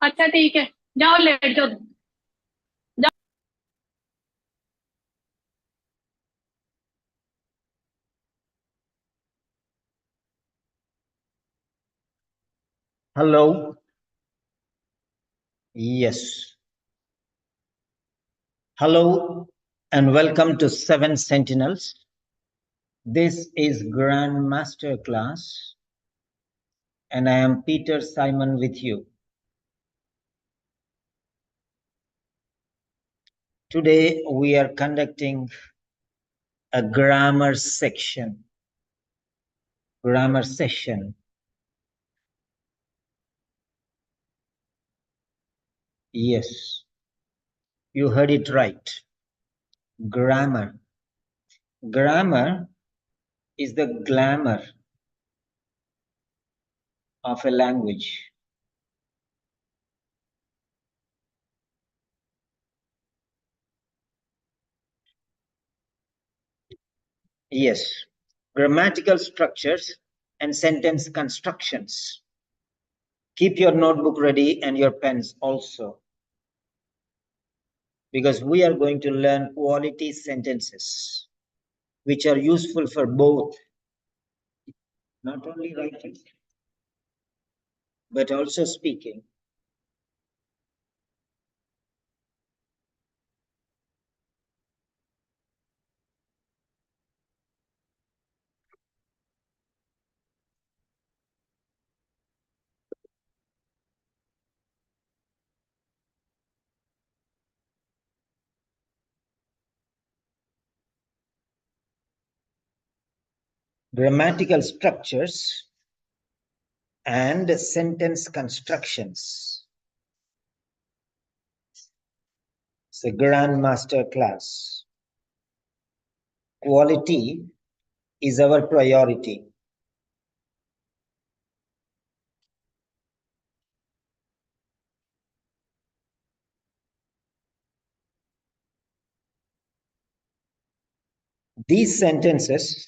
अच्छा ठीक है, जाओ लेट जाओ। Hello. Yes. Hello and welcome to Seven Sentinels. This is Grand Master class and I am Peter Simon with you. Today we are conducting a grammar section. Grammar session. Yes, you heard it right. Grammar. Grammar is the glamour of a language. Yes, grammatical structures and sentence constructions. Keep your notebook ready and your pens also, because we are going to learn quality sentences, which are useful for both, not only writing, but also speaking. Grammatical structures and sentence constructions. It's a grand master class. Quality is our priority. These sentences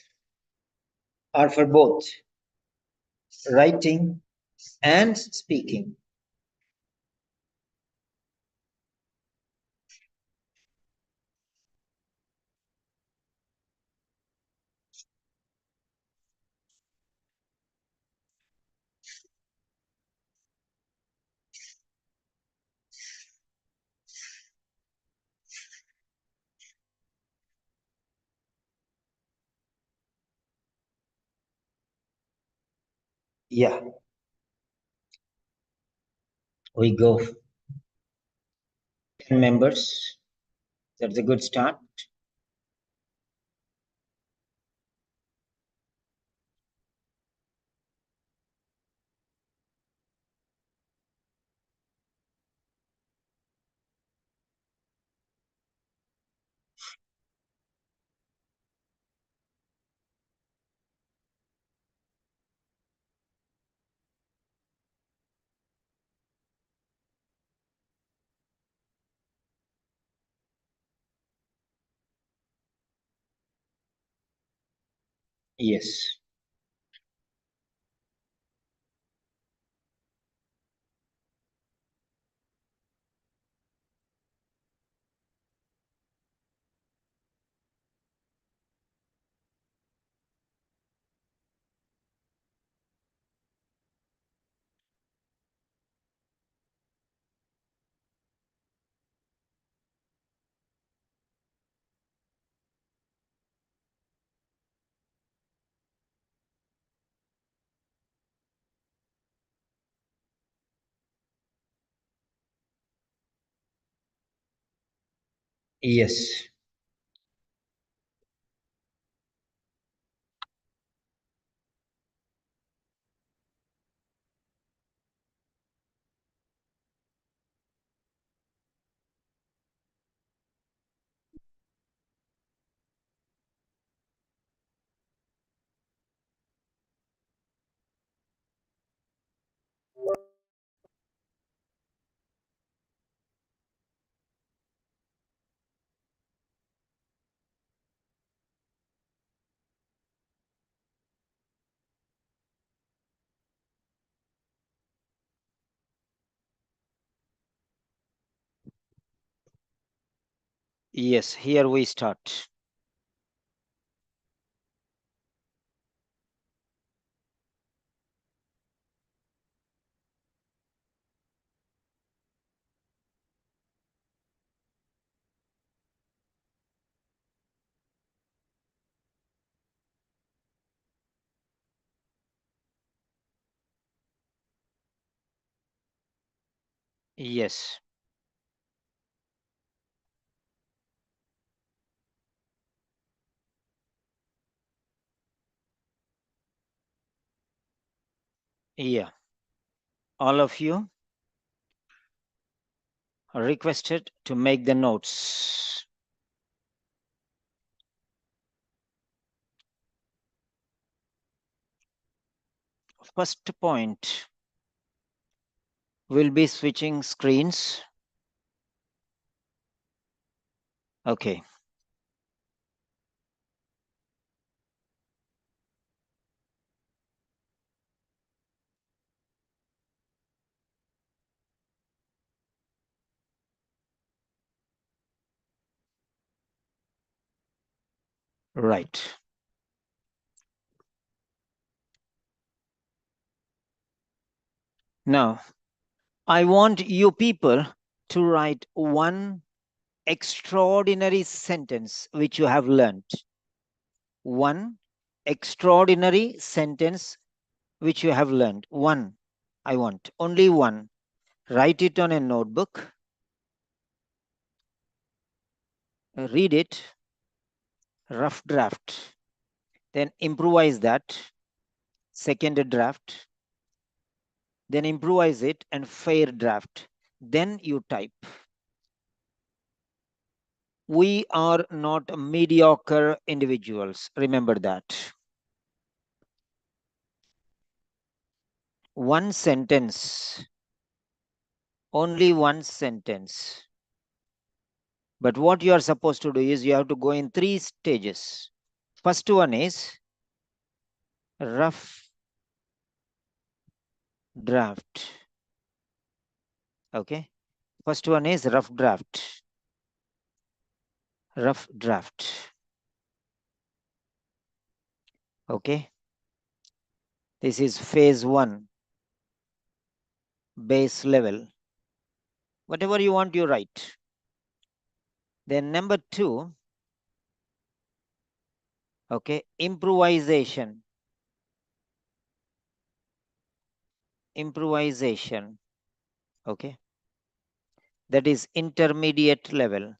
are for both writing and speaking. Yeah, we go 10 members. That's a good start. Yes. Yes. Yes, here we start. Yes. Yeah. All of you are requested to make the notes. First point, we'll be switching screens. Okay. Right. Now, I want you people to write one extraordinary sentence which you have learned. One extraordinary sentence which you have learned. One. I want only one. Write it on a notebook. Read it. Rough draft. Then improvise that. Second draft. Then improvise it and fair draft. Then you type. We are not mediocre individuals. Remember that. One sentence. Only one sentence. But what you are supposed to do is you have to go in 3 stages. First one is rough draft. Okay. First one is rough draft. Rough draft. Okay. This is phase 1. Base level. Whatever you want, you write. Then number 2. Okay. Improvisation. Improvisation. Okay. That is intermediate level.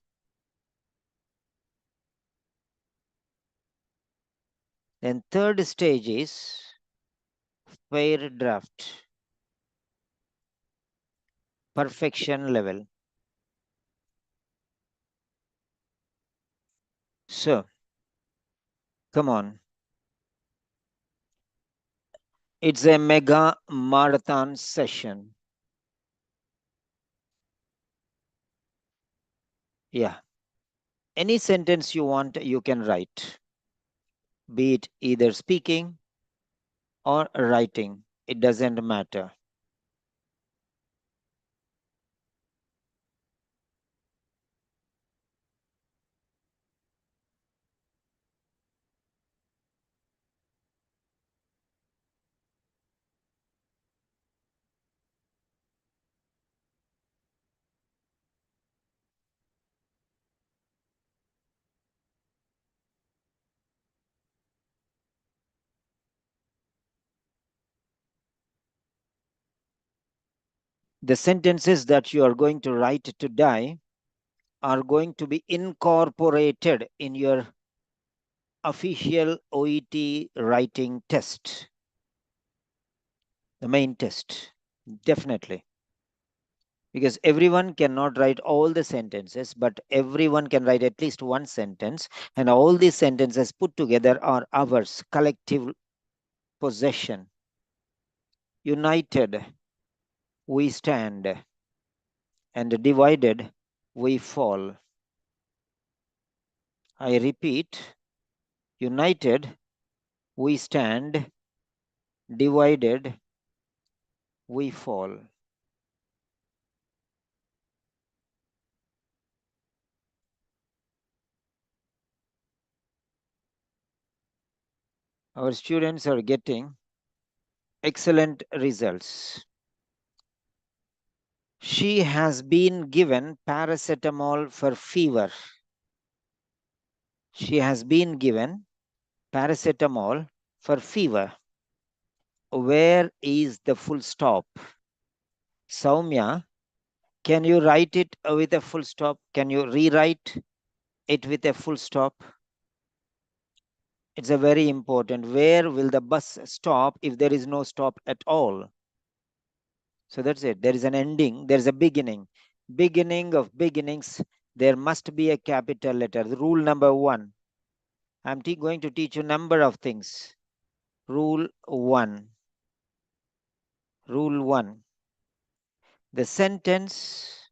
Then third stage is fair draft. Perfection level. So, come on. It's a mega marathon session. Yeah. Any sentence you want, you can write. Be it either speaking or writing. It doesn't matter. The sentences that you are going to write today are going to be incorporated in your official OET writing test. The main test, definitely. Because everyone cannot write all the sentences, but everyone can write at least one sentence, and all these sentences put together are ours, collective possession. United, we stand, and divided, we fall. I repeat, united, we stand, divided, we fall. Our students are getting excellent results. She has been given paracetamol for fever. She has been given paracetamol for fever. Where is the full stop? Soumya, can you write it with a full stop? Can you rewrite it with a full stop? It's a very important. Where will the bus stop if there is no stop at all? So that's it. There is an ending. There is a beginning. Beginning of beginnings. There must be a capital letter. Rule number 1. I'm going to teach you number of things. Rule 1. Rule 1. The sentence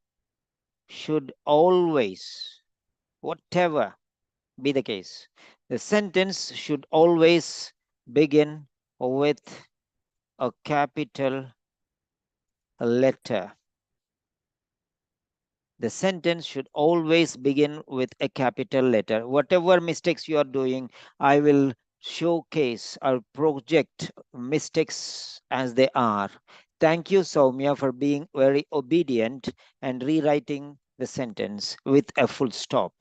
should always, whatever be the case, the sentence should always begin with a capital letter. The sentence should always begin with a capital letter. Whatever mistakes you are doing, I will showcase or project mistakes as they are. Thank you, Soumya, for being very obedient and rewriting the sentence with a full stop.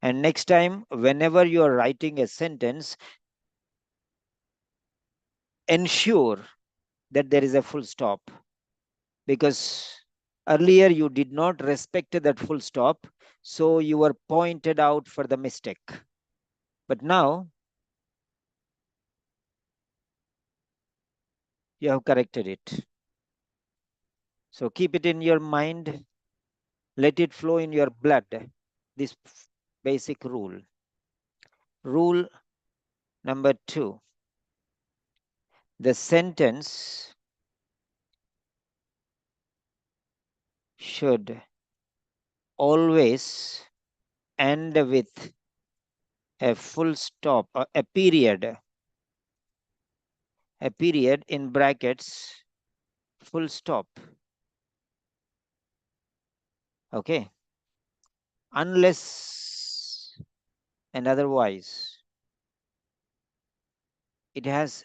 And next time, whenever you are writing a sentence, ensure that there is a full stop, because earlier you did not respect that full stop, so you were pointed out for the mistake. But now you have corrected it. So keep it in your mind, let it flow in your blood. This basic rule. Rule number 2. The sentence should always end with a full stop or a period in brackets, full stop. Okay. Unless and otherwise, it has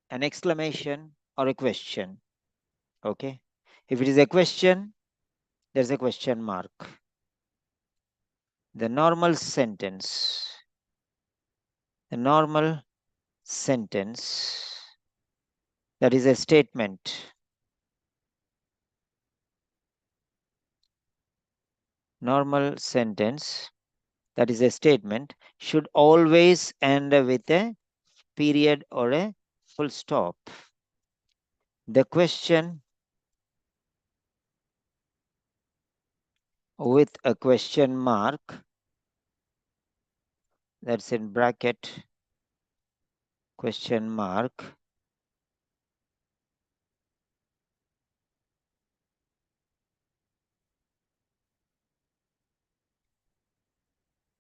an exclamation or a question. Okay. If it is a question, there's a question mark. The normal sentence, that is a statement. Normal sentence, that is a statement, should always end with a period or a full stop. The question with a question mark, that's in bracket, question mark,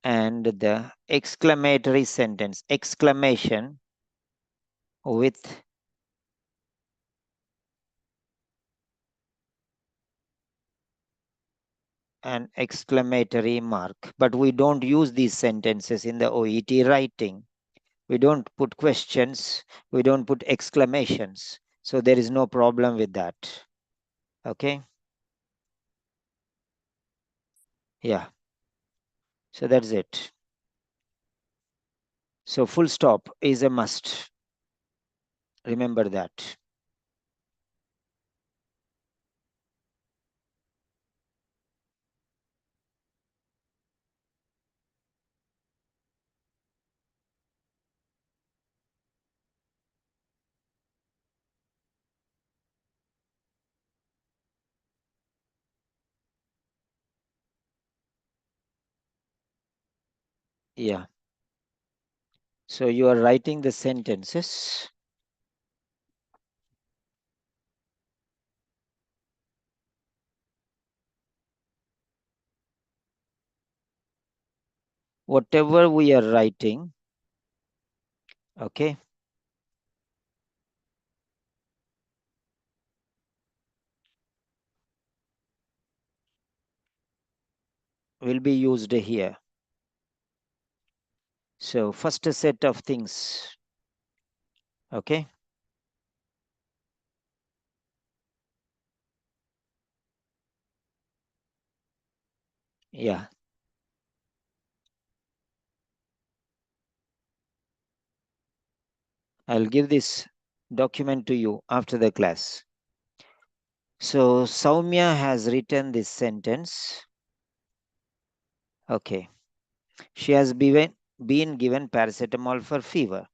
and the exclamatory sentence, exclamation with an exclamatory mark. But we don't use these sentences in the OET writing. We don't put questions, we don't put exclamations. So there is no problem with that. Okay. Yeah. So that's it. So full stop is a must. Remember that. Yeah. So you are writing the sentences. Whatever we are writing, okay, will be used here. So first set of things Okay. Yeah. I'll give this document to you after the class. So Soumya has written this sentence. Okay. She has been given paracetamol for fever.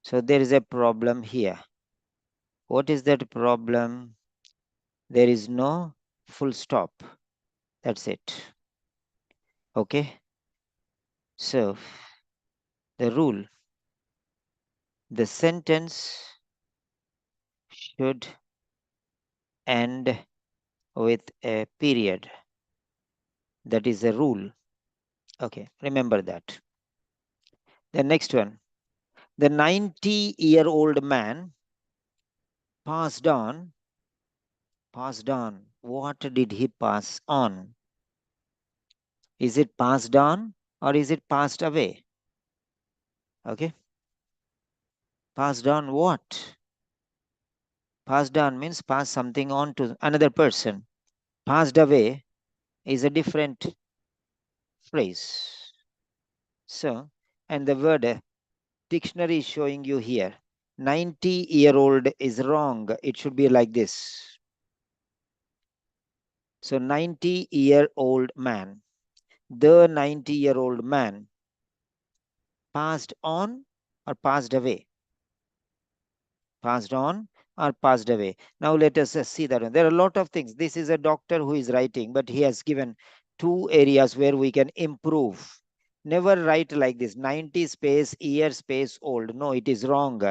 So there is a problem here. What is that problem? There is no full stop. That's it. Okay. So the rule, the sentence should end with a period. That is a rule. Okay. Remember that. The next one. The 90-year-old man passed on. Passed on. What did he pass on? Is it passed on or is it passed away? Okay. Passed on what? Passed on means pass something on to another person. Passed away is a different phrase. So, and the word dictionary is showing you here. 90-year-old is wrong. It should be like this. So 90-year-old man. The 90-year-old man passed on or passed away? Passed on or passed away. Now let us see that one. There are a lot of things. This is a doctor who is writing, but he has given two areas where we can improve. Never write like this 90 space year space old. No, it is wrong.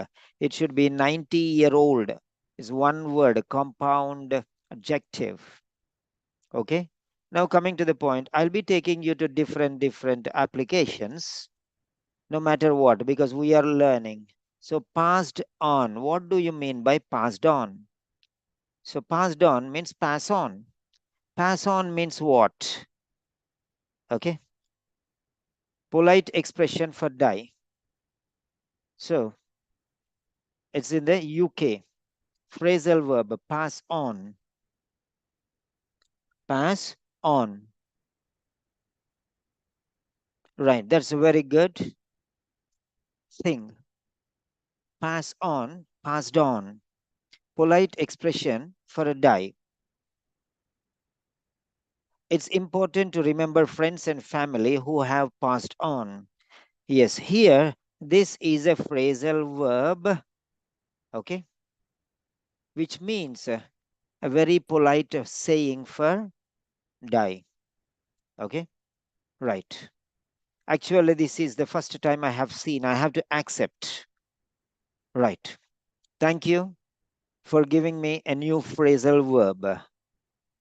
It should be 90-year-old. Is one word, compound adjective. Okay. Now coming to the point, I'll be taking you to different applications, no matter what, because we are learning. So passed on, what do you mean by passed on? So passed on means pass on. Pass on means what? Okay. Polite expression for die. So it's in the UK. Phrasal verb, pass on. Pass on. Right, that's a very good thing. Pass on, passed on. Polite expression for a die. It's important to remember friends and family who have passed on. Yes, here this is a phrasal verb, okay, which means a very polite saying for die. Okay, right. Actually, this is the first time I have seen. I have to accept. Right. Thank you for giving me a new phrasal verb,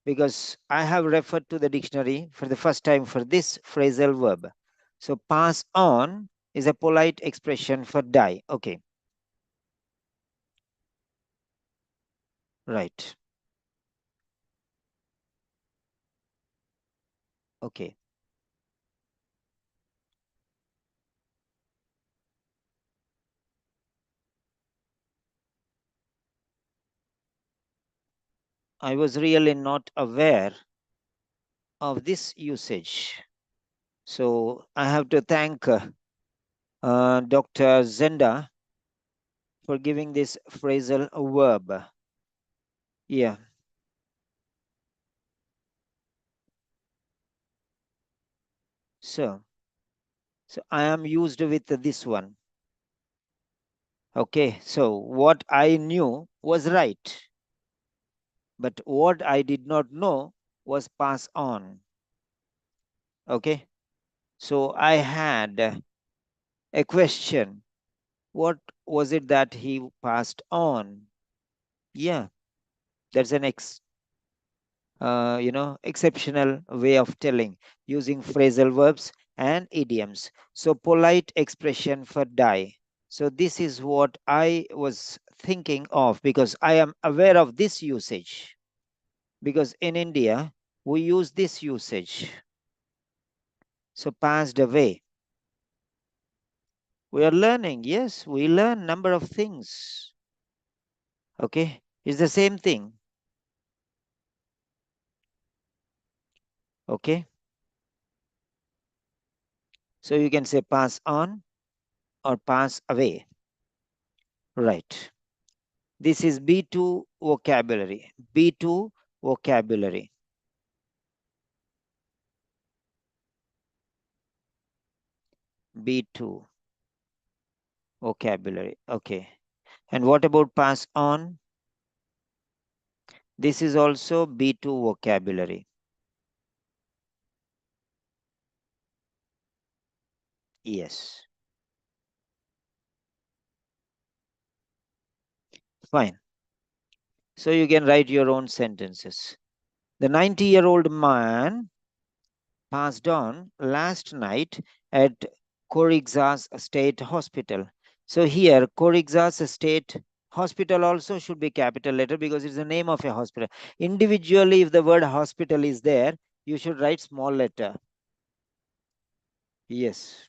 because I have referred to the dictionary for the first time for this phrasal verb. So pass on is a polite expression for die. Okay. Right. Okay. I was really not aware of this usage. So I have to thank Dr. Zenda for giving this phrasal verb. Yeah. So, so I am used with this one. Okay. So what I knew was right, but what I did not know was pass on. Okay. So I had a question. What was it that he passed on? Yeah, that's an exceptional way of telling using phrasal verbs and idioms. So polite expression for die. So this is what I was thinking of, because I am aware of this usage, because in India we use this usage. So passed away. We are learning. Yes, we learn number of things. Okay, it's the same thing. Okay, so you can say pass on or pass away. Right. This is B2 vocabulary. B2 vocabulary. B2 vocabulary. Okay. And what about pass on? This is also B2 vocabulary. Yes. Fine. So you can write your own sentences. The 90-year-old man passed on last night at Korigza's State Hospital. So here, Korigza's State Hospital also should be capital letter because it's the name of a hospital. Individually, if the word hospital is there, you should write small letter. Yes.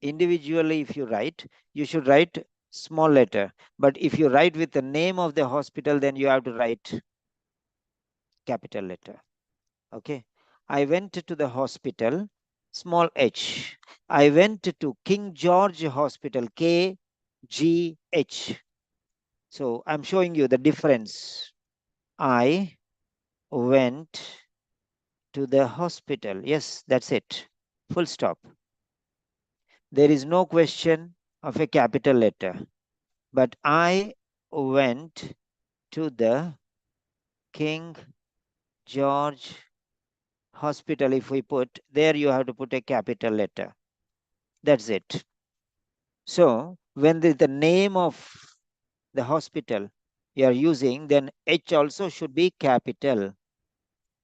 Individually, if you write, you should write small letter. But if you write with the name of the hospital, then you have to write capital letter. Okay. I went to the hospital, small h. I went to King George Hospital, KGH. So I'm showing you the difference. I went to the hospital. Yes, that's it. Full stop. There is no question of a capital letter. But I went to the King George Hospital. If we put there, you have to put a capital letter. That's it. So when the name of the hospital you are using, then H also should be capital.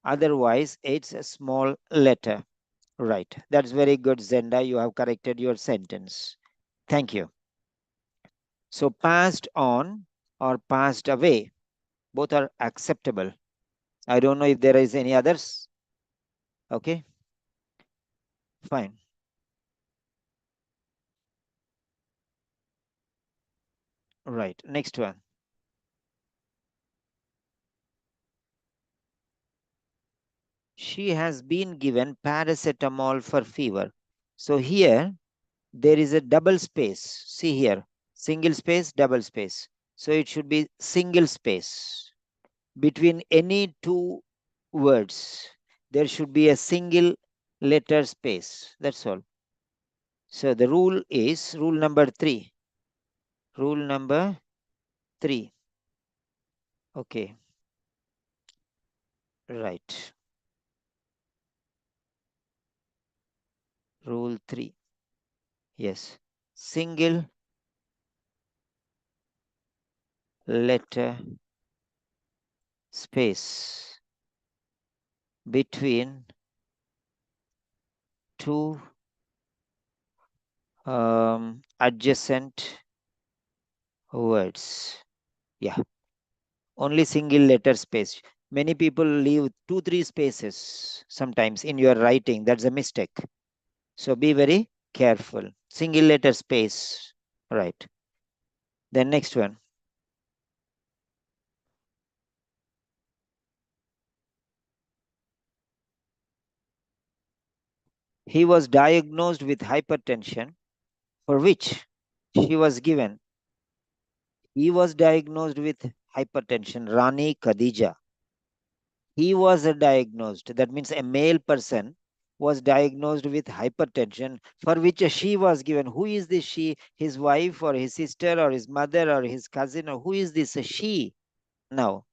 Otherwise, it's a small letter. Right. That's very good, Zenda. You have corrected your sentence. Thank you. So passed on or passed away, both are acceptable. I don't know if there is any others. Okay, fine. Right. Next one. She has been given paracetamol for fever. So here there is a double space. See here, single space, double space. So it should be single space. Between any two words, there should be a single letter space. That's all. So the rule is rule number 3. Rule number 3. Okay, right. Rule 3. Yes. Single letter space between two adjacent words. Yeah, only single letter space. Many people leave 2, 3 spaces sometimes in your writing. That's a mistake. So be very careful. Single letter space. Right. Then next one. He was diagnosed with hypertension for which she was given. He was diagnosed with hypertension. Rani Khadija. He was diagnosed. That means a male person was diagnosed with hypertension for which she was given. Who is this she? His wife or his sister or his mother or his cousin, or who is this she? Now,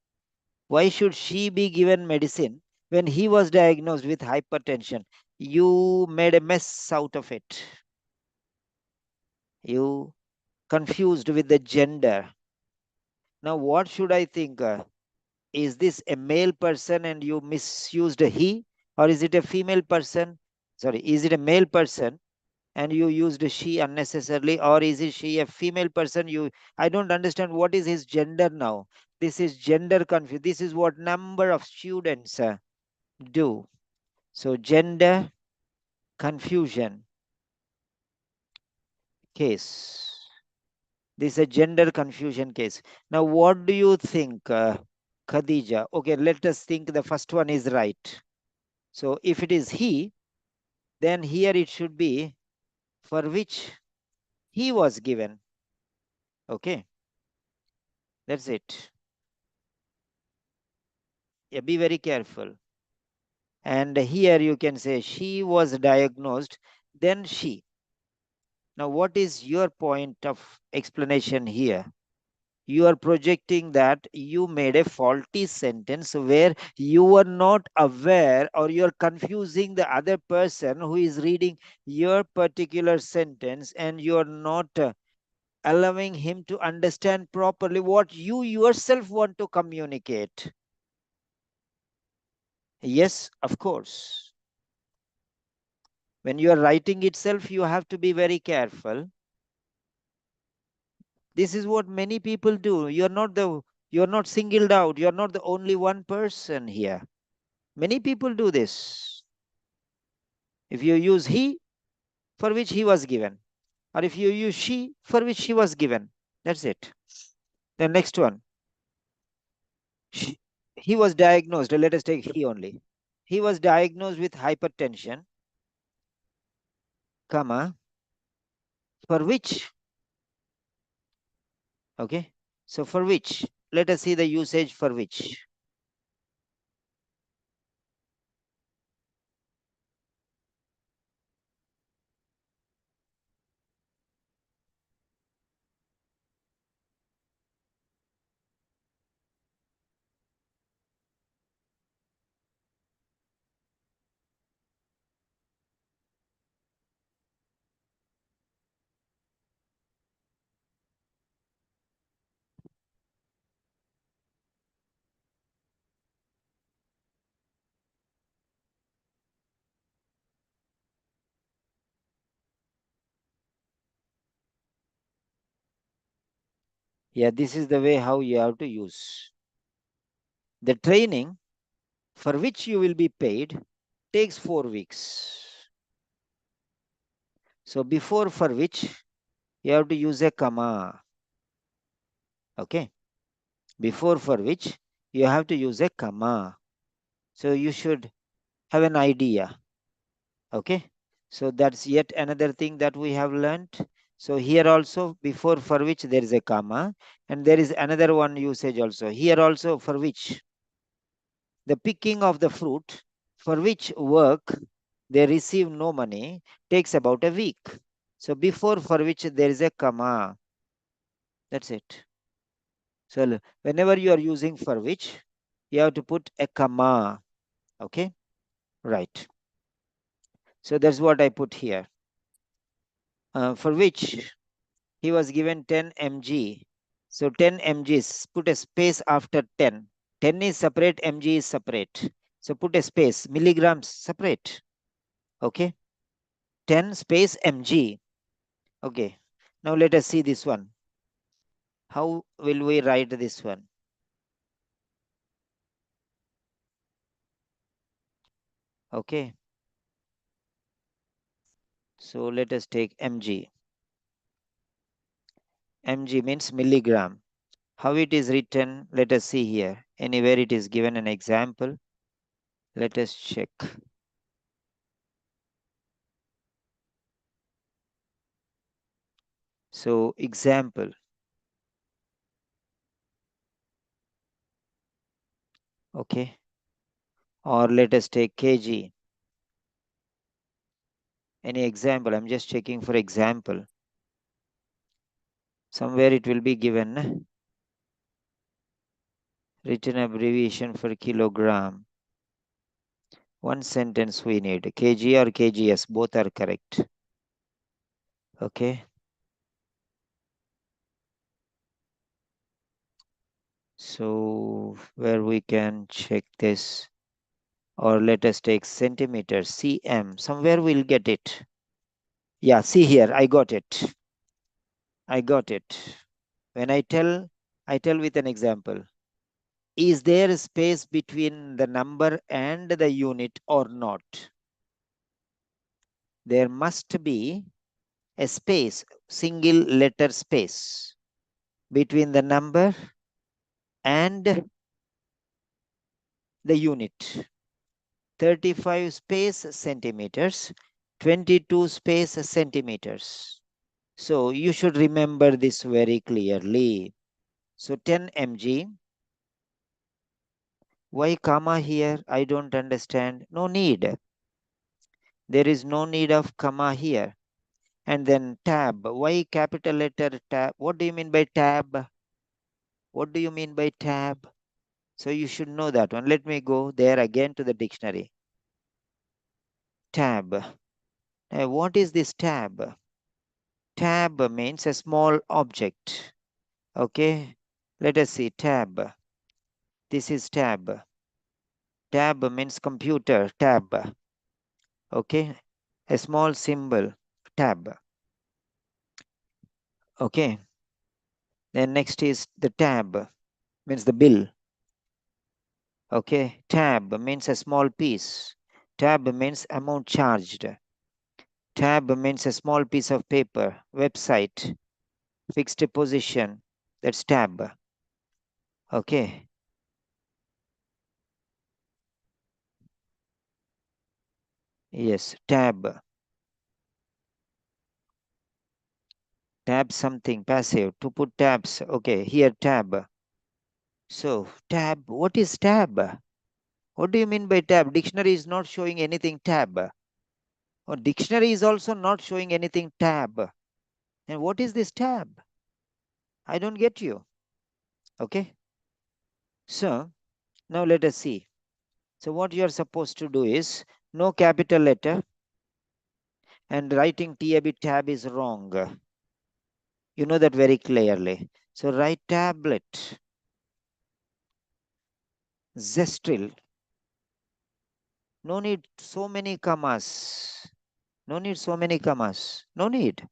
why should she be given medicine when he was diagnosed with hypertension? You made a mess out of it. You confused with the gender. Now, what should I think? Is this a male person and you misused a he, or is it a female person? Sorry, is it a male person and you used a she unnecessarily, or is it she a female person? I don't understand what is his gender now. This is gender confusion. This is what number of students do. So gender confusion. case. This is a gender confusion case. Now, what do you think, Khadija? Okay, let us think the first one is right. So if it is he, then here it should be for which he was given. Okay, that's it. Yeah, be very careful. And here you can say she was diagnosed, then she. Now, what is your point of explanation here? You are projecting that you made a faulty sentence where you were not aware, or you're confusing the other person who is reading your particular sentence, and you're not allowing him to understand properly what you yourself want to communicate. Yes, of course. When you are writing itself, you have to be very careful. This is what many people do. You're not singled out. You're not the only one person here. Many people do this. If you use he, for which he was given, or if you use she, for which she was given, that's it. The next one, she, he was diagnosed. Let us take he only. He was diagnosed with hypertension, comma, for which, okay. So for which, let us see the usage for which. Yeah, this is the way how you have to use. The training for which you will be paid takes 4 weeks. So before for which, you have to use a comma. Okay. Before for which, you have to use a comma. So you should have an idea. Okay. So that's yet another thing that we have learned. So here also, before for which, there is a comma, and there is another one usage also. Here also, for which, the picking of the fruit, for which work they receive no money, takes about a week. So before for which, there is a comma. That's it. So whenever you are using for which, you have to put a comma. Okay, right. So that's what I put here. For which he was given 10 mg. So 10 mgs, put a space after 10. 10 is separate, mg is separate. So put a space, milligrams separate. Okay, 10 space mg. Okay, now let us see this one. How will we write this one? Okay, so let us take mg. Mg means milligram. How it is written, let us see here. Anywhere it is given an example. Let us check. So example. Okay. Or let us take kg. Any example? I'm just checking for example. Somewhere it will be given written abbreviation for kilogram. One sentence we need. Kg or kgs, both are correct. Okay. So where we can check this, or let us take centimeters, cm. Somewhere we'll get it. Yeah, see here, I got it. I got it. When I tell with an example. Is there a space between the number and the unit or not? There must be a space, single letter space between the number and the unit. 35 space centimeters, 22 space centimeters. So you should remember this very clearly. So 10 mg. Why comma here? I don't understand. No need. There is no need of comma here. And then tab. Why capital letter tab? What do you mean by tab? What do you mean by tab? So you should know that one. Let me go there again to the dictionary. Tab. What is this tab? Tab means a small object. Okay. Let us see. Tab. This is tab. Tab means computer. Tab. Okay. A small symbol. Tab. Okay. Then next is the tab. Means the bill. Okay. Tab means a small piece. Tab means amount charged. Tab means a small piece of paper. Website. Fixed position. That's tab. Okay. Yes. Tab. Tab something passive. To put tabs. Okay. Here tab. So tab. What is tab? What do you mean by tab? Dictionary is not showing anything tab. Or dictionary is also not showing anything tab. And what is this tab? I don't get you. Okay. So now let us see. So what you are supposed to do is no capital letter and writing tab is wrong. You know that very clearly. So write tablet. Zestril. No need so many commas. No need so many commas. No need.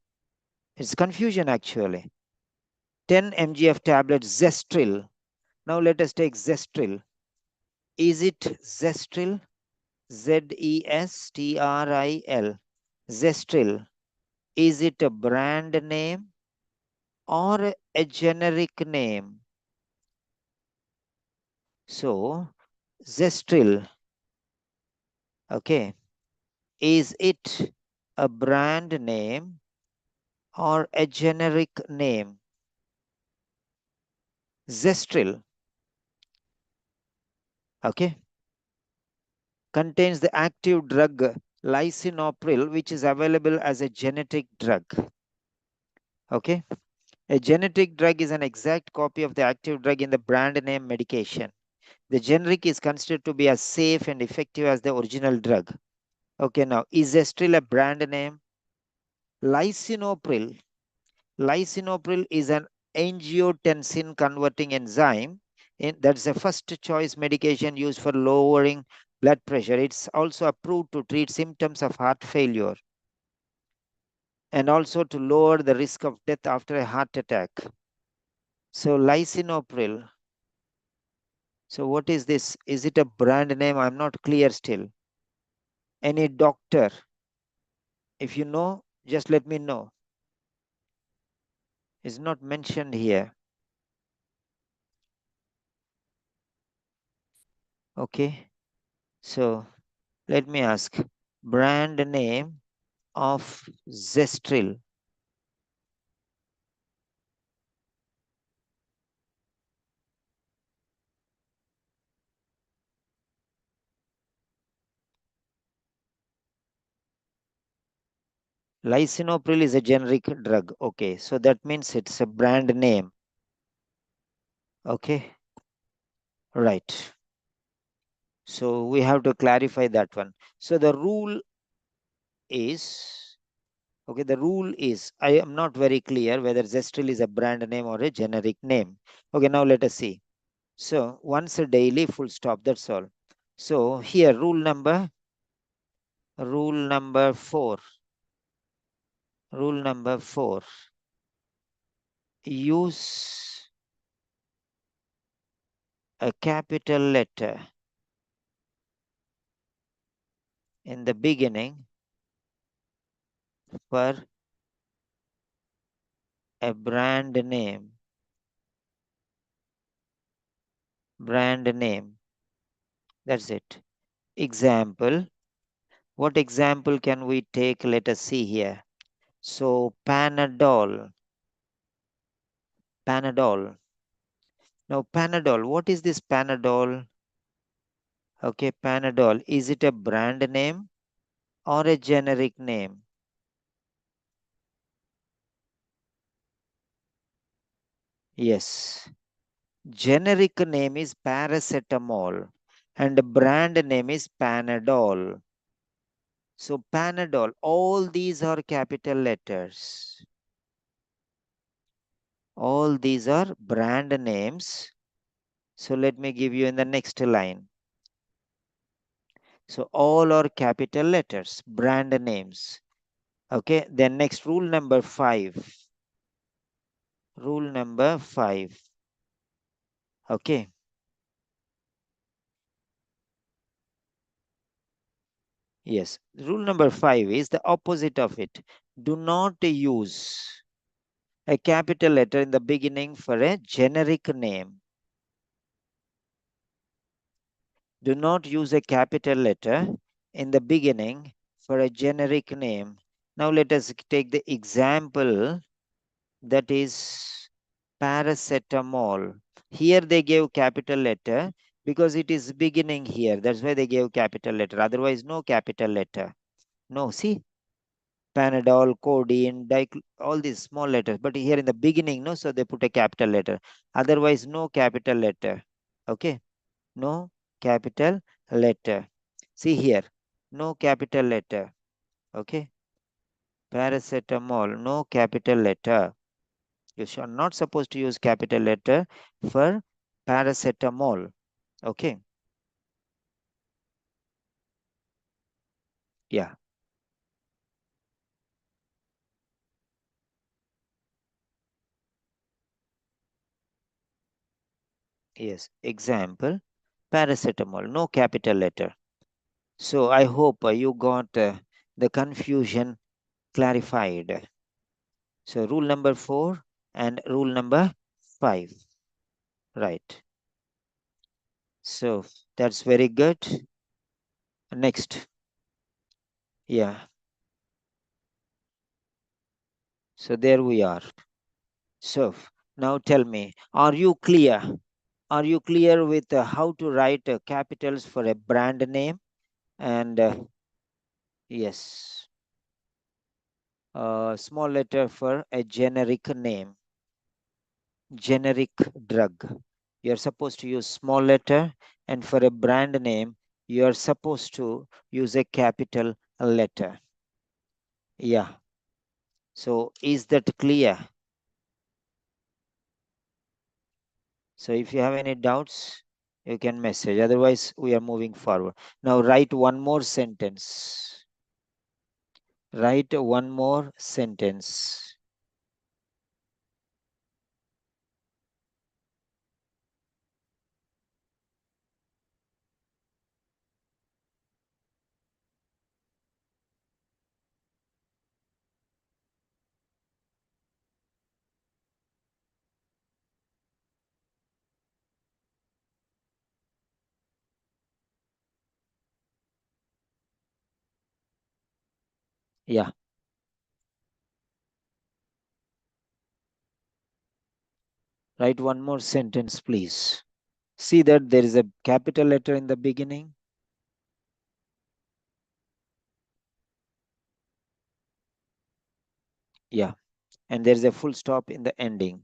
It's confusion actually. 10 mg of tablet Zestril. Now let us take Zestril. Is it Zestril? Zestril. Zestril. Is it a brand name or a generic name? So, Zestril. Okay. Is it a brand name or a generic name? Zestril. Okay. Contains the active drug lisinopril, which is available as a genetic drug. Okay. A genetic drug is an exact copy of the active drug in the brand name medication. The generic is considered to be as safe and effective as the original drug. Okay, now is there still a brand name? Lisinopril. Lisinopril is an angiotensin converting enzyme. That's the first choice medication used for lowering blood pressure. It's also approved to treat symptoms of heart failure and also to lower the risk of death after a heart attack. So lisinopril. So what is this? Is it a brand name? I'm not clear still. Any doctor? If you know, just let me know. It's not mentioned here. Okay. So let me ask. Brand name of Zestril. Lisinopril is a generic drug. Okay. So that means it's a brand name. Okay. Right. So we have to clarify that one. So the rule is, okay, the rule is, I am not very clear whether Zestril is a brand name or a generic name. Okay, now let us see. So once a daily, full stop, that's all. So here, rule number 4. Rule number 4. Use a capital letter in the beginning for A brand name. Brand name. That's it. Example. What example can we take? Let us see here. So Panadol. Panadol. Now Panadol. What is this Panadol? Okay, Panadol. Is it a brand name or a generic name? Yes. Generic name is paracetamol and the brand name is Panadol. So Panadol, all these are capital letters. All these are brand names. So let me give you in the next line. So all are capital letters, brand names. Okay, then next rule number 5. Rule number 5. Okay. Yes, rule number 5 is the opposite of it. Do not use a capital letter in the beginning for a generic name. Do not use a capital letter in the beginning for a generic name. Now let us take the example, that is paracetamol. Here they gave capital letter because it is beginning here. That's why they gave capital letter. Otherwise, no capital letter. No, see, Panadol, codeine, all these small letters. But here in the beginning, no, so they put a capital letter. Otherwise, no capital letter. Okay, no capital letter. See here, no capital letter. Okay, paracetamol, no capital letter. You are not supposed to use capital letter for paracetamol. Okay, yeah, yes. Example, paracetamol, no capital letter. So I hope you got the confusion clarified. So rule number 4 and rule number 5. Right. So that's very good. Next. Yeah. So there we are. So now tell me, are you clear? Are you clear with how to write capitals for a brand name? And yes, small letter for a generic name, generic drug. You're supposed to use small letter, and for a brand name, you're supposed to use a capital letter. Yeah. So is that clear? So if you have any doubts, you can message. Otherwise, we are moving forward. Now write one more sentence. Write one more sentence. Yeah. Write one more sentence, please. See that there is a capital letter in the beginning. Yeah. And there is a full stop in the ending.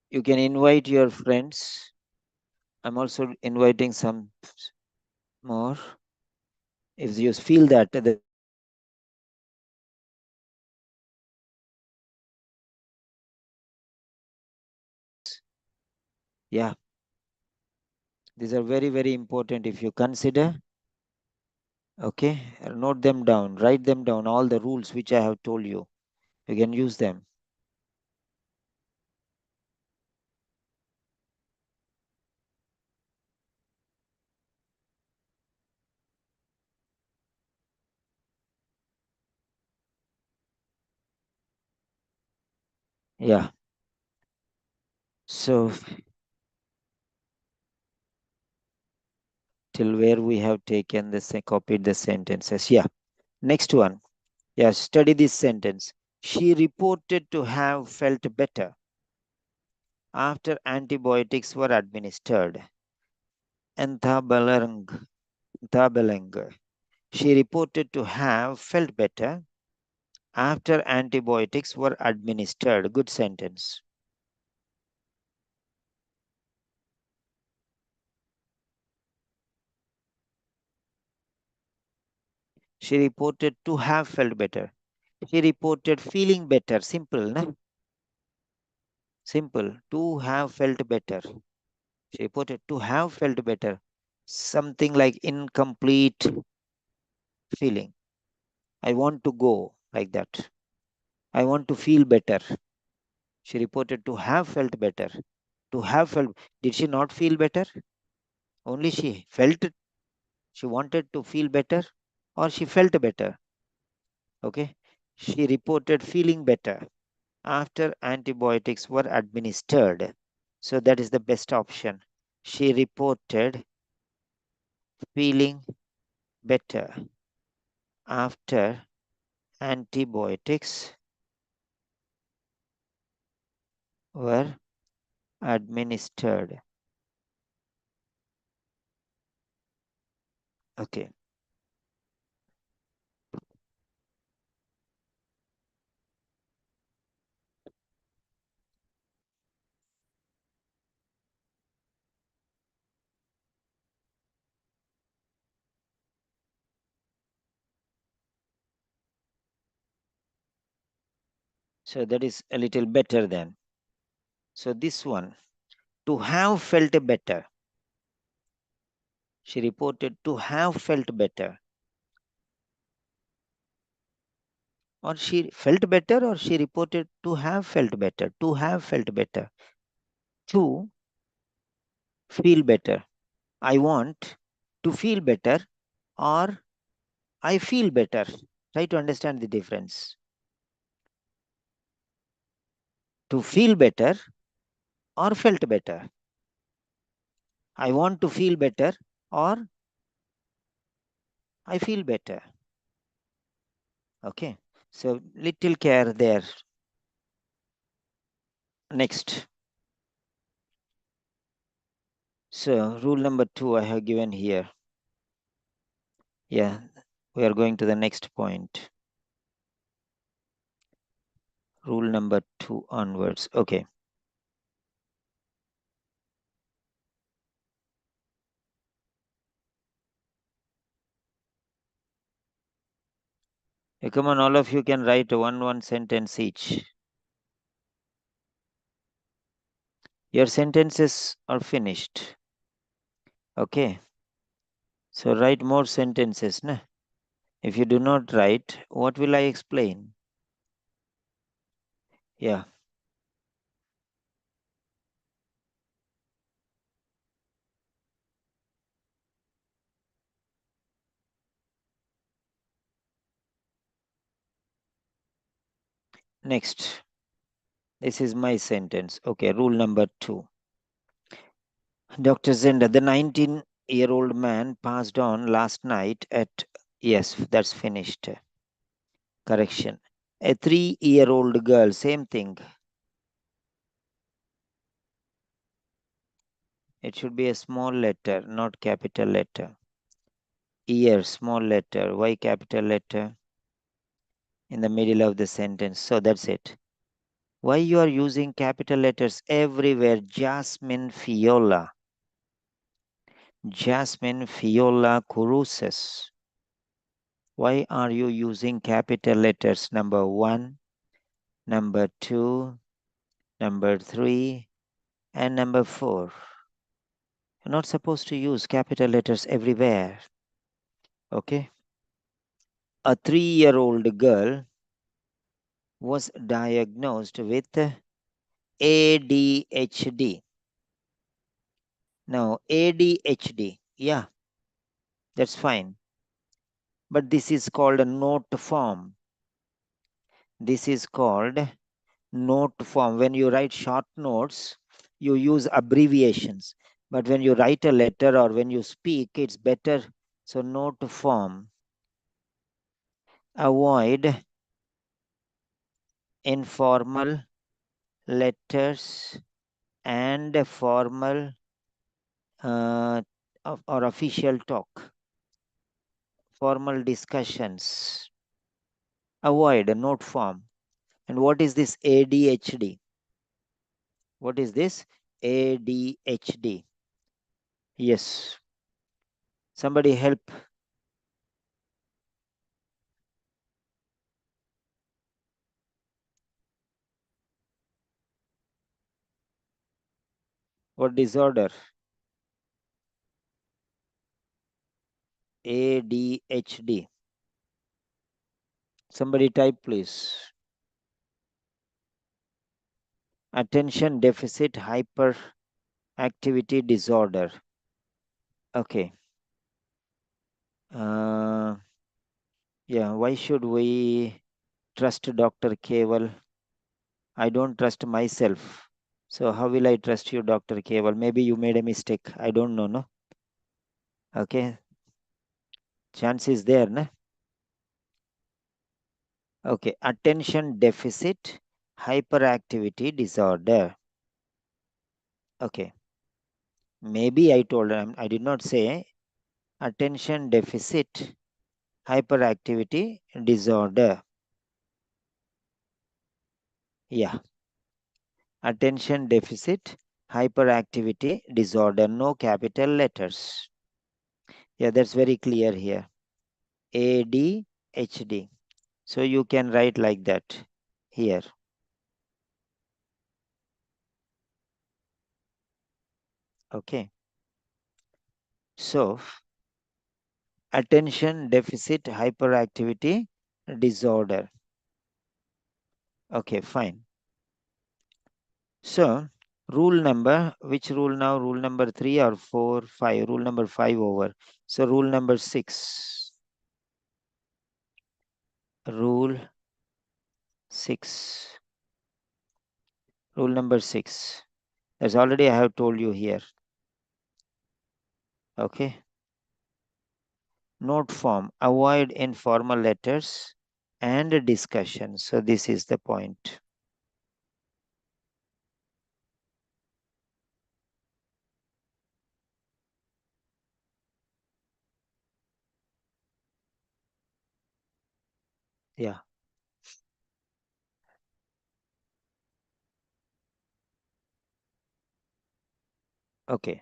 You can invite your friends. I'm also inviting some more. If you feel that yeah, these are very, very important if you consider. Okay, note them down, write them down, all the rules which I have told you. You can use them. Yeah. So till where we have taken this, copied the sentences. Yeah. Next one. Yeah, study this sentence. She reported to have felt better after antibiotics were administered. Enthabaleng. Enthabaleng. She reported to have felt better after antibiotics were administered. Good sentence. She reported to have felt better. She reported feeling better. Simple, na? Simple. To have felt better. She reported to have felt better. Something like incomplete feeling. I want to go, like that. I want to feel better. She reported to have felt better. To have felt. Did she not feel better? Only she felt it. She wanted to feel better, or she felt better. Okay. She reported feeling better after antibiotics were administered. So that is the best option. She reported feeling better after antibiotics were administered. Okay. So that is a little better then. So this one, to have felt better. She reported to have felt better. Or she felt better, or she reported to have felt better. To have felt better. To feel better. I want to feel better, or I feel better. Try to understand the difference. To feel better or felt better. I want to feel better, or I feel better. Okay. So little care there. Next. So rule number 2 I have given here. Yeah, we are going to the next point. Rule number 2 onwards. Okay. Come on, all of you can write one sentence each. Your sentences are finished. Okay. So write more sentences. Na? If you do not write, what will I explain? Yeah. Next. This is my sentence. Okay, rule number 2. Dr. Zenda, the 19-year-old man passed on last night at. Yes, that's finished. Correction. A 3-year-old girl, same thing. It should be a small letter, not capital letter. Year, small letter. Why capital letter? In the middle of the sentence. So that's it. Why you are using capital letters everywhere? Jasmine Fiola. Jasmine Fiola Curuses. Why are you using capital letters? Number 1, number 2, number 3, and number 4. You're not supposed to use capital letters everywhere. Okay? A 3-year-old girl was diagnosed with ADHD. Now, ADHD, yeah, that's fine. But this is called a note form. This is called note form. When you write short notes, you use abbreviations. But when you write a letter or when you speak, it's better. So, note form. Avoid informal letters and formal or official talk, formal discussions. Avoid a note form. And what is this ADHD? What is this ADHD? Yes. Somebody help. What disorder? ADHD. Somebody type, please. Attention deficit hyperactivity disorder. Okay. Yeah, why should we trust Dr. Keval? I don't trust myself. So how will I trust you, Dr. Keval? Maybe you made a mistake. I don't know, no? Okay. Chance is there, no? Okay. Attention deficit hyperactivity disorder. Okay. Maybe I told him, I did not say attention deficit hyperactivity disorder. Yeah. Attention deficit hyperactivity disorder. No capital letters. Yeah, that's very clear here. ADHD. So you can write like that here. Okay. So attention deficit hyperactivity disorder. Okay, fine. So rule number, which rule now? Rule number 3 or 4, 5? Rule number 5 over. So rule number 6. Rule 6. Rule number 6. That's already I have told you here. Okay. Note form. Avoid informal letters and discussion. So this is the point. Yeah. Okay.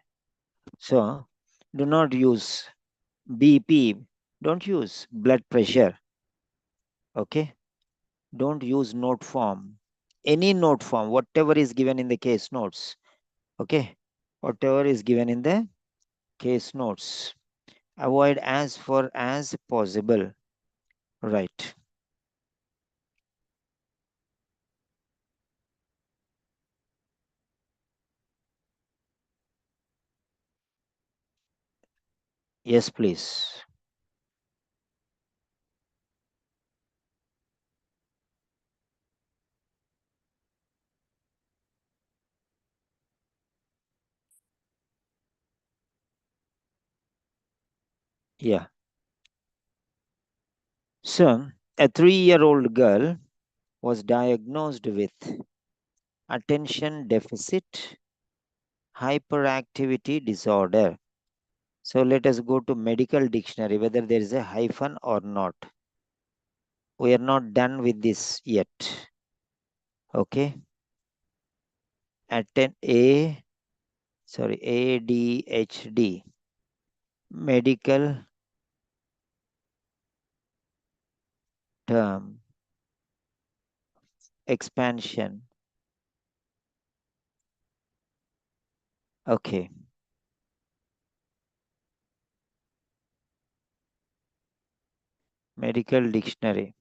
So do not use BP. Don't use blood pressure. Okay. Don't use note form. Any note form, whatever is given in the case notes. Okay. Whatever is given in the case notes. Avoid as far as possible. Right. Yes, please. Yeah. So, a 3-year-old girl was diagnosed with attention deficit hyperactivity disorder. So, let us go to medical dictionary, whether there is a hyphen or not. We are not done with this yet. Okay. ADHD. Medical term. Expansion. Okay. Medical dictionary.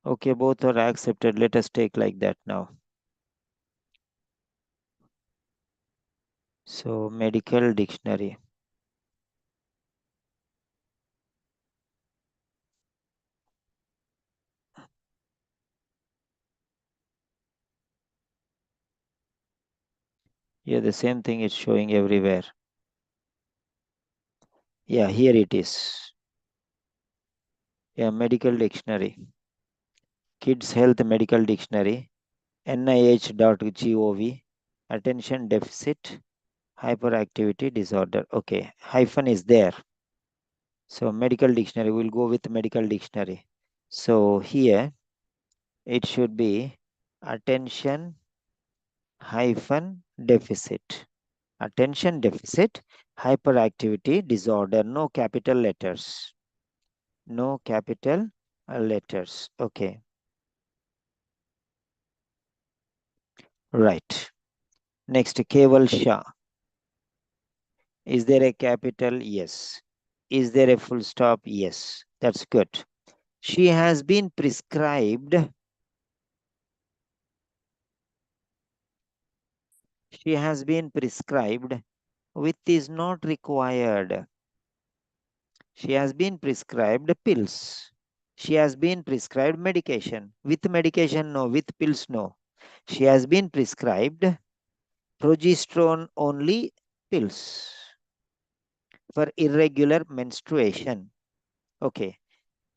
Okay, both are accepted. Let us take like that now. So, medical dictionary. Yeah, the same thing is showing everywhere. Yeah, here it is. Yeah, medical dictionary. Kids Health Medical Dictionary. NIH.gov. Attention deficit hyperactivity disorder. Okay, hyphen is there. So medical dictionary, we'll go with medical dictionary. So here it should be attention hyphen deficit. Attention deficit hyperactivity disorder. No capital letters. No capital letters. Okay. Right. Next, Keval Shah. Is there a capital? Yes. Is there a full stop? Yes. That's good. She has been prescribed. She has been prescribed with is not required. She has been prescribed pills. She has been prescribed medication. With medication, no. With pills, no. She has been prescribed progesterone only pills for irregular menstruation. Okay.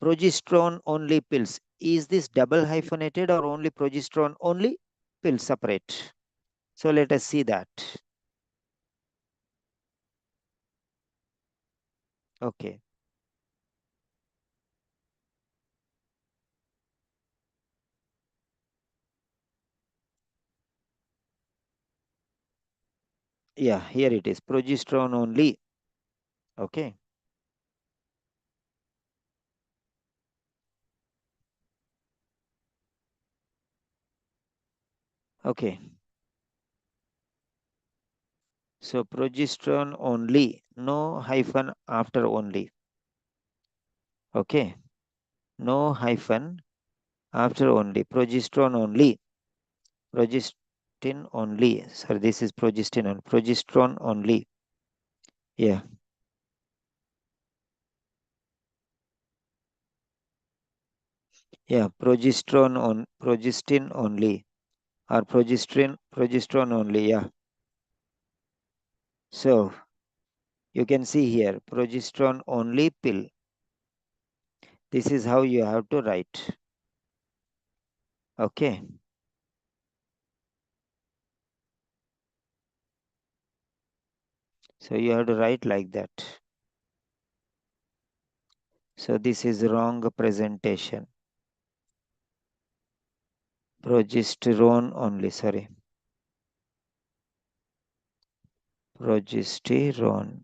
Progesterone only pills. Is this double hyphenated or only progesterone only pill separate? So let us see that. Okay. Yeah, here it is. Progesterone only. Okay. Okay. So progesterone only. No hyphen after only. Okay. No hyphen after only. Progesterone only. Progestin only. Sorry, this is progestin on. Progesterone only. Yeah. Yeah. Progestin only. Or progesterone only. Yeah. So you can see here progesterone only pill. This is how you have to write. Okay. So you have to write like that. So this is wrong presentation. Progesterone only, sorry. Progesterone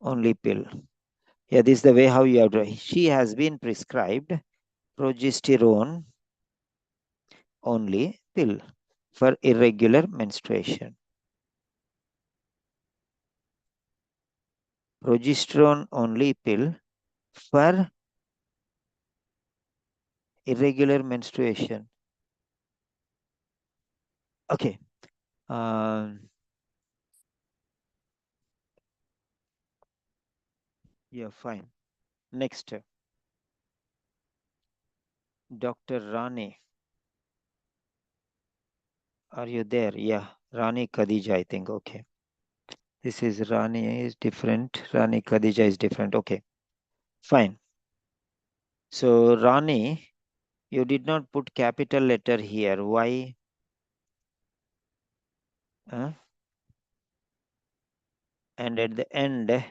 only pill. Yeah, this is the way how you have to. She has been prescribed progesterone only pill for irregular menstruation. Progesterone only pill for irregular menstruation. Okay. Yeah, fine. Next, Dr. Rani. Are you there? Yeah, Rani Khadija, I think. Okay. This is Rani is different. Rani Khadija is different. Okay. Fine. So, Rani, you did not put capital letter here. Why? Huh? And at the end,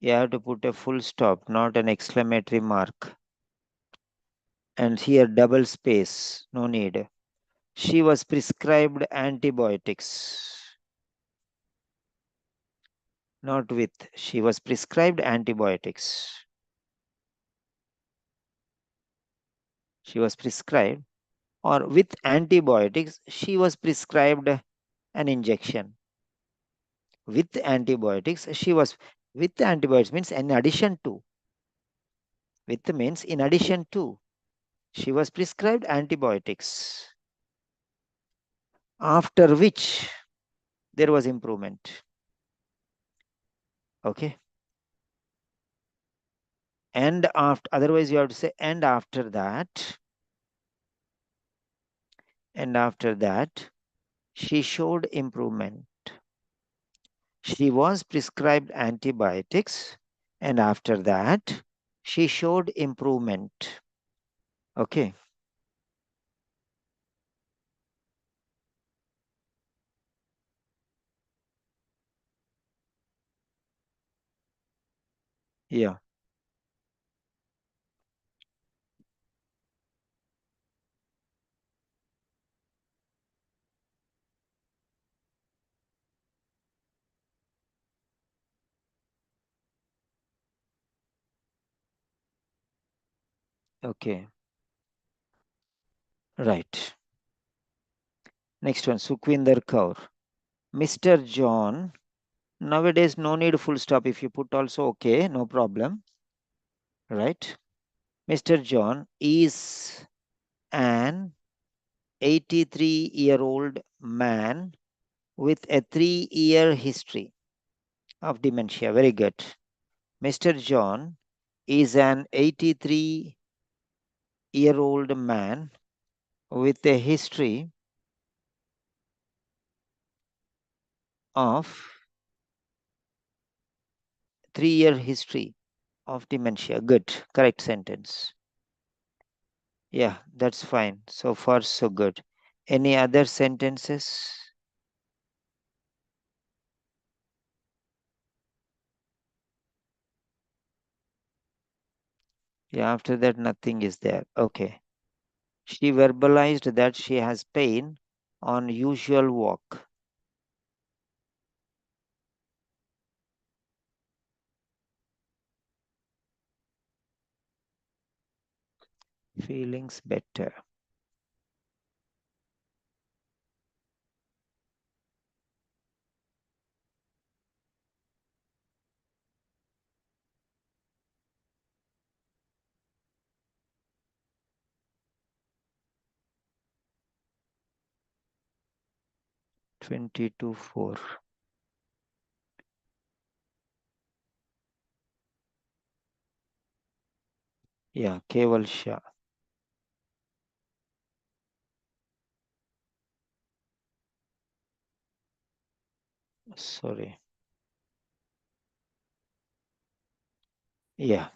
you have to put a full stop, not an exclamatory mark. And here, double space. No need. She was prescribed antibiotics. Not with. She was prescribed antibiotics. She was prescribed, or with antibiotics, she was prescribed an injection. With antibiotics, she was, with antibiotics means in addition to, with means in addition to, she was prescribed antibiotics, after which there was improvement. Okay. And after, otherwise you have to say, and after that, she showed improvement. She was prescribed antibiotics, and after that, she showed improvement. Okay. Yeah. Okay. Right. Next one, Sukhwinder Kaur. Mr. John. Nowadays, no need full stop. If you put also, okay, no problem. Right. Mr. John is an 83-year-old man with a 3-year history of dementia. Very good. Mr. John is an 83-year-old man with a history of 3-year history of dementia. Good. Correct sentence. Yeah, that's fine. So far, so good. Any other sentences? Yeah, after that, nothing is there. Okay. She verbalized that she has pain on usual walk. Feelings better. (22:4). Yeah, Keval Shah. Sorry. Yeah.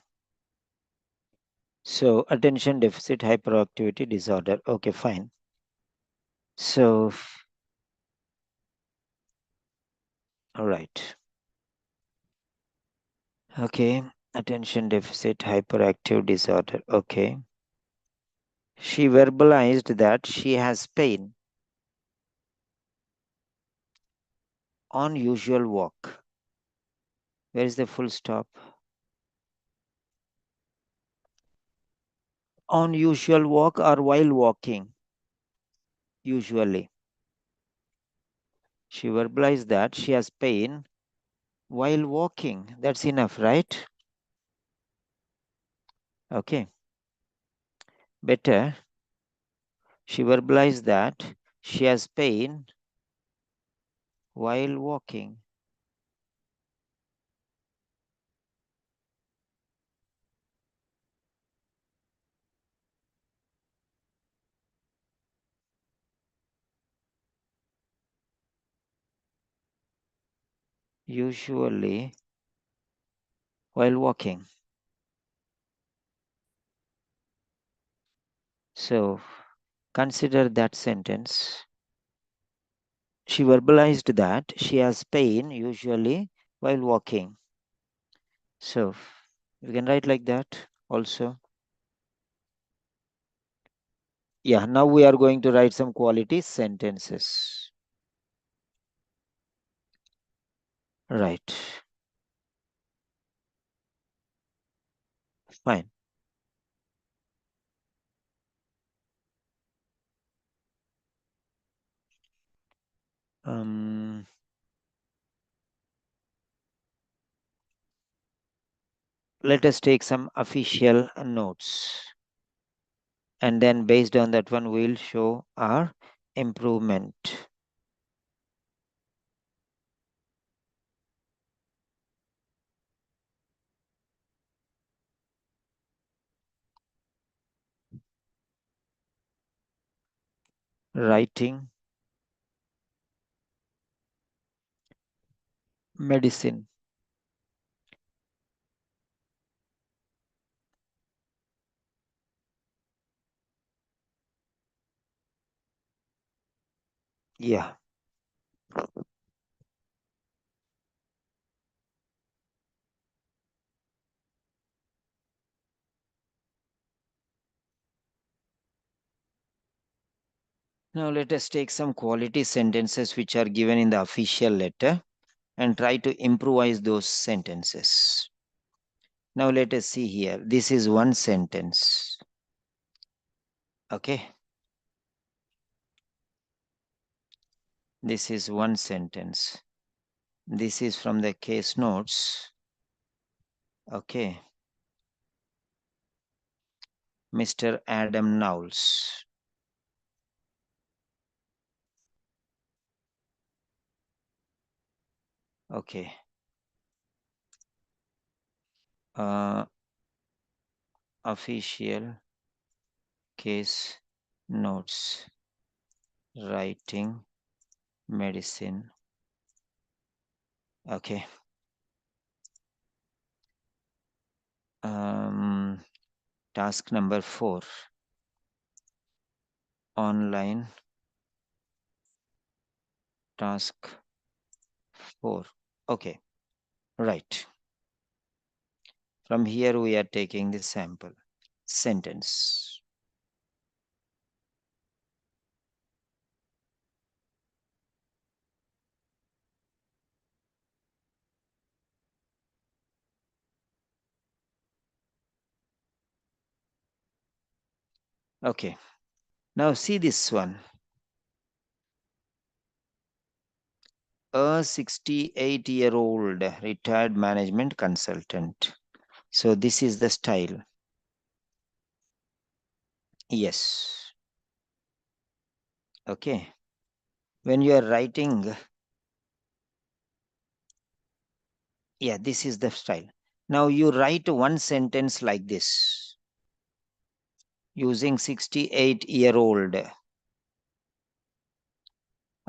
So attention deficit hyperactivity disorder. Okay, fine. So, all right. Okay. Attention deficit hyperactive disorder. Okay. She verbalized that she has pain on usual walk. Where is the full stop? On usual walk or while walking? Usually. She verbalized that she has pain while walking. That's enough, right? Okay. Better. She verbalized that she has pain while walking. Usually while walking. So consider that sentence. She verbalized that she has pain usually while walking. So you can write like that also. Yeah, now we are going to write some quality sentences. Right. Fine. let us take some official notes. And then based on that one, we'll show our improvement. Writing, medicine. Yeah. Now let us take some quality sentences which are given in the official letter and try to improvise those sentences. Now let us see here. This is one sentence. Okay. This is one sentence. This is from the case notes. Okay. Mr. Adam Knowles. Okay. Official case notes. Writing, medicine. Okay. Task number 4. Online task 4. Okay. Right. From here we are taking the sample sentence. Okay. Now see this one. A 68-year-old retired management consultant. So this is the style. Yes. Okay. When you are writing, yeah, this is the style. Now you write one sentence like this using 68-year-old.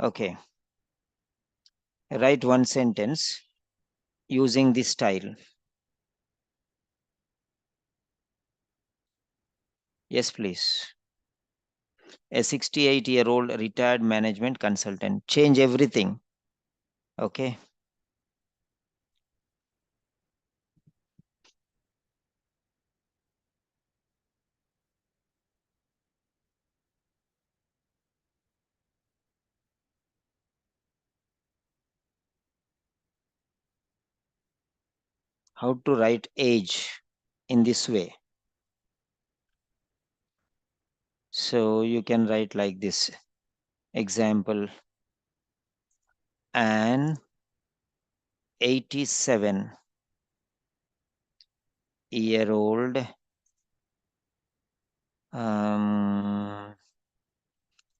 Okay. Write one sentence using this style. Yes, please. A 68-year-old retired management consultant. Change everything. Okay. How to write age in this way. So you can write like this. Example, an 87-year-old an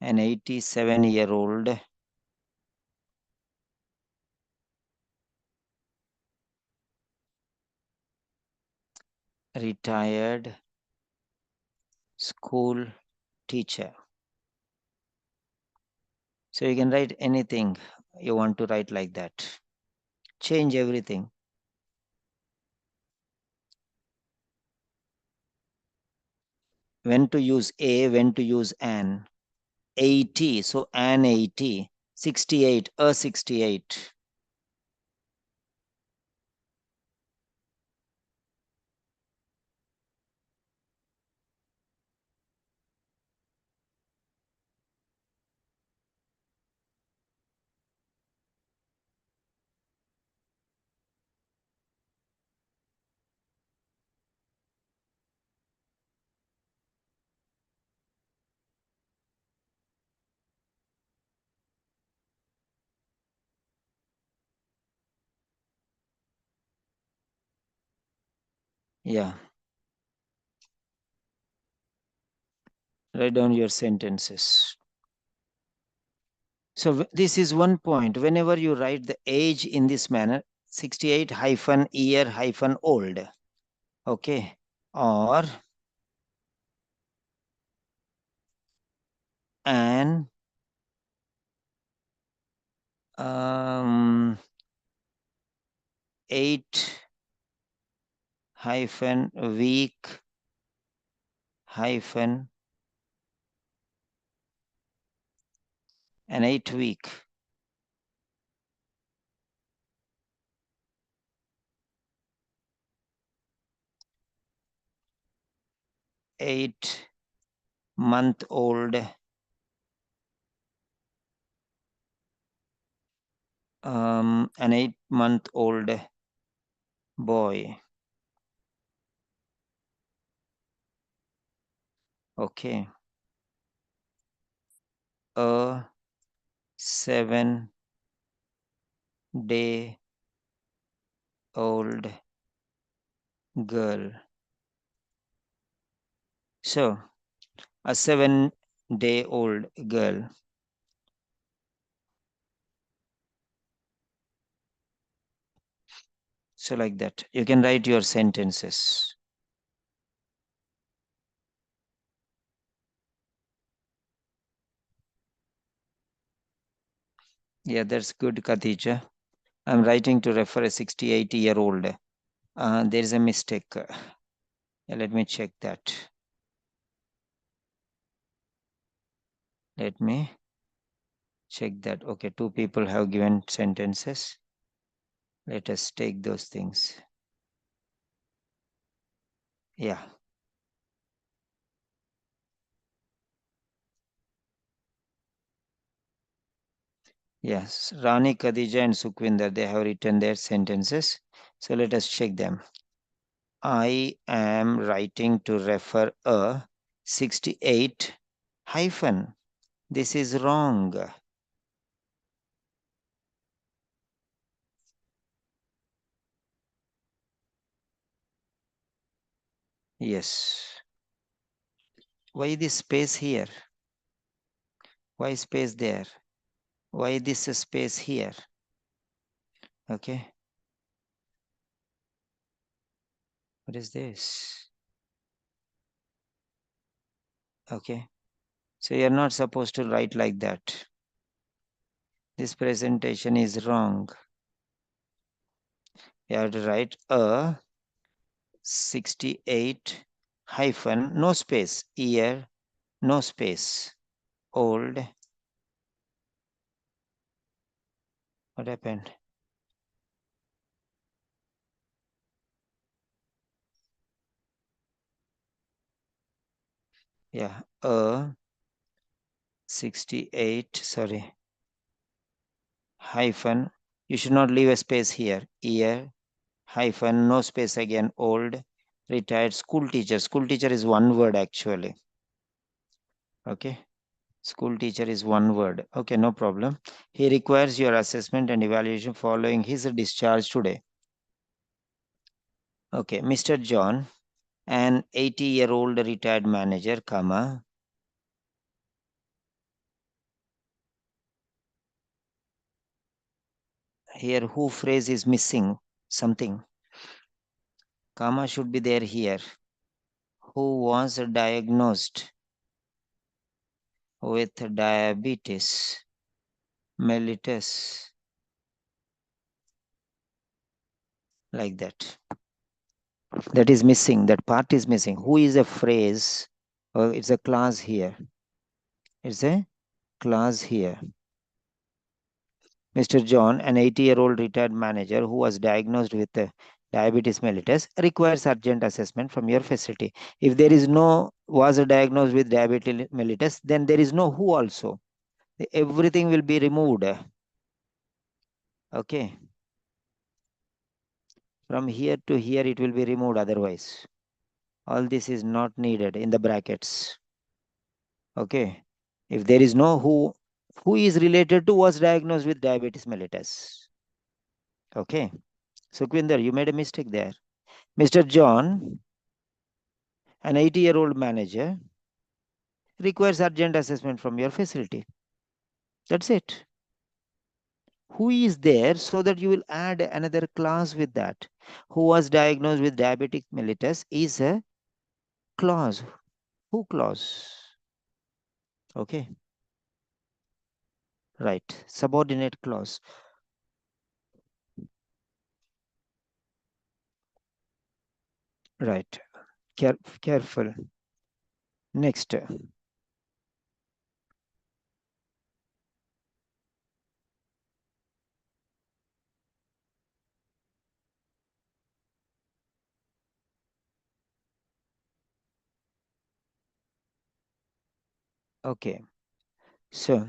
87-year-old retired school teacher. So you can write anything you want to write like that. Change everything. When to use a, when to use an. 80, so an 80. 68, a 68. Yeah. Write down your sentences. So this is one point. Whenever you write the age in this manner, 68 hyphen year hyphen old. Okay. Or an 8 hyphen week hyphen an 8 week. Eight-month-old an 8-month-old boy. Okay. A 7-day-old girl. So a 7-day-old girl. So like that, you can write your sentences. Yeah, that's good, Khadija. I'm writing to refer a 68-year-old. There is a mistake. Yeah, let me check that. Let me check that. Okay, 2 people have given sentences. Let us take those things. Yeah. Yes, Rani, Khadija, and Sukhwinder, they have written their sentences. So let us check them. I am writing to refer a 68 hyphen. This is wrong. Yes. Why this space here? Why space there? Why this space here? Okay. What is this? Okay. So you're not supposed to write like that. This presentation is wrong. You have to write a 68 hyphen, no space, year, no space, old. What happened? Yeah, a 68, sorry, hyphen. You should not leave a space here. Year, hyphen, no space again, old, retired school teacher. School teacher is one word actually. Okay. School teacher is one word. Okay, no problem. He requires your assessment and evaluation following his discharge today. Okay, Mr. John, an 80-year-old retired manager, comma. Here, who phrase is missing something. Comma should be there here. Who was diagnosed with diabetes mellitus. Like that. That is missing. That part is missing. Who is a phrase? It's a clause here. It's a clause here. Mr. John, an 80-year-old retired manager who was diagnosed with diabetes mellitus, requires urgent assessment from your facility. If there is no was diagnosed with diabetes mellitus, then there is no who also. Everything will be removed. Okay. From here to here, it will be removed otherwise. All this is not needed in the brackets. Okay. If there is no who is related to was diagnosed with diabetes mellitus. Okay. Sukhwinder, you made a mistake there. Mr. John, an 80-year-old manager, requires urgent assessment from your facility. That's it. Who is there so that you will add another clause with that. Who was diagnosed with diabetic mellitus is a clause. Who clause? Okay. Right. Subordinate clause. Right. Careful. Next. Okay. So,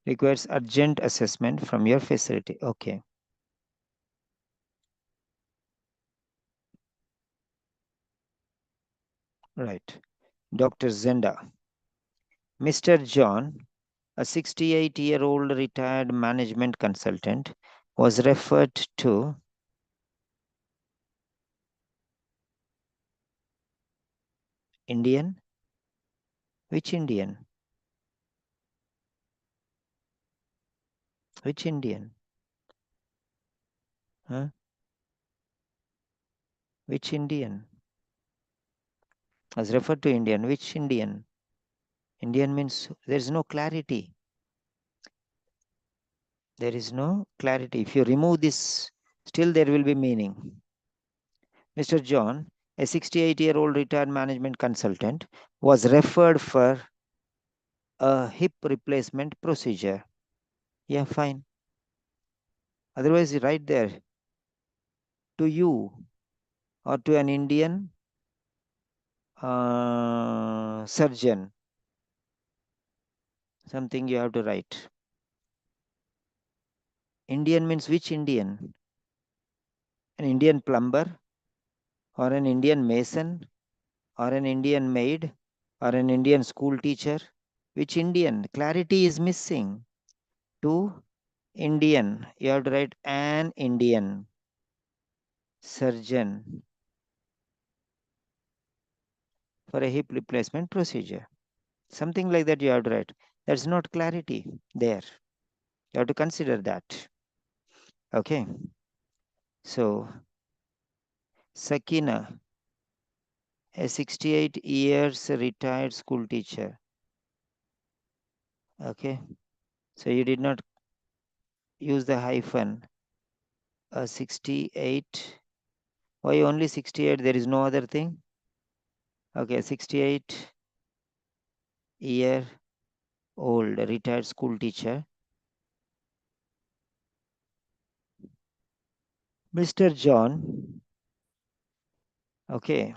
requires urgent assessment from your facility. Okay. Right. Dr. Zenda. Mr. John, a 68-year-old retired management consultant, was referred to Indian. Which Indian? Which Indian? Huh? Which Indian? Was referred to Indian. Which Indian? Indian means there is no clarity. There is no clarity. If you remove this, still there will be meaning. Mr. John, a 68-year-old retired management consultant, was referred for a hip replacement procedure. Yeah, fine. Otherwise, right there, to you or to an Indian surgeon, something you have to write. Indian means which Indian? An Indian plumber or an Indian mason or an Indian maid or an Indian school teacher? Which Indian? Clarity is missing. To Indian, you have to write an Indian surgeon for a hip replacement procedure. Something like that you have to write. There's not clarity there. You have to consider that. Okay. So, Sakina, a 68 years retired school teacher. Okay. So you did not use the hyphen. 68. Why only 68? There is no other thing. Okay, 68-year old retired school teacher. Mr. John. Okay.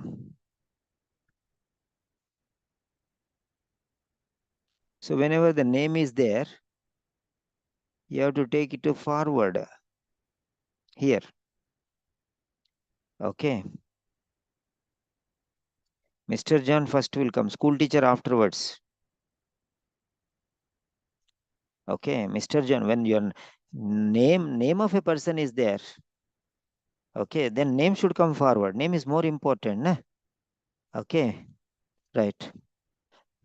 So whenever the name is there, you have to take it to forward here. Okay. Mr. John first will come, school teacher afterwards. Okay, Mr. John, when your name of a person is there, okay, then name should come forward. Name is more important. Nah? Okay, right.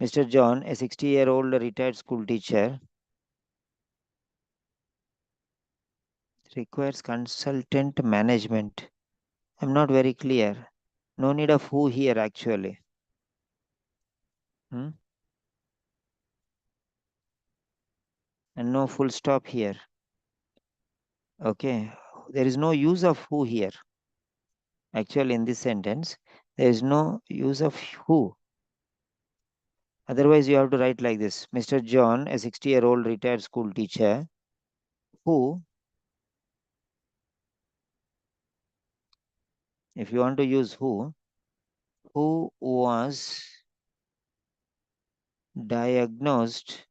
Mr. John, a 60-year-old retired school teacher, requires consultant management. I'm not very clear. No need of who here actually. Hmm? And no full stop here. Okay, there is no use of who here. Actually, in this sentence, there is no use of who. Otherwise, you have to write like this. Mr. John, a 60-year-old retired school teacher, who, if you want to use who was diagnosed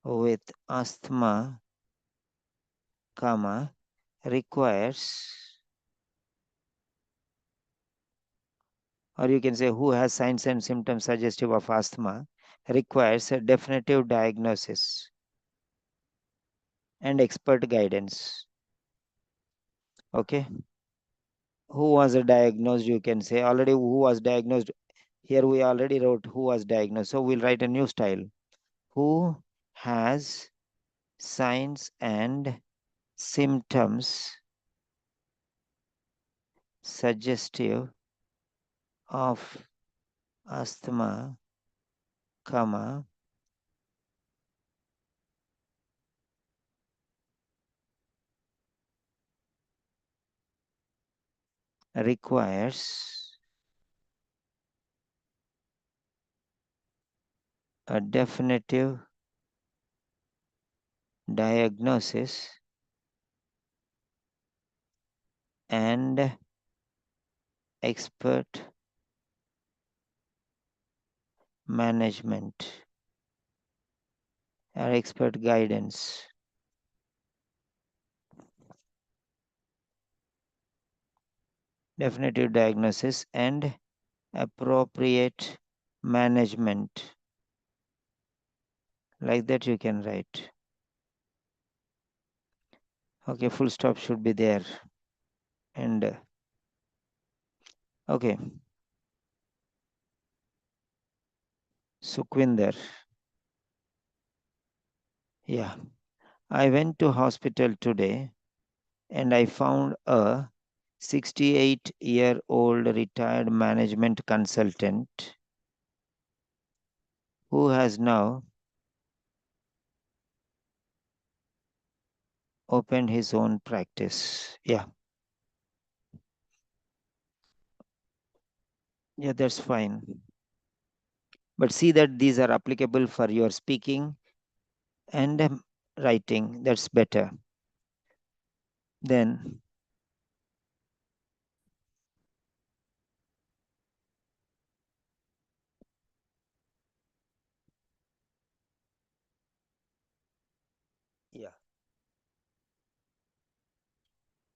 with asthma, comma, requires, or you can say who has signs and symptoms suggestive of asthma, requires a definitive diagnosis and expert guidance. Okay. Who was diagnosed, you can say. Already who was diagnosed. Here we already wrote who was diagnosed. So we'll write a new style. Who has signs and symptoms suggestive of asthma, comma, requires a definitive diagnosis and expert management or expert guidance. Definitive diagnosis and appropriate management. Like that you can write. Okay, full stop should be there. And okay, Sukhwinder. Yeah, I went to hospital today and I found a 68-year-old retired management consultant who has now opened his own practice. Yeah, that's fine. But see that these are applicable for your speaking and writing. That's better. Then, yeah.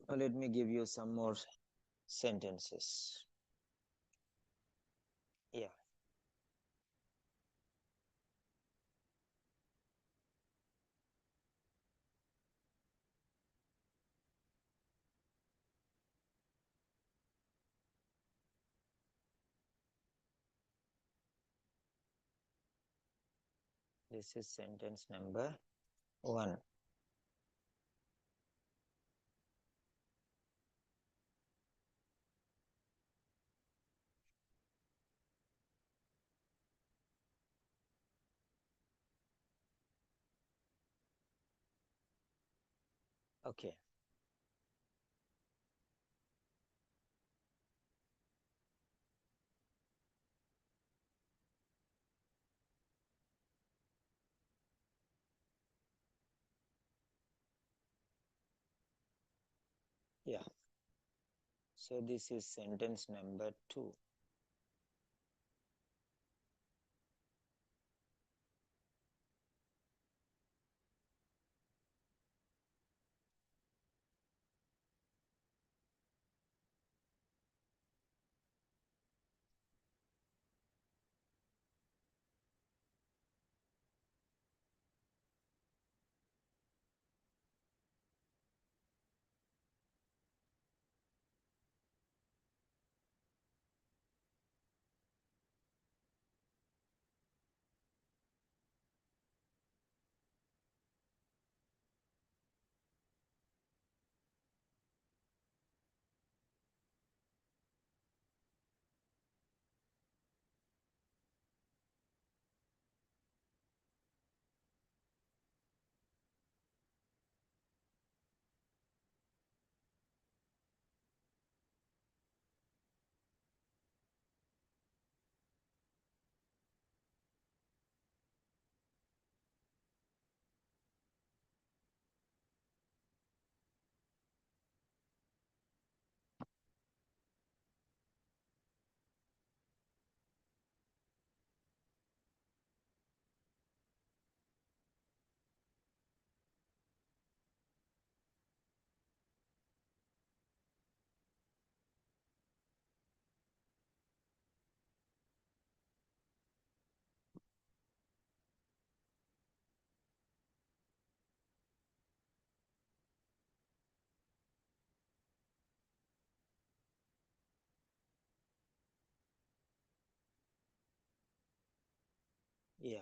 Now let me give you some more sentences. Yeah. This is sentence number 1. Okay. Yeah. So this is sentence number 2. Yeah.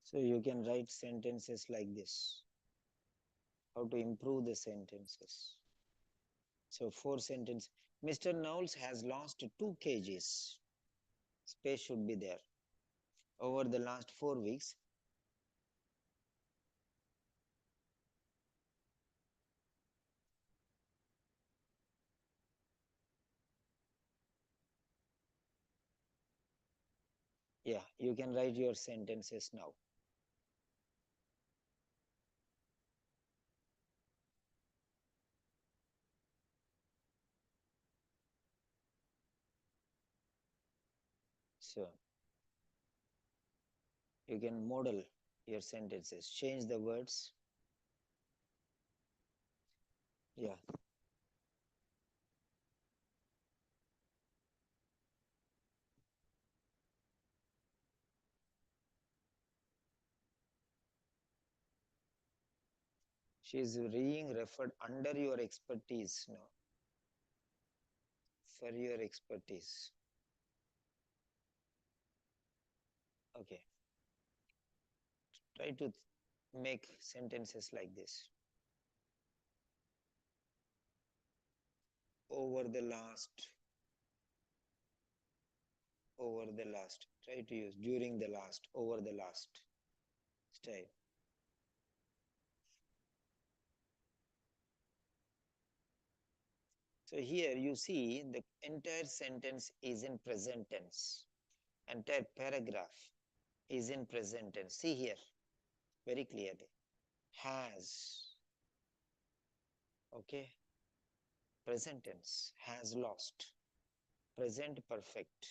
So you can write sentences like this. How to improve the sentences. So 4 sentences. Mr. Knowles has lost 2 kgs. Space should be there. Over the last 4 weeks. Yeah, you can write your sentences now. So you can model your sentences. Change the words. Yeah. She is being referred under your expertise now. For your expertise. Okay. Try to make sentences like this. Over the last. Over the last. Try to use during the last. Over the last. Style. So here you see the entire sentence is in present tense. Entire paragraph is in present tense. See here very clearly. Has. Okay. Present tense. Has lost. Present perfect.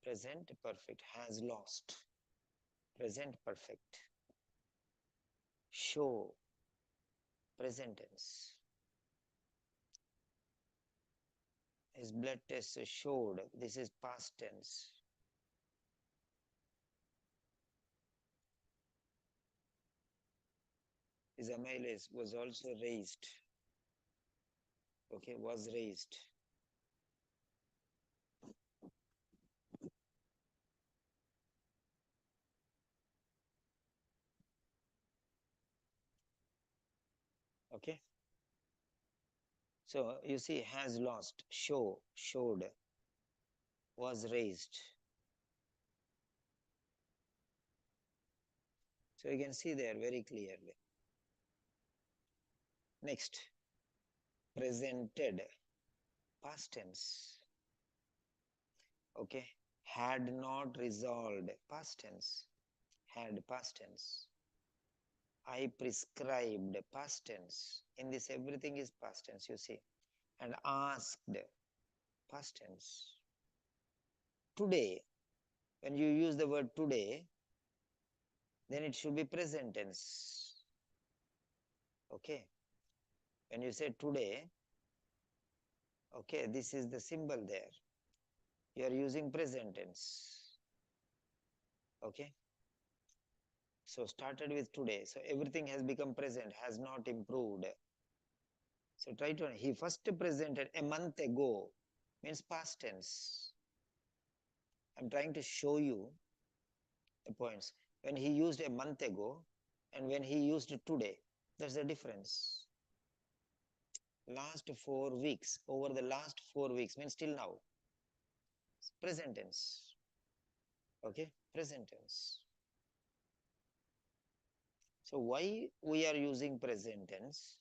Present perfect. Has lost. Present perfect. Show. Present tense. His blood test showed. This is past tense. His amylase was also raised. Okay, was raised. Okay. So you see, has lost, show, showed, was raised. So you can see there very clearly. Next, presented, past tense. Okay, had not resolved, past tense. Had, past tense. I prescribed, past tense. In this, everything is past tense, you see. And asked, past tense. Today, when you use the word today, then it should be present tense. Okay. When you say today, okay, this is the symbol there. You are using present tense. Okay. So started with today. So everything has become present, has not improved. So try to, he first presented a month ago, means past tense. I'm trying to show you the points. When he used a month ago and when he used today, there's a difference. Last 4 weeks, over the last 4 weeks, means till now. Present tense. Okay, present tense. So why we are using present tense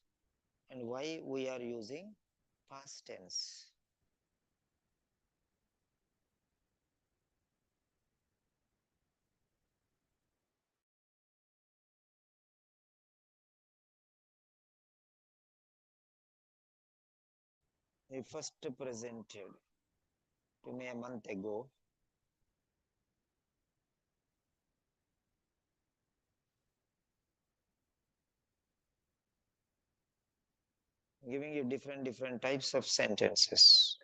and why we are using past tense? He first presented to me a month ago. giving you different types of sentences.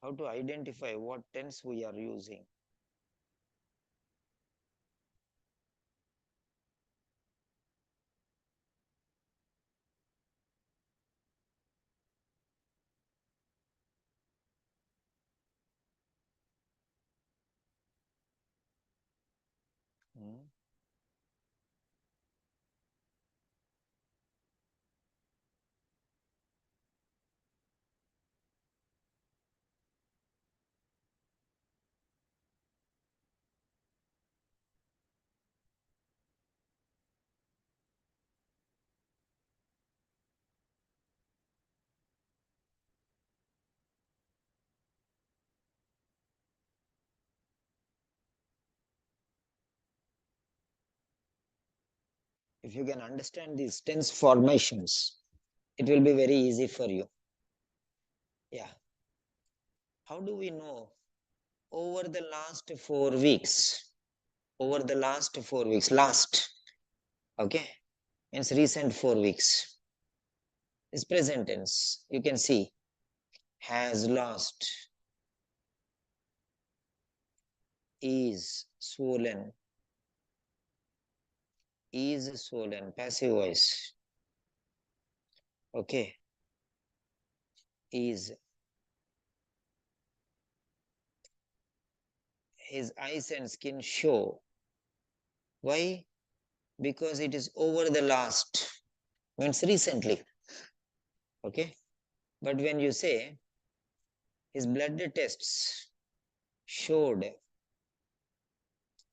How to identify what tense we are using. Hmm. If you can understand these tense formations, it will be very easy for you. Yeah. How do we know over the last 4 weeks? Over the last 4 weeks, last, okay, means recent 4 weeks. Is present tense. You can see has lost, is swollen, passive voice. Okay, is. His eyes and skin show. Why? Because it is over the last, means recently. Okay, but when you say his blood tests showed,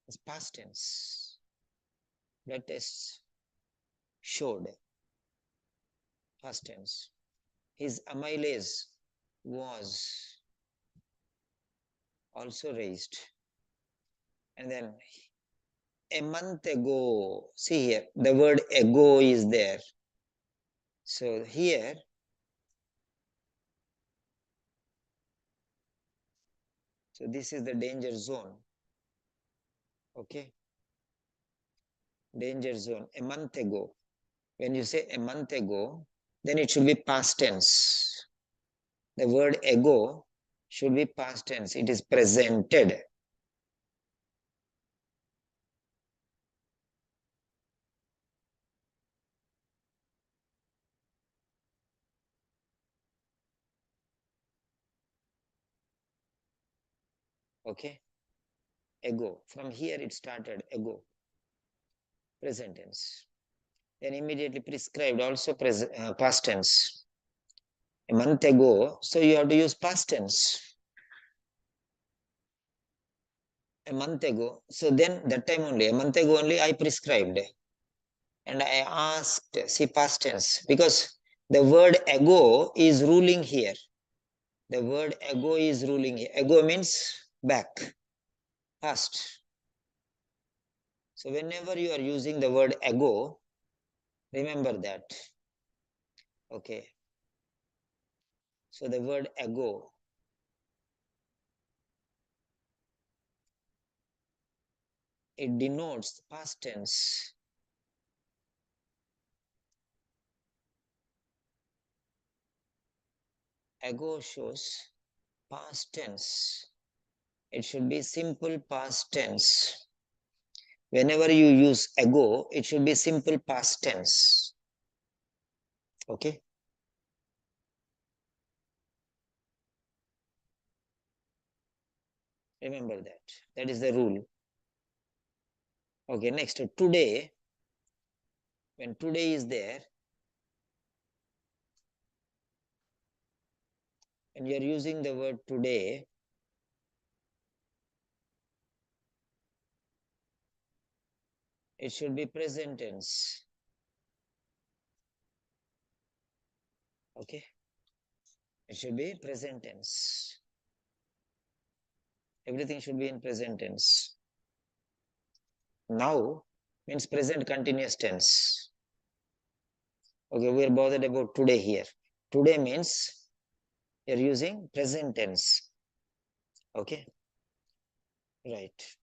is past tense. Blood tests showed, past tense. His amylase was also raised. And then a month ago, see here, the word ago is there. So here, so this is the danger zone. Okay, danger zone, a month ago. When you say a month ago, then it should be past tense. The word ago should be past tense. It is presented. Okay, ago. From here it started, ago. Present tense. Then immediately prescribed, also past tense. A month ago, so you have to use past tense. A month ago. So then that time only, a month ago only I prescribed. And I asked, see past tense, because the word ago is ruling here. The word ago is ruling here. Ago means back, past. So whenever you are using the word ago, remember that. Okay. So the word ago, it denotes past tense. Ago shows past tense. It should be simple past tense. Whenever you use ago, it should be simple past tense. Okay. Remember that. That is the rule. Okay, next, today. When today is there, and you are using the word today, it should be present tense. Okay. It should be present tense. Everything should be in present tense. Now means present continuous tense. Okay, we are bothered about today here. Today means you're using present tense. Okay. Right.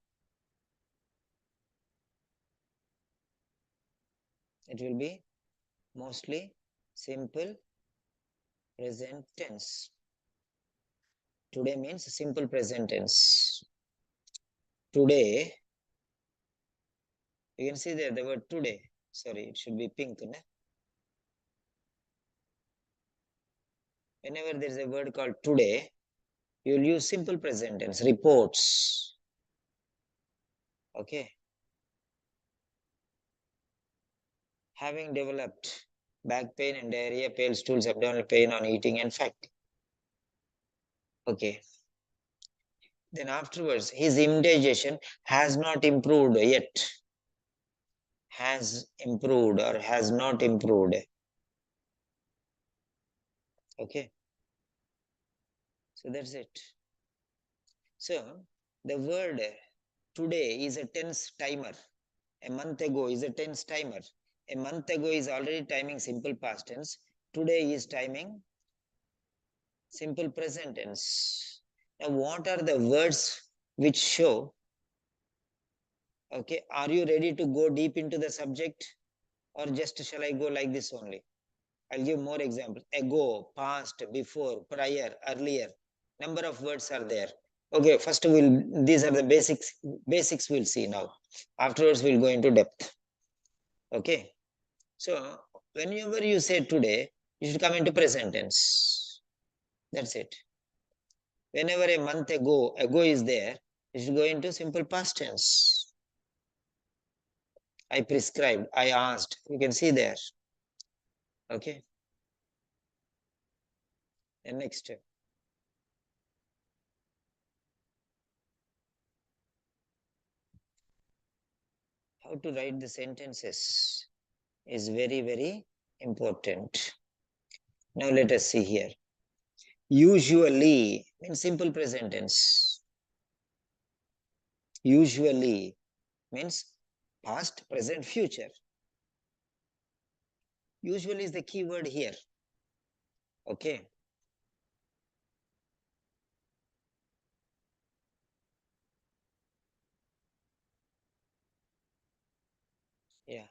It will be mostly simple present tense. Today means simple present tense. Today, you can see there the word today. Sorry, it should be pink. No? Whenever there is a word called today, you will use simple present tense, reports. Okay. Having developed back pain and diarrhea, pale stools, abdominal pain on eating and fatigue. Okay. Then afterwards, his indigestion has not improved yet. Has improved or has not improved. Okay. So that's it. So the word today is a tense timer. A month ago is a tense timer. A month ago is already timing simple past tense. Today is timing simple present tense. Now, what are the words which show? Okay, are you ready to go deep into the subject, or just shall I go like this only? I'll give more examples. Ago, past, before, prior, earlier. Number of words are there. Okay, first these are the basics we'll see now. Afterwards, we'll go into depth. Okay, so whenever you say today, you should come into present tense. That's it. Whenever a month ago is there, you should go into simple past tense. I prescribed, I asked. You can see there. Okay. And next, how to write the sentences is very, very important. Now let us see here. Usually means simple present tense. Usually means past, present, future. Usually is the key word here. Okay. Yeah.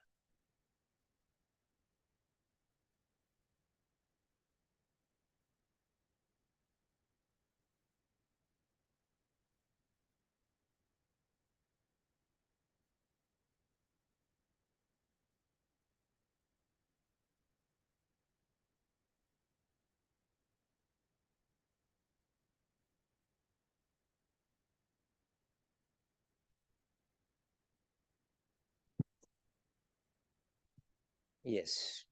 Yes.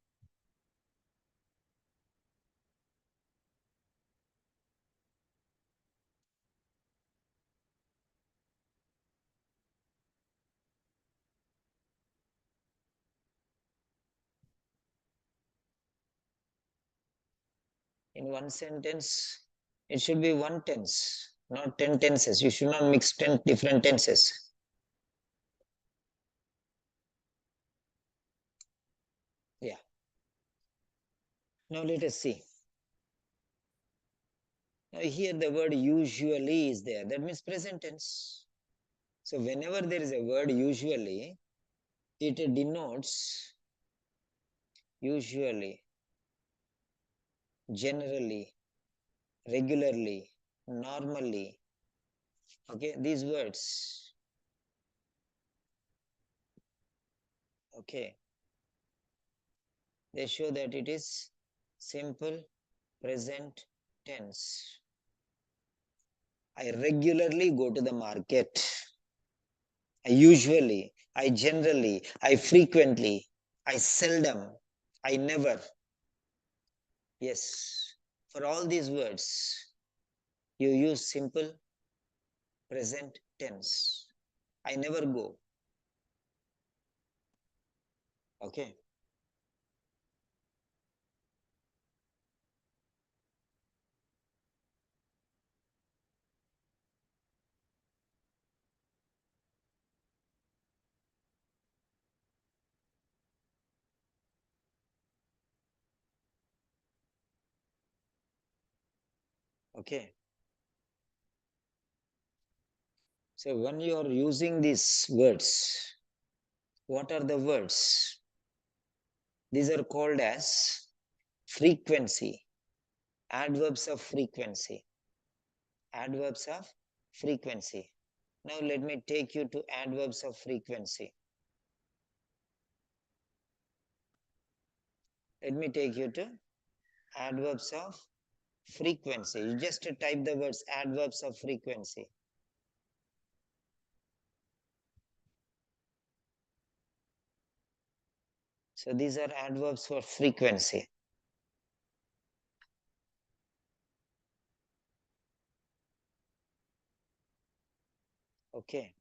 In one sentence, it should be one tense, not 10 tenses. You should not mix 10 different tenses. Yeah. Now let us see. Now here the word usually is there. That means present tense. So whenever there is a word usually, it denotes usually, generally, regularly, normally. Okay, these words. Okay, they show that it is simple present tense. I regularly go to the market. I usually, I generally, I frequently, I seldom, I never. Yes, for all these words, you use simple present tense. I never go. Okay. Okay. So when you are using these words, what are the words? These are called as frequency, adverbs of frequency, adverbs of frequency. Now let me take you to adverbs of frequency. Let me take you to adverbs of frequency. You just type the words adverbs of frequency. So these are adverbs for frequency. Okay.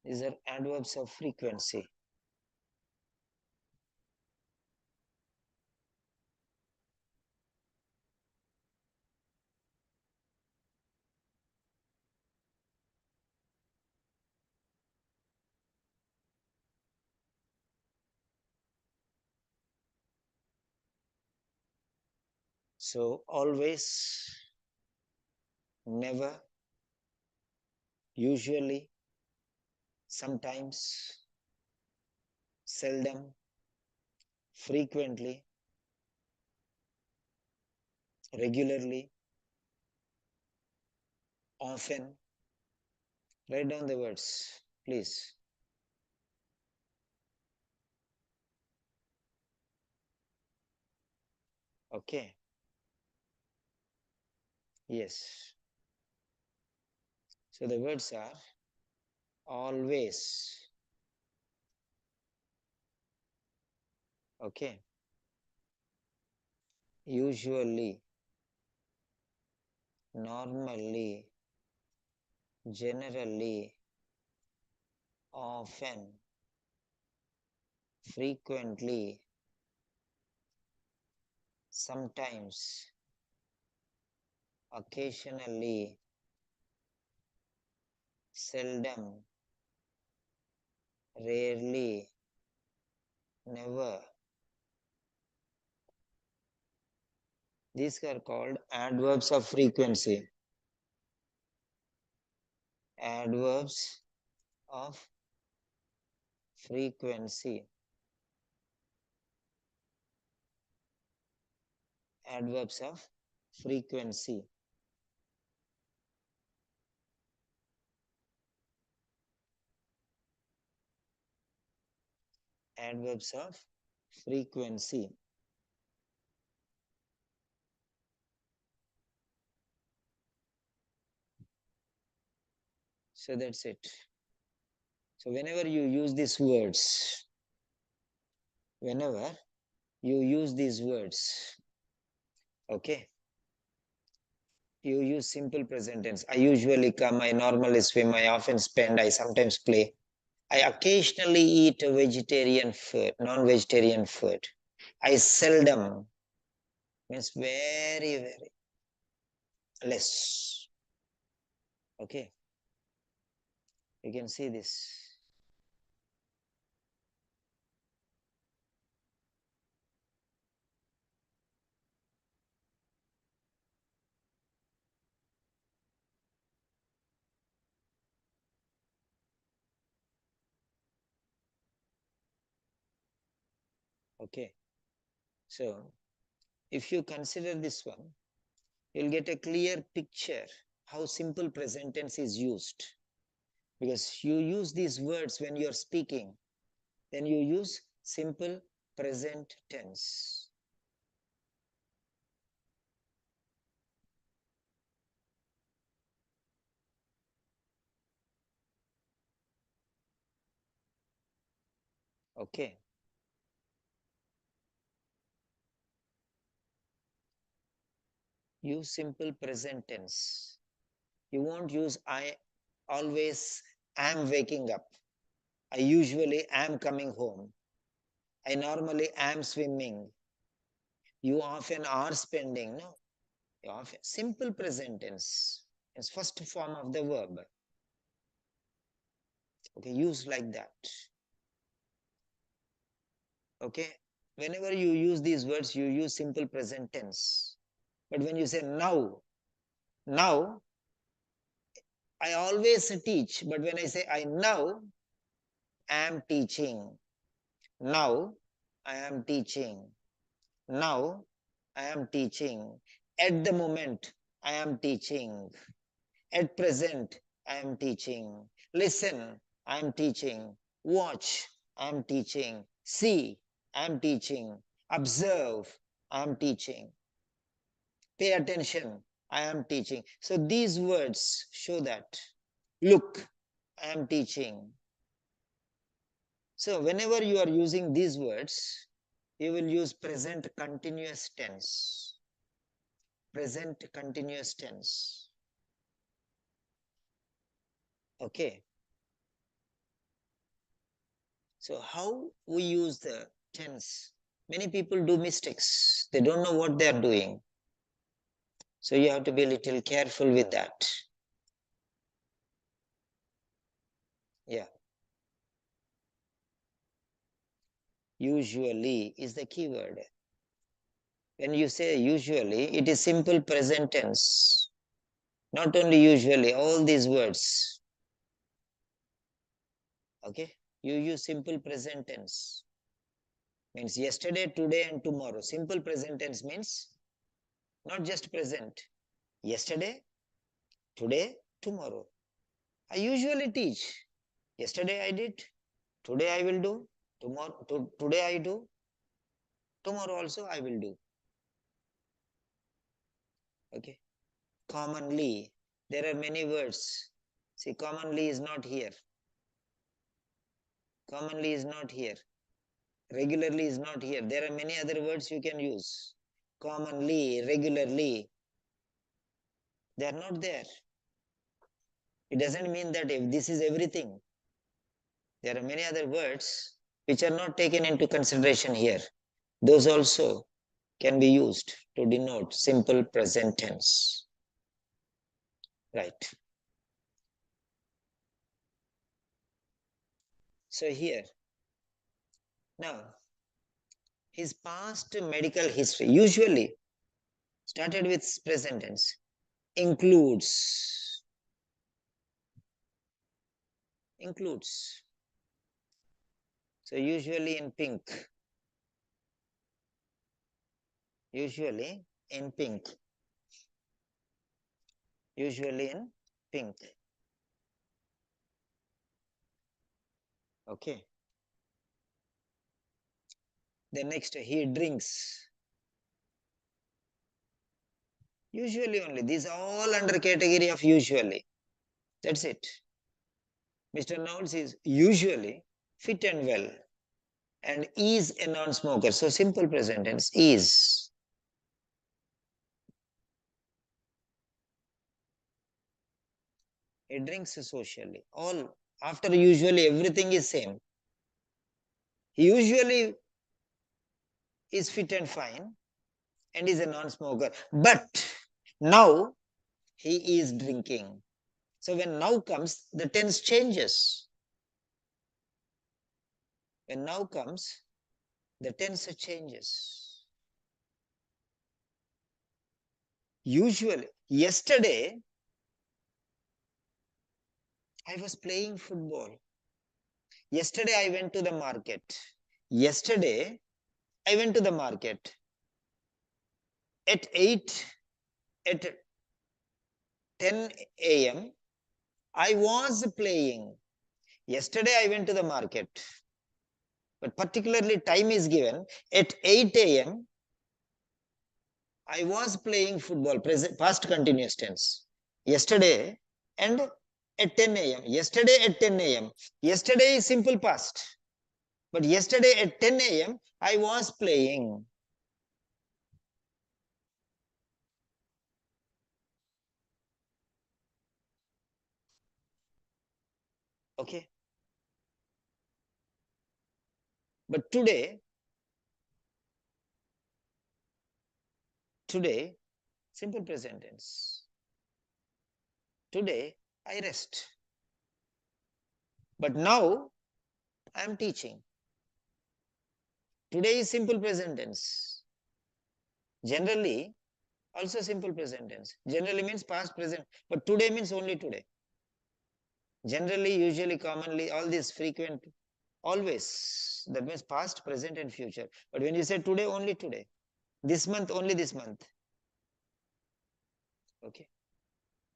These are adverbs of frequency. So always, never, usually, sometimes, seldom, frequently, regularly, often. Write down the words, please. Okay. Yes. So the words are always. Okay. Usually, normally, generally, often, frequently, sometimes, occasionally, seldom, rarely, never. These are called adverbs of frequency. Adverbs of frequency. Adverbs of frequency. Adverbs of frequency. So that's it. So whenever you use these words, whenever you use these words, okay, you use simple present tense. I usually come, I normally swim, I often spend, I sometimes play. I occasionally eat a vegetarian food, non-vegetarian food. I seldom, means very, very less. Okay, you can see this. Okay, so if you consider this one, you'll get a clear picture how simple present tense is used. Because you use these words when you're speaking, then you use simple present tense. Okay. Use simple present tense. You won't use I always am waking up. I usually am coming home. I normally am swimming. You often are spending. No. of simple present tense. It's first form of the verb. Okay, used like that. Okay, whenever you use these words, you use simple present tense. But when you say now, I always teach, but when I say I now am teaching. Now I am teaching. Now I am teaching. At the moment I am teaching. At present I am teaching. Listen, I am teaching. Watch, I am teaching. See, I am teaching. Observe, I am teaching. Pay attention, I am teaching. So these words show that. Look, I am teaching. So whenever you are using these words, you will use present continuous tense. Present continuous tense. Okay. So how we use the tense? Many people do mistakes. They don't know what they are doing. So you have to be a little careful with that. Yeah. Usually is the key word. When you say usually, it is simple present tense. Not only usually, all these words. Okay. You use simple present tense. Means yesterday, today and tomorrow. Simple present tense means not just present. Yesterday, today, tomorrow. I usually teach. Yesterday I did, today I will do, today I do, tomorrow also I will do. Okay. Commonly, there are many words. See, commonly is not here. Commonly is not here. Regularly is not here. There are many other words you can use. Commonly, regularly, they are not there. It doesn't mean that if this is everything. There are many other words which are not taken into consideration here. Those also can be used to denote simple present tense. Right. So here, now, his past medical history usually started with present tense, includes. So usually in pink. Usually in pink. Usually in pink. Okay. Then next, he drinks. Usually only. These are all under category of usually. That's it. Mr. Knowles is usually fit and well and is a non-smoker. So simple present tense is. He drinks socially. All after usually everything is same. He usually is fit and fine and is a non-smoker. But now he is drinking. So when now comes, the tense changes. When now comes, the tense changes. Usually, yesterday, I was playing football. Yesterday, I went to the market. Yesterday, I went to the market. At 8, at 10 a.m., I was playing. Yesterday, I went to the market. But particularly time is given. At 8 a.m., I was playing football, present, past continuous tense. Yesterday and at 10 a.m. Yesterday at 10 a.m. Yesterday is simple past. But yesterday at 10 a.m. I was playing. Okay. But today Simple present tense. Today I rest. But now I am teaching. Today is simple present tense. Generally, also simple present tense. Generally means past, present. But today means only today. Generally, usually, commonly, all these frequent, always. That means past, present, and future. But when you say today, only today. This month, only this month. Okay.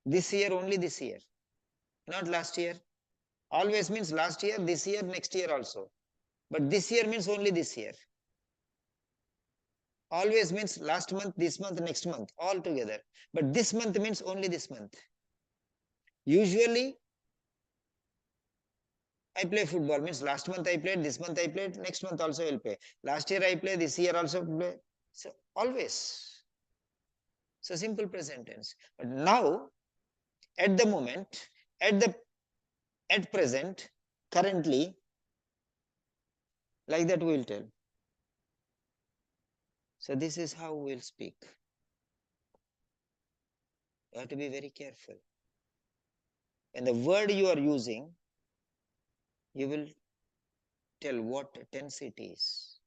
This year, only this year. Not last year. Always means last year, this year, next year also. But this year means only this year. Always means last month, this month, next month, all together. But this month means only this month. Usually, I play football means last month I played, this month I played, next month also I will play. Last year I play, this year also play. So always. So simple present tense. But now, at the moment, at the at present, currently, like that we will tell. So this is how we will speak. You have to be very careful. And the word you are using, you will tell what tense it is.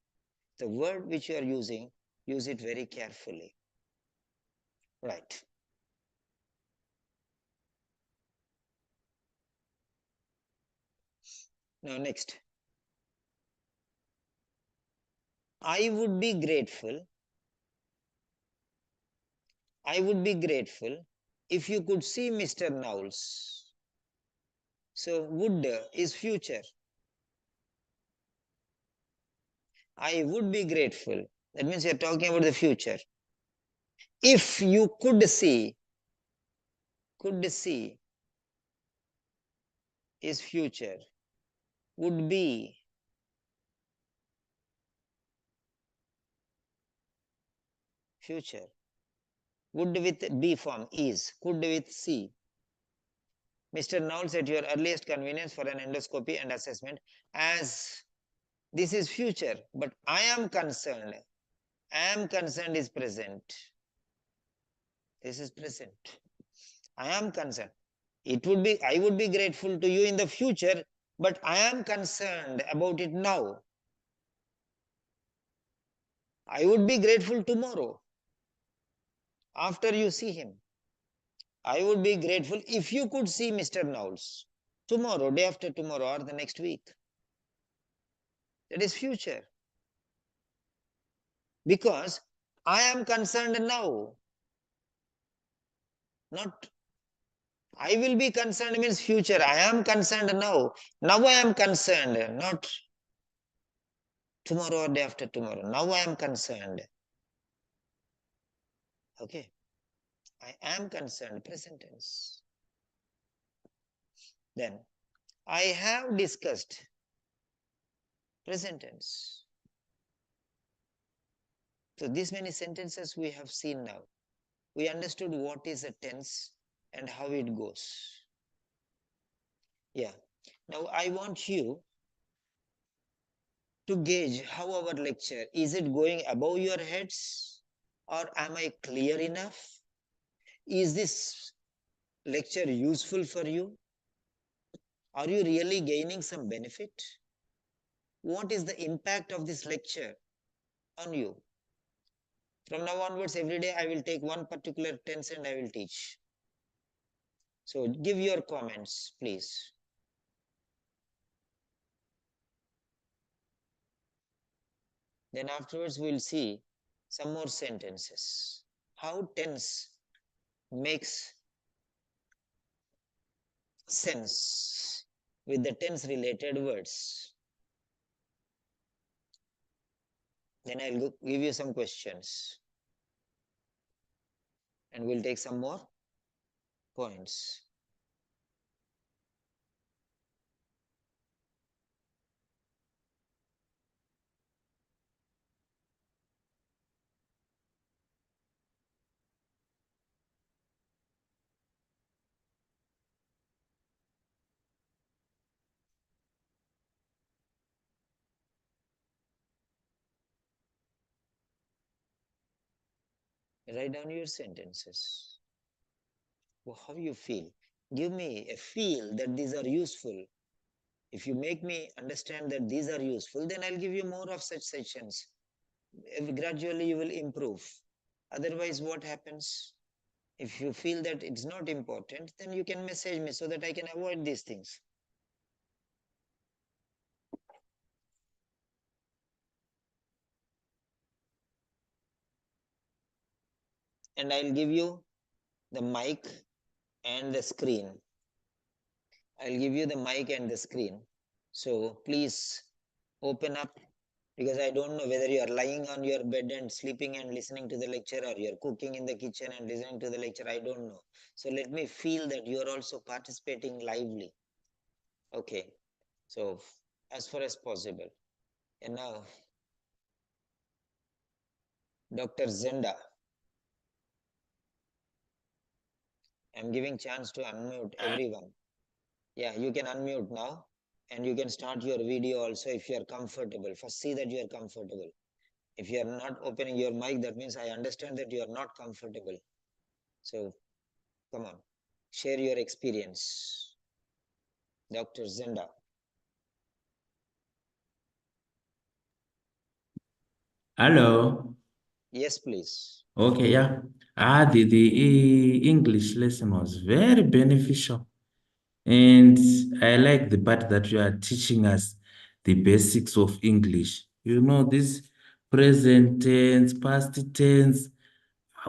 The word which you are using, use it very carefully. Right. Now next. I would be grateful. I would be grateful if you could see Mr. Knowles. So would is future. I would be grateful. That means you're talking about the future. If you could see is future. Would be future. Would with B form is. Could with C. Mr. Knowles at your earliest convenience for an endoscopy and assessment, as this is future, but I am concerned. Am concerned is present. This is present. I am concerned. I would be grateful to you in the future, but I am concerned about it now. I would be grateful tomorrow after you see him. I would be grateful if you could see Mr. Knowles tomorrow, day after tomorrow, or the next week. That is future. Because I am concerned now. Not I will be concerned means future. I am concerned now. Now I am concerned, not tomorrow or day after tomorrow. Now I am concerned. Okay. I am concerned, present tense. Then, I have discussed, present tense. So, these many sentences we have seen now. We understood what is a tense and how it goes. Yeah. Now, I want you to gauge how our lecture, is it going above your heads or am I clear enough? Is this lecture useful for you? Are you really gaining some benefit? What is the impact of this lecture on you? From now onwards, every day I will take one particular tense and I will teach. So give your comments, please. Then afterwards, we'll see some more sentences. How tense makes sense with the tense related words. Then I'll give you some questions. And we'll take some more points. Write down your sentences. How you feel. Give me a feel that these are useful. If you make me understand that these are useful, then I'll give you more of such sessions. Gradually you will improve. Otherwise, what happens? If you feel that it's not important, then you can message me so that I can avoid these things. And I'll give you the mic and the screen. I'll give you the mic and the screen. So please open up, because I don't know whether you are lying on your bed and sleeping and listening to the lecture, or you're cooking in the kitchen and listening to the lecture. I don't know. So let me feel that you are also participating lively. Okay. So as far as possible. And now, Dr. Zenda, I'm giving chance to unmute everyone. Yeah, you can unmute now, and you can start your video also if you are comfortable. First, see that you are comfortable. If you are not opening your mic, that means I understand that you are not comfortable. So, come on, share your experience. Dr. Zenda. Hello. Yes, please. Okay, yeah. The English lesson was very beneficial. And I like the part that you are teaching us the basics of English. You know, this present tense, past tense,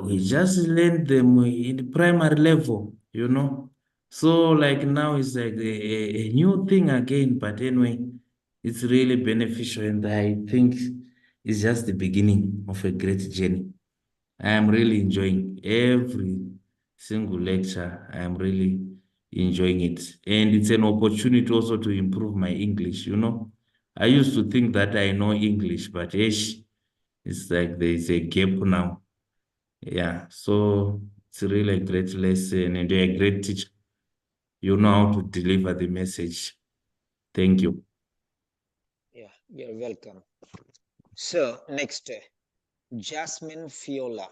we just learned them in the primary level, you know. So like now it's like a new thing again, but anyway, it's really beneficial, and I think it's just the beginning of a great journey. I am really enjoying every single lecture. I am really enjoying it. And it's an opportunity also to improve my English, you know. I used to think that I know English, but it's like there is a gap now. Yeah, so it's really a great lesson, and you're a great teacher. You know how to deliver the message. Thank you. Yeah, you're welcome. So, next, Jasmine Fiola.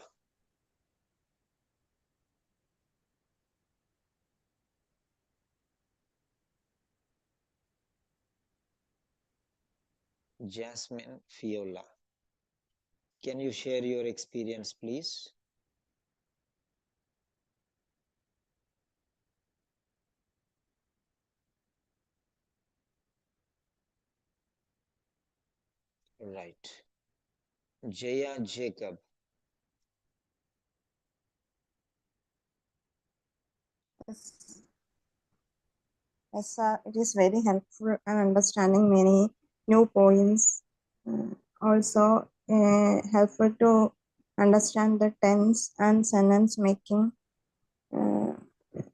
Jasmine Fiola. Can you share your experience, please? Right. Jaya Jacob. Yes, it is very helpful in understanding many new points. Also, helpful to understand the tense and sentence making.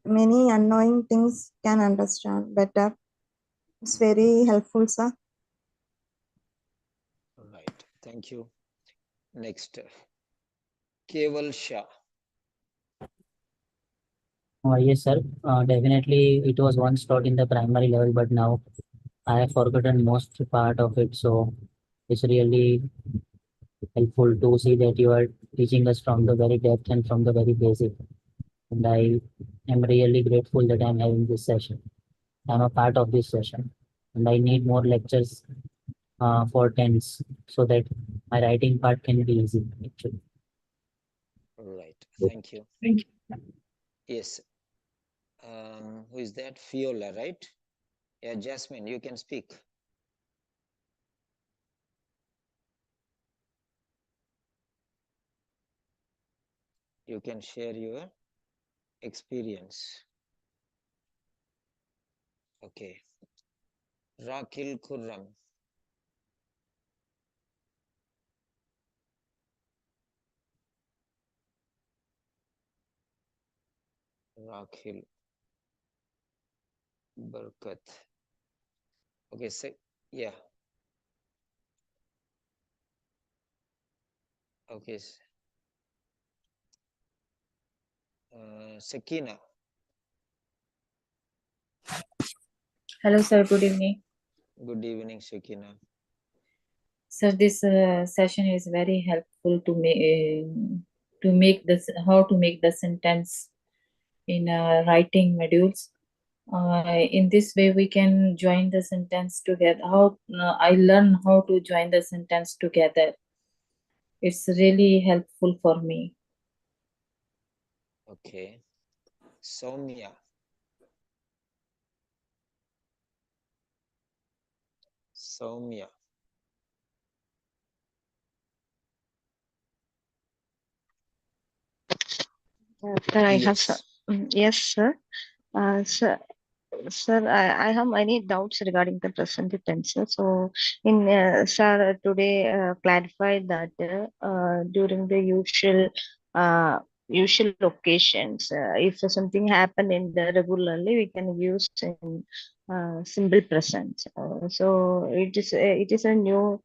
Many unknowing things can understand better. It's very helpful, sir. Right. Thank you. Next, Keval Shah. Yes, sir. Definitely, it was once taught in the primary level, but now I have forgotten most part of it. So it's really helpful to see that you are teaching us from the very depth and from the very basic. And I am really grateful that I'm having this session. I'm a part of this session, and I need more lectures for tense so that my writing part can be easy. Actually. Right. Thank you. Thank you. Yes. Who is that? Fiola, right? Yeah, Jasmine, you can speak. You can share your experience. Okay. Rakil Khurram. Rakil Barkat. Okay, so yeah. Okay. Sakina. Hello, sir. Good evening. Good evening, Sakina. Sir, this session is very helpful to me to make this, how to make the sentence in writing modules. In this way, we can join the sentence together. How I learn how to join the sentence together. It's really helpful for me. Okay. Soumya. Soumya. Sir, I have Yes. yes, sir. Sir, I have many doubts regarding the present tense. So, sir, today clarified that during the usual occasions, if something happen in the regularly, we can use in simple present. So it is a new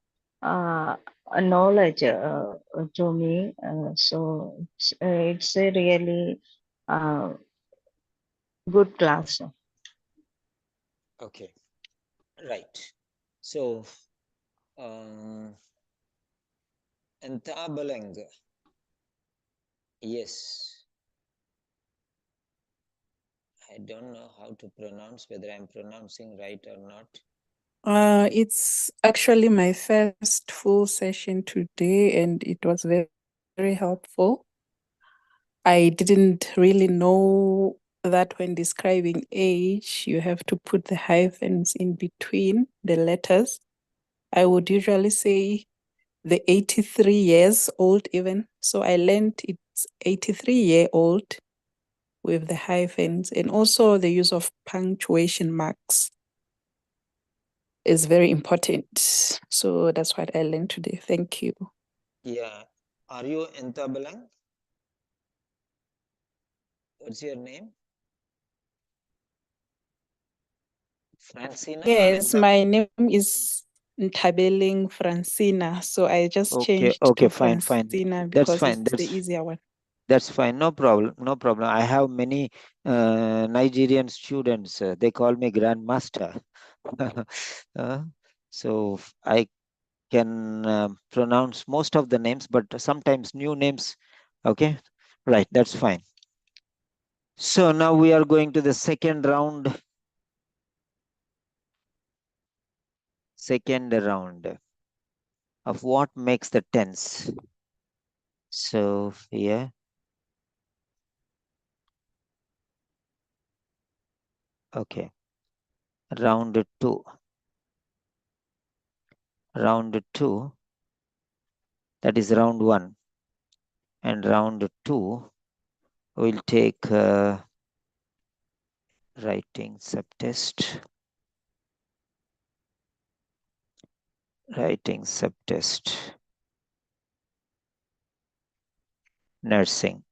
a knowledge to me. So it's a really uh, good class. Okay. Right. So, Entabalang. Yes. I don't know how to pronounce, whether I'm pronouncing right or not. It's actually my first full session today, and it was very, very helpful. I didn't really know that when describing age, you have to put the hyphens in between the letters. I would usually say the 83 years old even. So I learned it's 83-year-old with the hyphens, and also the use of punctuation marks is very important. So that's what I learned today. Thank you. Yeah. Are you Entabalang? What's your name? Francina? Yes, my name is Ntabeling Francina. So I just Okay, changed okay, to fine, fine. Francina That's because fine. it's the easier one. That's fine. No problem. No problem. I have many Nigerian students. They call me grandmaster. So I can pronounce most of the names, but sometimes new names. Okay, right. That's fine. So now we are going to the second round. Second round of what makes the tense. So here. Okay. Round two. Round two. That is round one. And round two, we'll take writing subtest. Writing subtest. Nursing.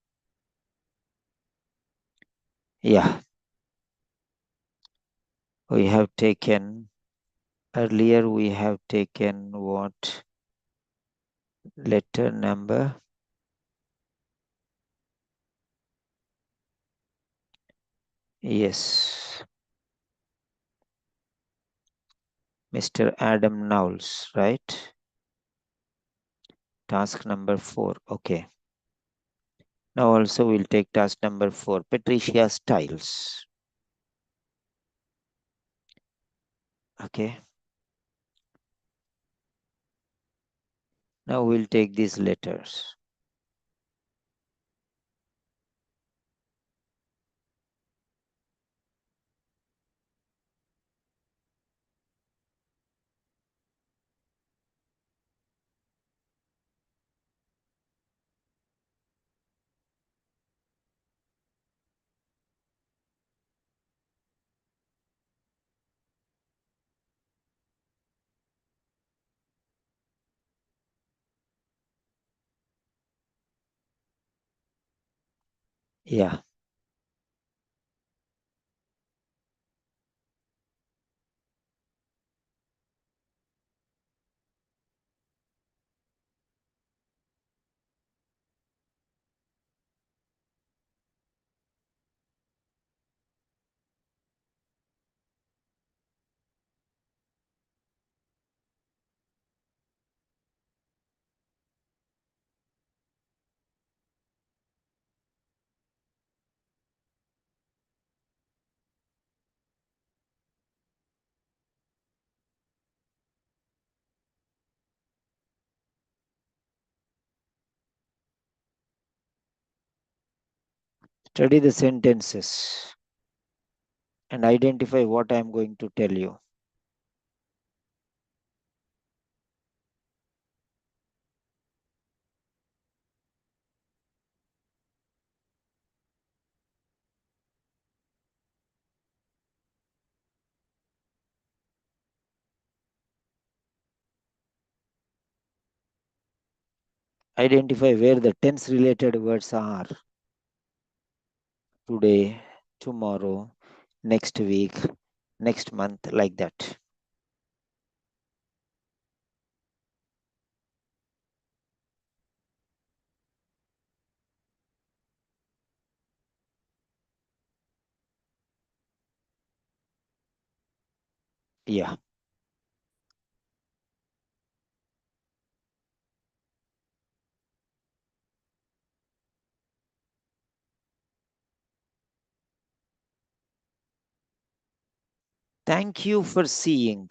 Yeah. We have taken, earlier we have taken what? Letter number. Yes. Mr. Adam Knowles, right? Task number 4. Okay. Now also we'll take task number 4. Patricia Styles. Okay. Now we'll take these letters. Yeah. Study the sentences and identify what I am going to tell you. Identify where the tense related words are. Today, tomorrow, next week, next month, like that. Yeah. Thank you for seeing.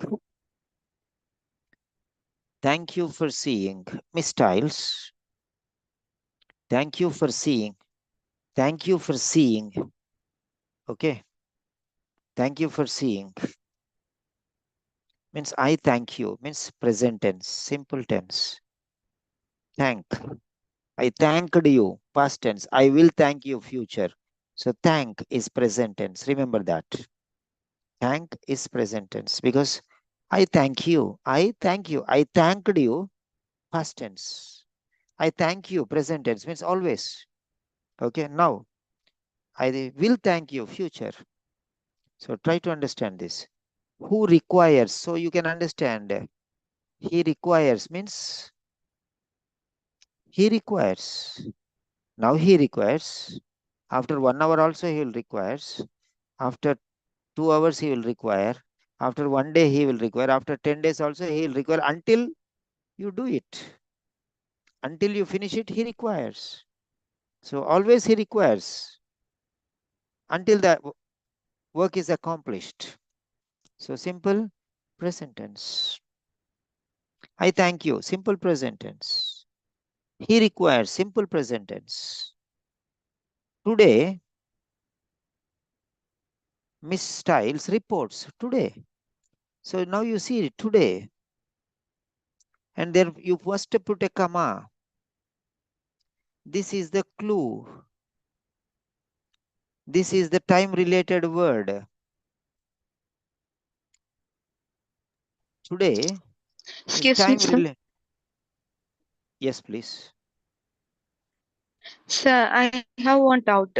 Thank you for seeing. Miss Styles. Thank you for seeing. Thank you for seeing. Okay. Thank you for seeing. Means I thank you. Means present tense. Simple tense. Thank. I thanked you. Past tense. I will thank you. Future. So thank is present tense. Remember that. Thank is present tense because I thank you. I thank you. I thanked you. Past tense. I thank you. Present tense means always. Okay. Now I will thank you. Future. So try to understand this. Who requires? So you can understand. He requires means he requires. Now he requires. After 1 hour also he will requires. After 2 hours he will require. After 1 day he will require. After 10 days also he will require until you do it. Until you finish it, he requires. So always he requires until the work is accomplished. So simple present tense. I thank you. Simple present tense. He requires simple present tense. Today, Miss Styles reports today. So now you see it today. And there you first put a comma. This is the clue. This is the time related word. Today is Excuse me, time sir. related. Yes, please. Sir, I have one doubt.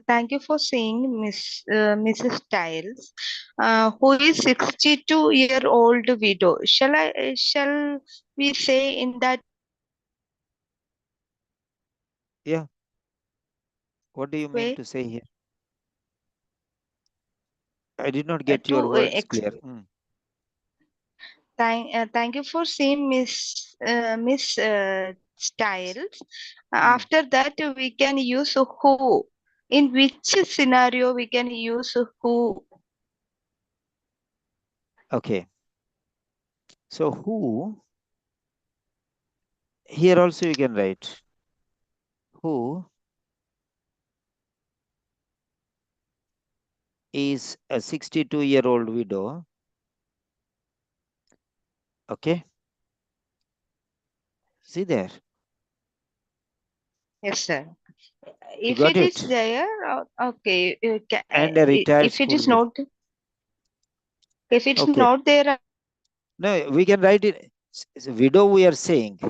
Thank you for saying Mrs. Styles, who is 62-year-old widow. Shall we say in that Yeah. What do you mean way to say here? I did not get your to words clear. thank you for saying Miss Styles. Hmm. After that, we can use who. In which scenario we can use who? Okay. So who, here also you can write who is a 62-year-old widow. Okay. See there. Yes, sir. You If got it is it? there, okay. And a retired If it school. is not, if it's Okay. not there, No, we can write it. Widow we are saying.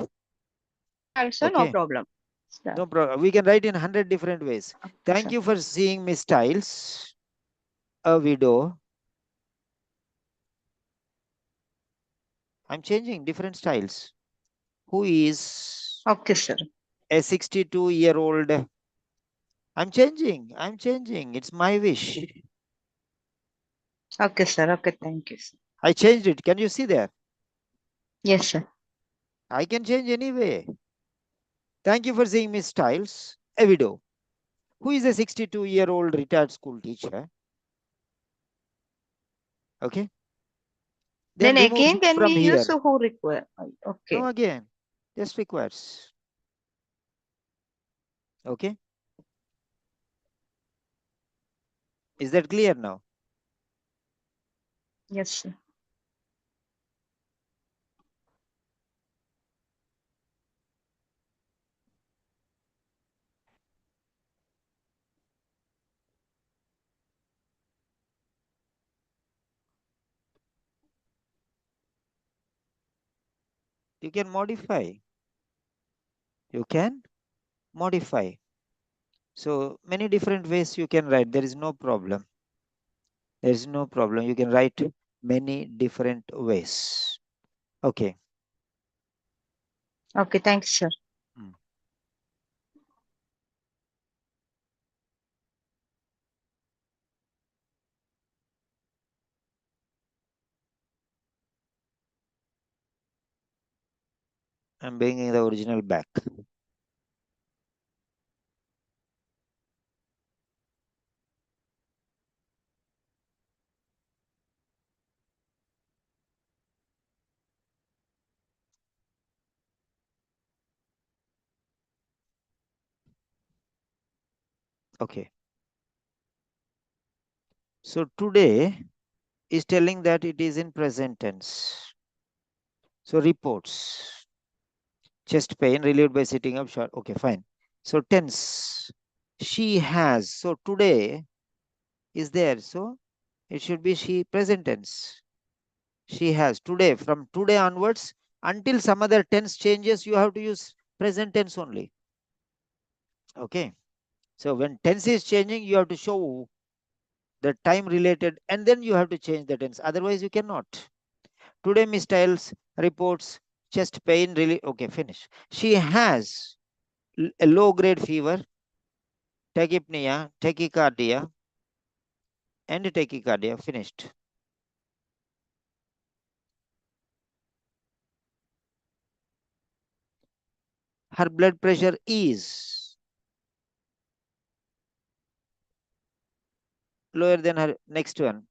also no Okay. problem. Sir. No problem. We can write in 100 different ways. Okay, Thank sir. you for seeing Miss Styles, a widow. I'm changing different styles. Who is Okay, sir. a 62-year-old? I'm changing. I'm changing. It's my wish. Okay, sir. Okay, thank you, sir. I changed it. Can you see there? Yes, sir. I can change anyway. Thank you for seeing Miss Styles, a widow. Who is a 62-year-old retired school teacher? Okay. Then Then remove again, who can we from use here. who require? Okay. No, again. Just requires. Okay. Is that clear now? Yes, sir. You can modify. You can modify. So many different ways you can write. There is no problem. There is no problem. You can write many different ways. Okay. Okay, thanks, sir. Mm. I'm bringing the original back. Okay. So today is telling that it is in present tense. So reports. Chest pain relieved by sitting up short. Okay, fine. So tense. She has. So today is there. So it should be she present tense. She has. Today, from today onwards, until some other tense changes, you have to use present tense only. Okay. So when tense is changing, you have to show the time related and then you have to change the tense. Otherwise, you cannot. Today, Miss Stiles reports chest pain. Really, okay, finish. She has a low grade fever, tachypnea, tachycardia, and tachycardia. Finished. Her blood pressure is lower than her next one.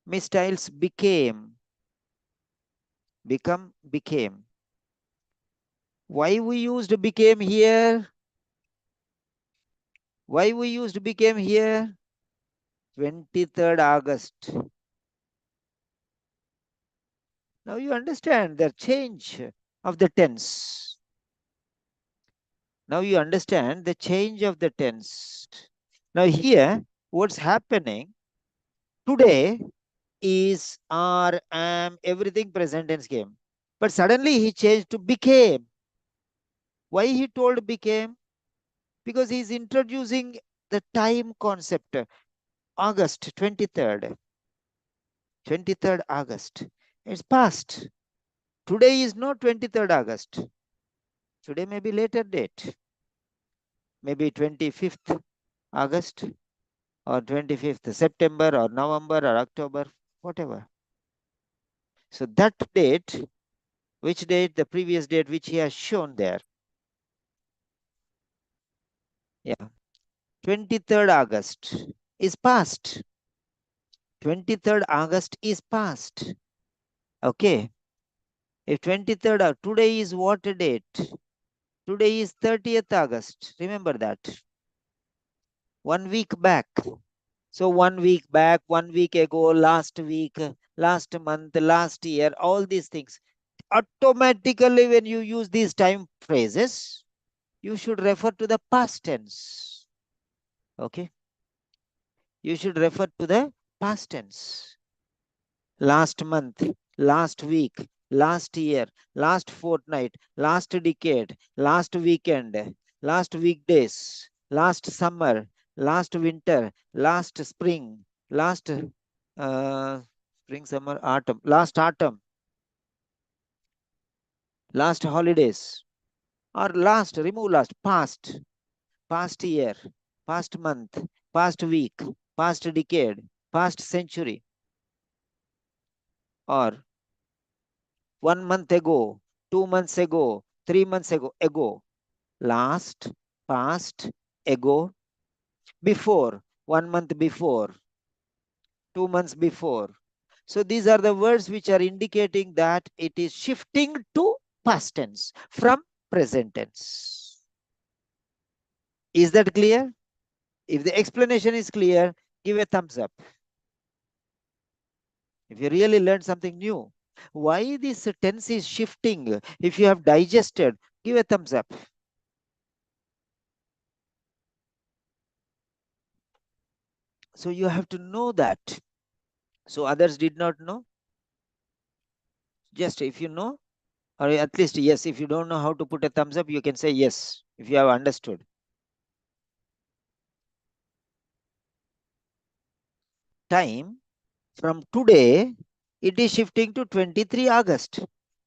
Miss Stiles became. Why we used became here? Why we used became here? 23rd August. Now you understand the change of the tense. Now you understand the change of the tense. Now here, what's happening? Today is, are, am, everything present tense came. But suddenly he changed to became. Why he told became? Because he's introducing the time concept. August 23rd. 23rd August. It's past. Today is not 23rd August. Today may be later date. Maybe 25th August or 25th September or November or October, whatever. So that date, which date? The previous date which he has shown there. Yeah. 23rd August is past. 23rd August is past. Okay. If 23rd, today is what date? Today is 30th August. Remember that. 1 week back. So 1 week back, 1 week ago, last week, last month, last year, all these things. Automatically, when you use these time phrases, you should refer to the past tense. Okay. You should refer to the past tense. Last month, last week, last year, last fortnight, last decade, last weekend, last weekdays, last summer, last winter, last spring, last spring, summer, autumn, last autumn, last holidays, or last, remove last, past, past year, past month, past week, past decade, past century, or 1 month ago, 2 months ago, 3 months ago, last, past, ago, before, 1 month before, 2 months before. So these are the words which are indicating that it is shifting to past tense from present tense. Is that clear? If the explanation is clear, give a thumbs up. If you really learned something new, why this tense is shifting, if you have digested, give a thumbs up. So you have to know that. So others did not know. Just if you know, or at least yes, if you don't know how to put a thumbs up, you can say yes, if you have understood. Time from today, it is shifting to 23 August.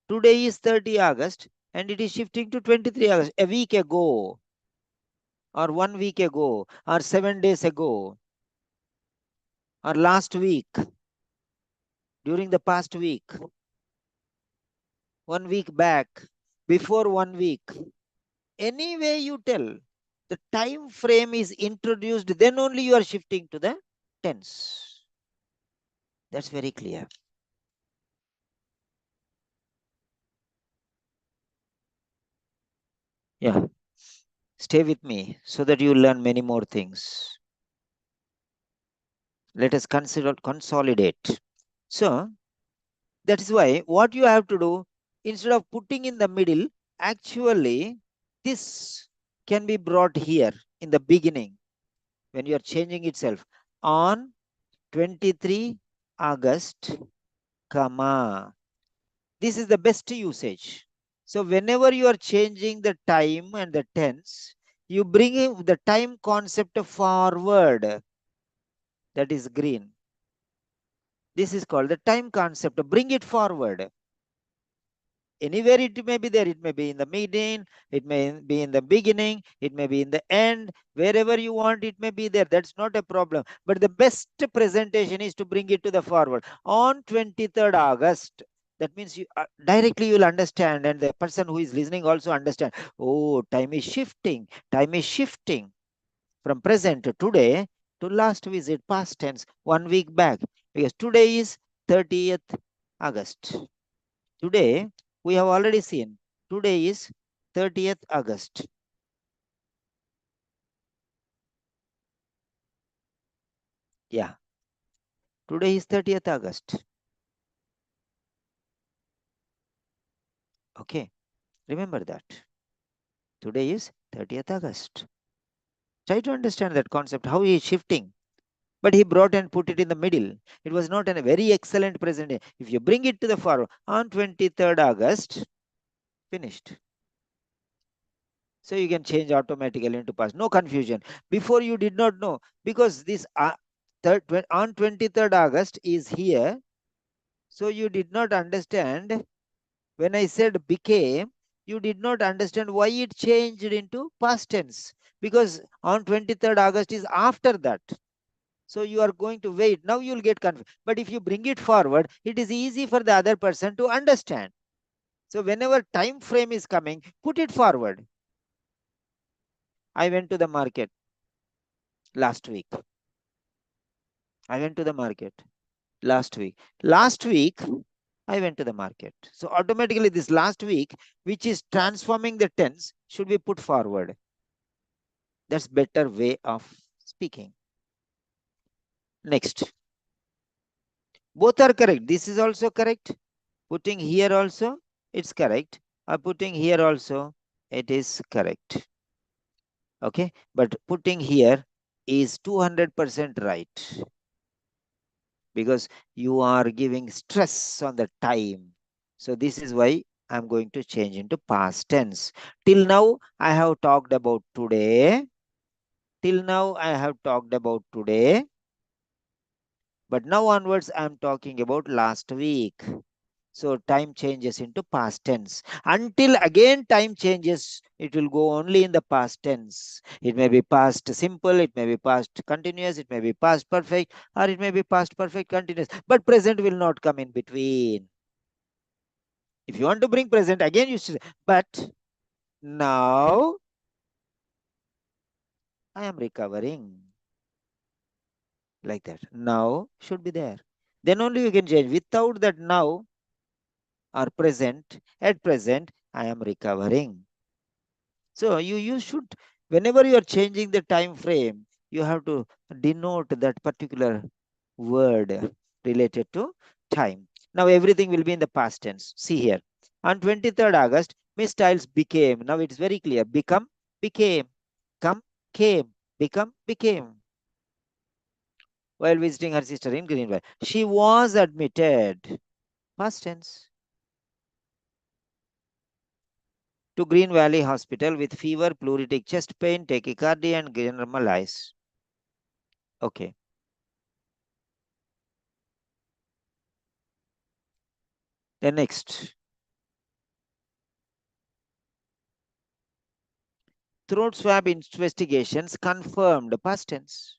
Today is 30 August and it is shifting to 23 August. A week ago, or 1 week ago, or 7 days ago, or last week, during the past week, 1 week back, before 1 week. Any way you tell, the time frame is introduced, then only you are shifting to the tense. That's very clear. Yeah. Stay with me so that you learn many more things. Let us consolidate. So that is why what you have to do, instead of putting in the middle, actually this can be brought here in the beginning when you are changing itself. On 23 August, comma. This is the best usage. So whenever you are changing the time and the tense, you bring the time concept forward. That is green. This is called the time concept. Bring it forward. Anywhere it may be there. It may be in the middle, it may be in the beginning, it may be in the end. Wherever you want, it may be there. That's not a problem. But the best presentation is to bring it to the forward. On 23rd August, that means you directly you will understand, and the person who is listening also understand. Oh, time is shifting. Time is shifting from present to today to last visit, past tense, 1 week back. Because today is 30th August. Today, we have already seen, today is 30th August. Yeah. Today is 30th August. Okay. Remember that. Today is 30th August. Try to understand that concept, how he is shifting. But he brought and put it in the middle. It was not a very excellent presentation. If you bring it to the forward on 23rd August, finished. So you can change automatically into past. No confusion. Before you did not know, because this on 23rd August is here. So you did not understand when I said became, you did not understand why it changed into past tense, because on 23rd August is after that. So you are going to wait. Now you'll get confused. But if you bring it forward, it is easy for the other person to understand. So whenever time frame is coming, put it forward. I went to the market last week. I went to the market last week. Last week, I went to the market. So automatically this last week, which is transforming the tense, should be put forward. That's better way of speaking. Next. Both are correct. This is also correct. Putting here also, it's correct. Putting here also, it is correct. Okay. But putting here is 200% right. Because you are giving stress on the time. So this is why I'm going to change into past tense. Till now, I have talked about today. Till now, I have talked about today. But now onwards, I'm talking about last week. So time changes into past tense. Until again time changes, it will go only in the past tense. It may be past simple, it may be past continuous, it may be past perfect, or it may be past perfect continuous. But present will not come in between. If you want to bring present, again you should say, but now I am recovering. Like that. Now should be there. Then only you can change. Without that now or present, at present, I am recovering. So you should, whenever you are changing the time frame, you have to denote that particular word related to time. Now everything will be in the past tense. See here. On 23rd August, Miss Styles became. Now it's very clear. Become, became. Come, came. Become, became. While visiting her sister in Greenville. She was admitted. Past tense. To Green Valley Hospital with fever, pleuritic chest pain, tachycardia, and generalized. Okay. The next. Throat swab investigations confirmed. Past tense.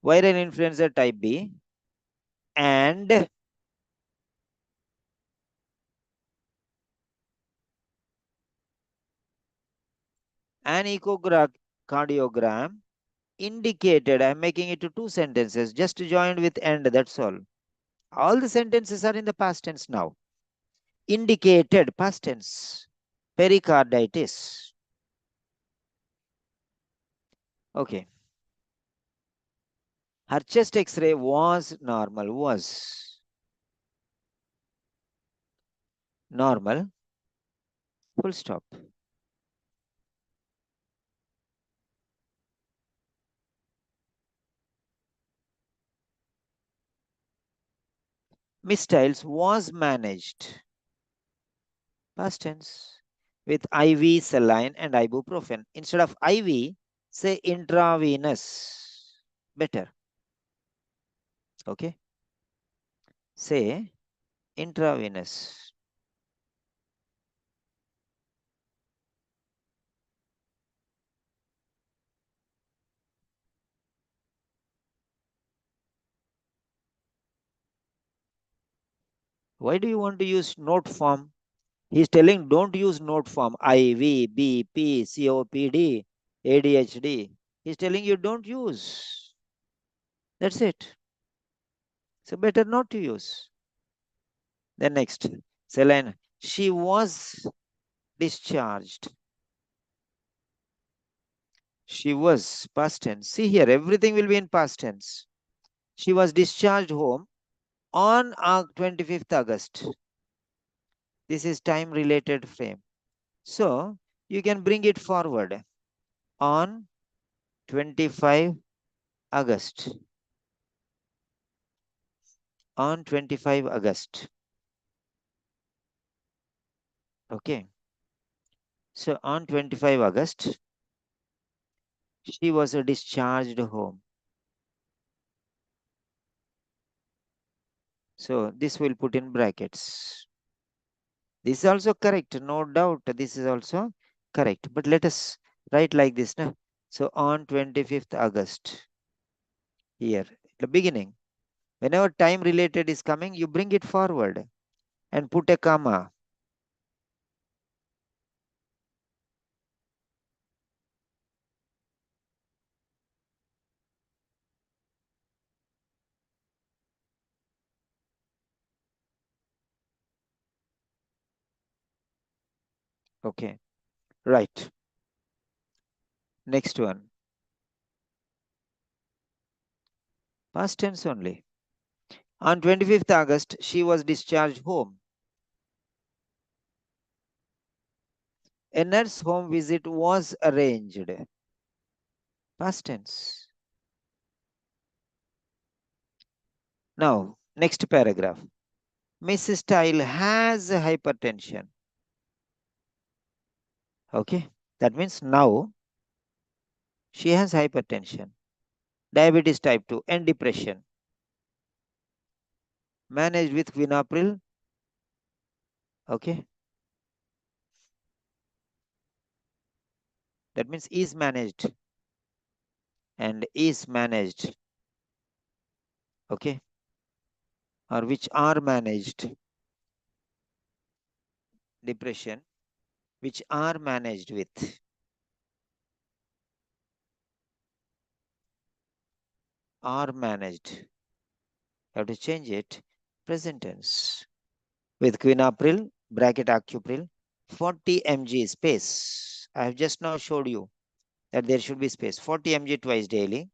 Viral influenza type B and an echocardiogram indicated. I'm making it to 2 sentences, just joined with and, that's all. All the sentences are in the past tense now. Indicated, past tense. Pericarditis. Okay. Her chest x-ray was normal. Was normal. Full stop. Miss Styles was managed. Past tense. With IV, saline, and ibuprofen. Instead of IV, say intravenous. Better. Okay. Say intravenous. Why do you want to use note form? He's telling don't use note form. IV, BP, COPD, ADHD. He's telling you don't use. That's it. So better not to use. Then next, saline. She was discharged. She was past tense. See here, everything will be in past tense. She was discharged home on 25th August. This is time related frame. So you can bring it forward on 25 August. On 25 August. Okay. So on 25 August, she was discharged home. So this will put in brackets. This is also correct, no doubt. This is also correct. But let us write like this. No? So on 25th August, here, the beginning. Whenever time related is coming, you bring it forward and put a comma. Okay, right. Next one. Past tense only. On 25th August, she was discharged home. A nurse home visit was arranged. Past tense. Now, next paragraph. Mrs. Style has hypertension. Okay, that means now she has hypertension, diabetes type 2 and depression. Managed with quinapril. Okay. That means is managed and is managed. Okay. Or which are managed. Depression, which are managed with. Are managed. You have to change it. Present tense. With quinapril, bracket acupril, 40 mg space. I have just now showed you. that there should be space. 40 mg twice daily.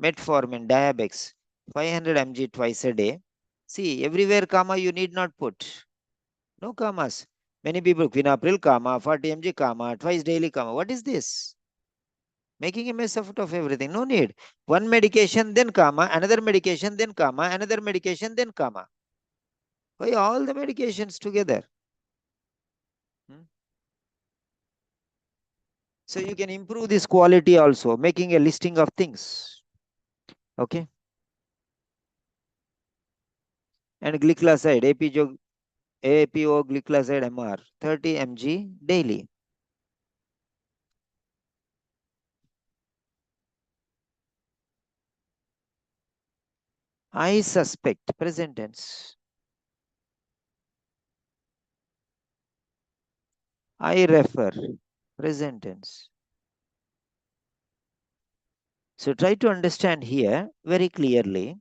Metformin, Diabex, 500 mg twice a day. See, everywhere comma you need not put. No commas. Many people, Quinapril, comma, 40 mg, comma, twice daily, comma. What is this? Making a mess out of everything. No need. One medication, then comma, another medication, then comma, another medication, then comma. Why all the medications together? So you can improve this quality also, making a listing of things. Okay. And glycoside, APO glycoside MR, 30 mg daily. I suspect, present tense. I refer, present tense. So try to understand here very clearly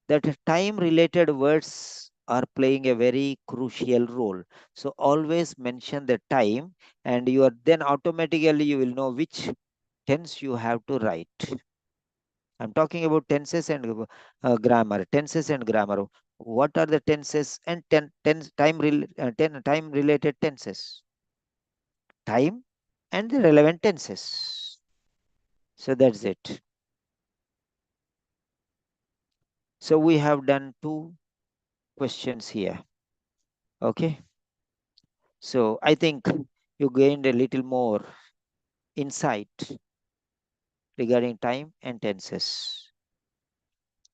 that time related words are playing a very crucial role. So always mention the time, and you are then automatically you will know which tense you have to write. I'm talking about tenses and grammar. Tenses and grammar. What are the tenses and time related tenses? Time and the relevant tenses. So that's it. So we have done 2 questions here. Okay. So I think you gained a little more insight regarding time and tenses.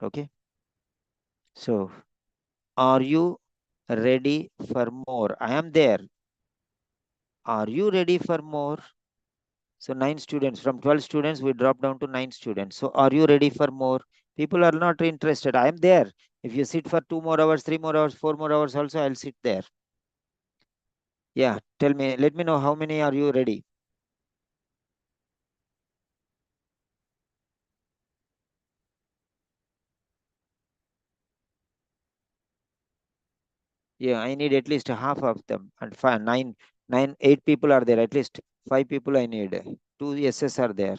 Okay. So are you ready for more? I am there. Are you ready for more? So 9 students, from 12 students, we drop down to 9 students. So are you ready for more? People are not interested. I am there. If you sit for 2 more hours, 3 more hours, 4 more hours also, I'll sit there. Yeah, tell me, let me know how many are you ready? Yeah, I need at least half of them. And 8 people are there. At least 5 people I need. 2 yeses are there.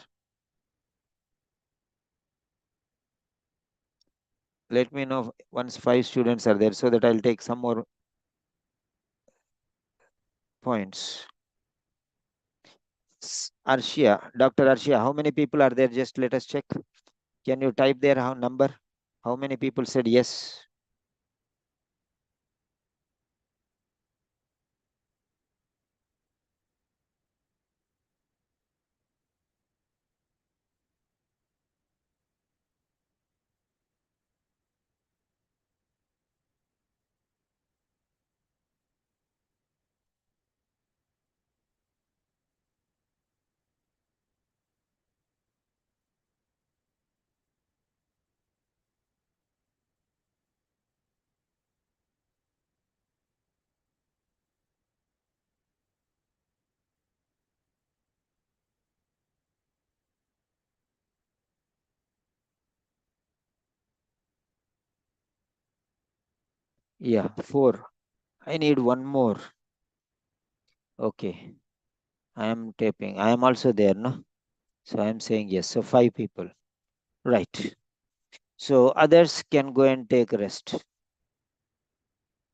Let me know once 5 students are there so that I'll take some more points. Arshia, Dr. Arshia, how many people are there? Just let us check. Can you type there how number? How many people said yes? Yeah, 4. I need one more. Okay. I am taping. I am also there, no? So I am saying yes. So 5 people. Right. So others can go and take rest.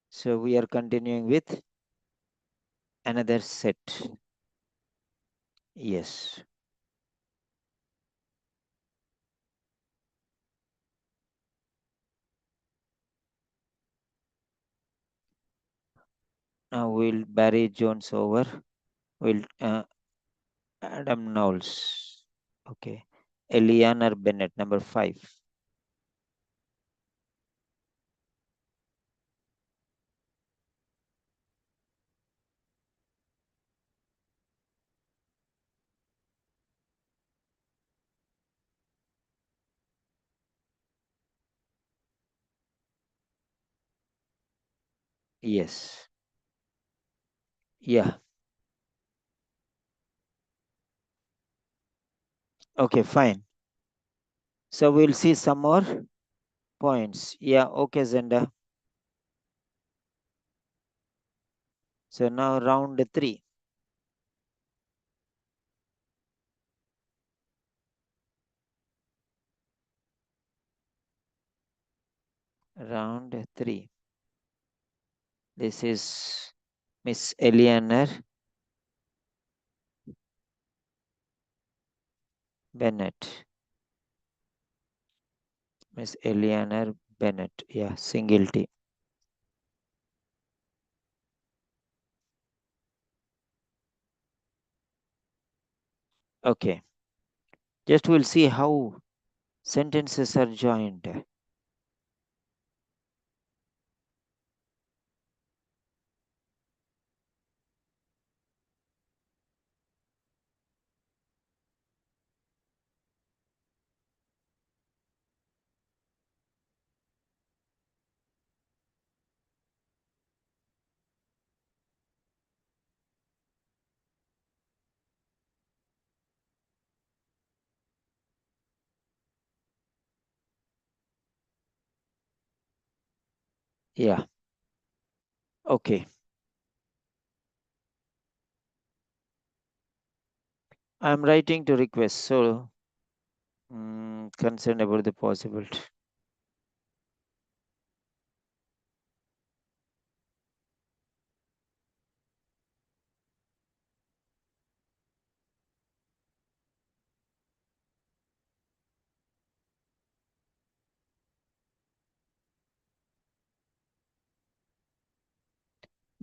So we are continuing with another set. Yes. Now we'll Barry Jones over. We'll Adam Knowles. Okay. Eliana Bennett, number 5. Yes. Yeah. Okay, fine. So we'll see some more points. Yeah, okay, Zenda. So now round 3. Round 3. This is Miss Eleanor Bennett. Miss Eleanor Bennett. Yeah, single T. Okay. Just we'll see how sentences are joined. Yeah. Okay. I'm writing to request, so concerned about the possibility.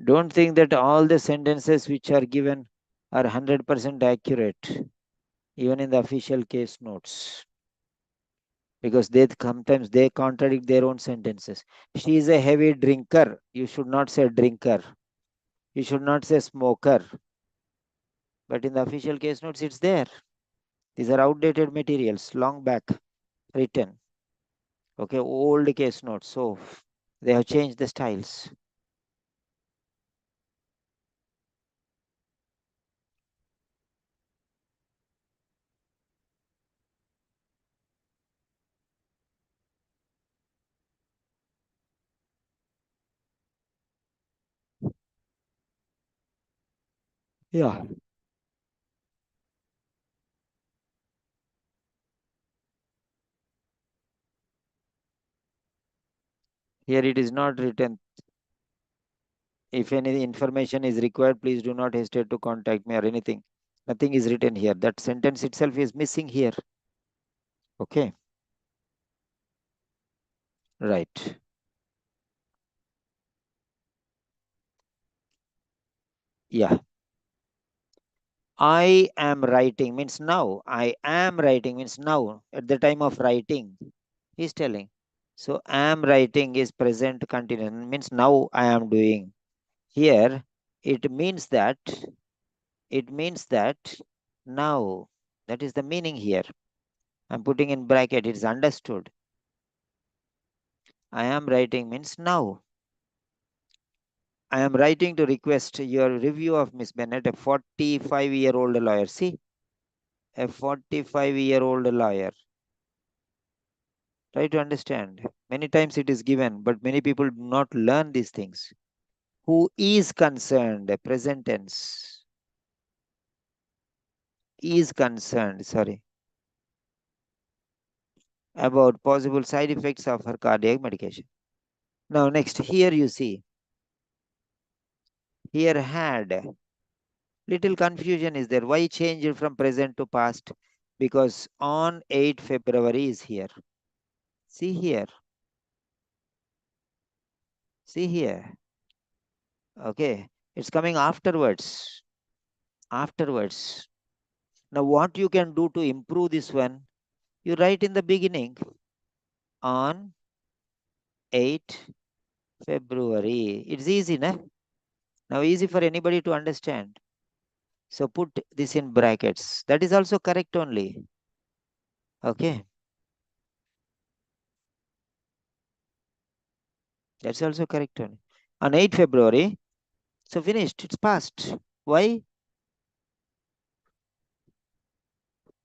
Don't think that all the sentences which are given are 100% accurate, even in the official case notes, because they sometimes they contradict their own sentences. She is a heavy drinker. You should not say drinker. You should not say smoker. But in the official case notes, it's there. These are outdated materials, long back written. Okay, old case notes. So they have changed the styles. Yeah. Here it is not written. If any information is required, please do not hesitate to contact me or anything. Nothing is written here. That sentence itself is missing here. Okay. Right. Yeah. I am writing means now. I am writing means now. At the time of writing, he's telling. So am writing is present continuous means now I am doing. Here it means that now. That is the meaning here. I'm putting in bracket. It's understood. I am writing means now. I am writing to request your review of Miss Bennett, a 45-year-old lawyer. See, a 45-year-old lawyer. Try to understand. Many times it is given, but many people do not learn these things. Who is concerned, present tense. Is concerned, sorry, about possible side effects of her cardiac medication. Now, next, here you see, here had. Little confusion is there. Why change it from present to past? Because on 8 February is here. See here. See here. Okay. It's coming afterwards. Afterwards. Now, what you can do to improve this one, you write in the beginning on 8 February. It's easy, na? Now, easy for anybody to understand. So, put this in brackets. That is also correct only. Okay. That's also correct only. On 8 February, so finished. It's past. Why?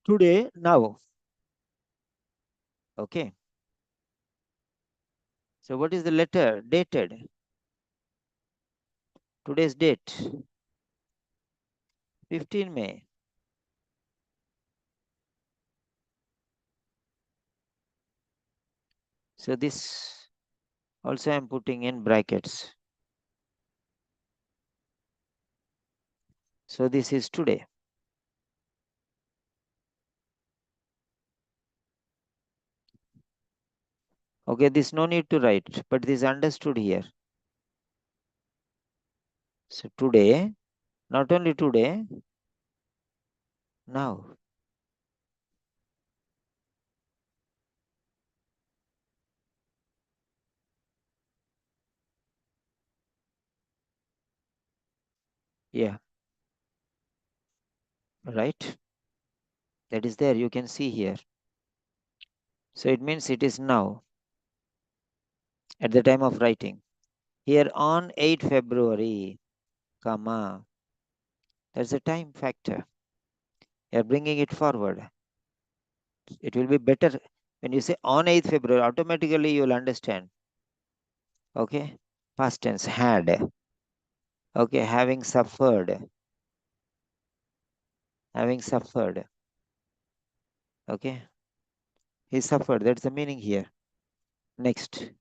Today, now. Okay. So what is the letter dated? Today's date, 15 May. So this Also, I'm putting in brackets. So this is today. Okay, this no need to write, but this understood here. So today, not only today, now. Yeah. Right? That is there, you can see here. So it means it is now, at the time of writing. Here on 8 February, comma. There's a time factor. You're bringing it forward. It will be better when you say on 8th February, automatically you will understand. Okay? Past tense, had. Okay, having suffered. Having suffered. Okay? He suffered. That's the meaning here. Next.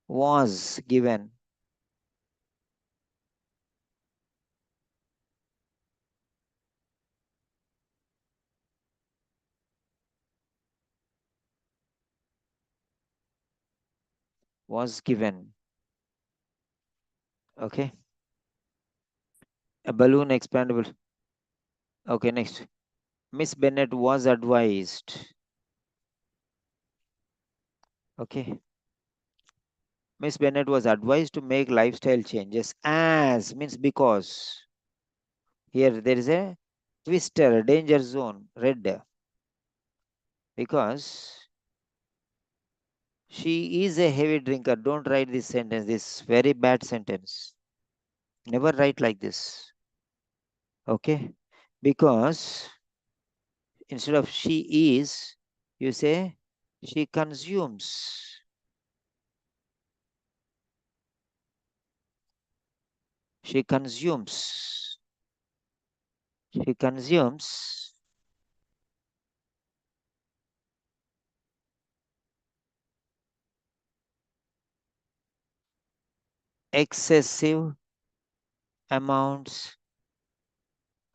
Was given. Was given. Okay? A balloon expandable. Okay, next. Miss Bennett was advised. Okay. Miss Bennett was advised to make lifestyle changes as means because. Here there is a twister, danger zone, red. Because she is a heavy drinker. Don't write this sentence. This very bad sentence. Never write like this. Okay. Because instead of she is, you say she consumes. She consumes. She consumes excessive amounts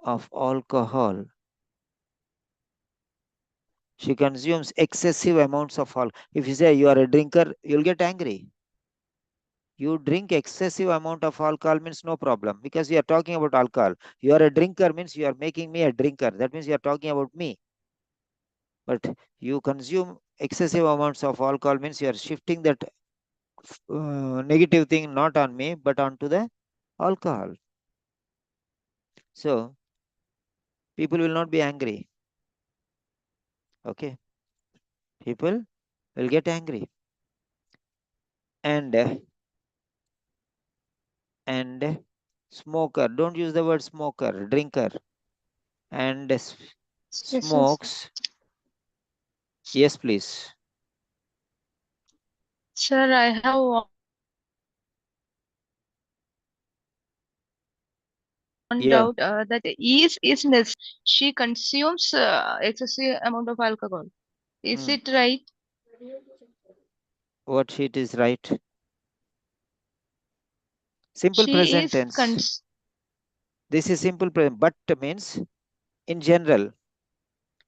of alcohol. She consumes excessive amounts of alcohol. If you say you are a drinker, you'll get angry. You drink excessive amount of alcohol means no problem because you are talking about alcohol. You are a drinker means you are making me a drinker. That means you are talking about me. But you consume excessive amounts of alcohol means you are shifting that negative thing not on me but onto the alcohol. So people will not be angry. Okay. People will get angry. And smoker. Don't use the word smoker, drinker. And smokes. Yes, please. Sir, I have one Yeah. doubt that is she consumes excessive amount of alcohol. Is it right? What sheet is right? Simple She present is tense. This is simple present, but means in general.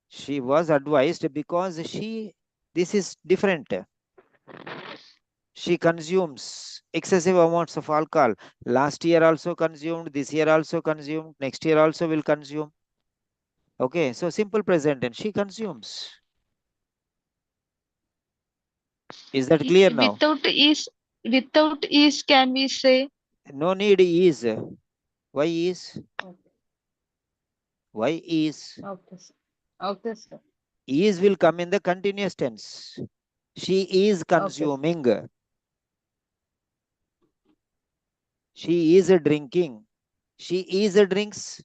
She was advised because this is different. She consumes excessive amounts of alcohol. Last year also consumed, this year also consumed, next year also will consume. Okay, so simple present tense. She consumes. Is that clear now? Without is can we say? No need is. Why is? Okay. Why is? Okay, sir. Okay, sir. Is will come in the continuous tense. She is consuming. Okay. She is drinking. She is drinks.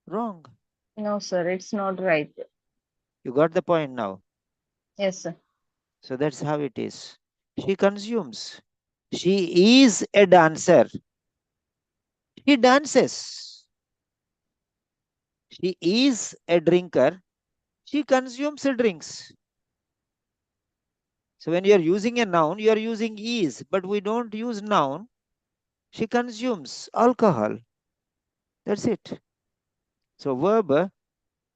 Wrong. No, sir, it's not right. You got the point now. Yes, sir. So that's how it is. She consumes. She is a dancer. She dances. She is a drinker. She consumes drinks. So when you are using a noun, you are using is, but we don't use noun. She consumes alcohol. That's it. So verb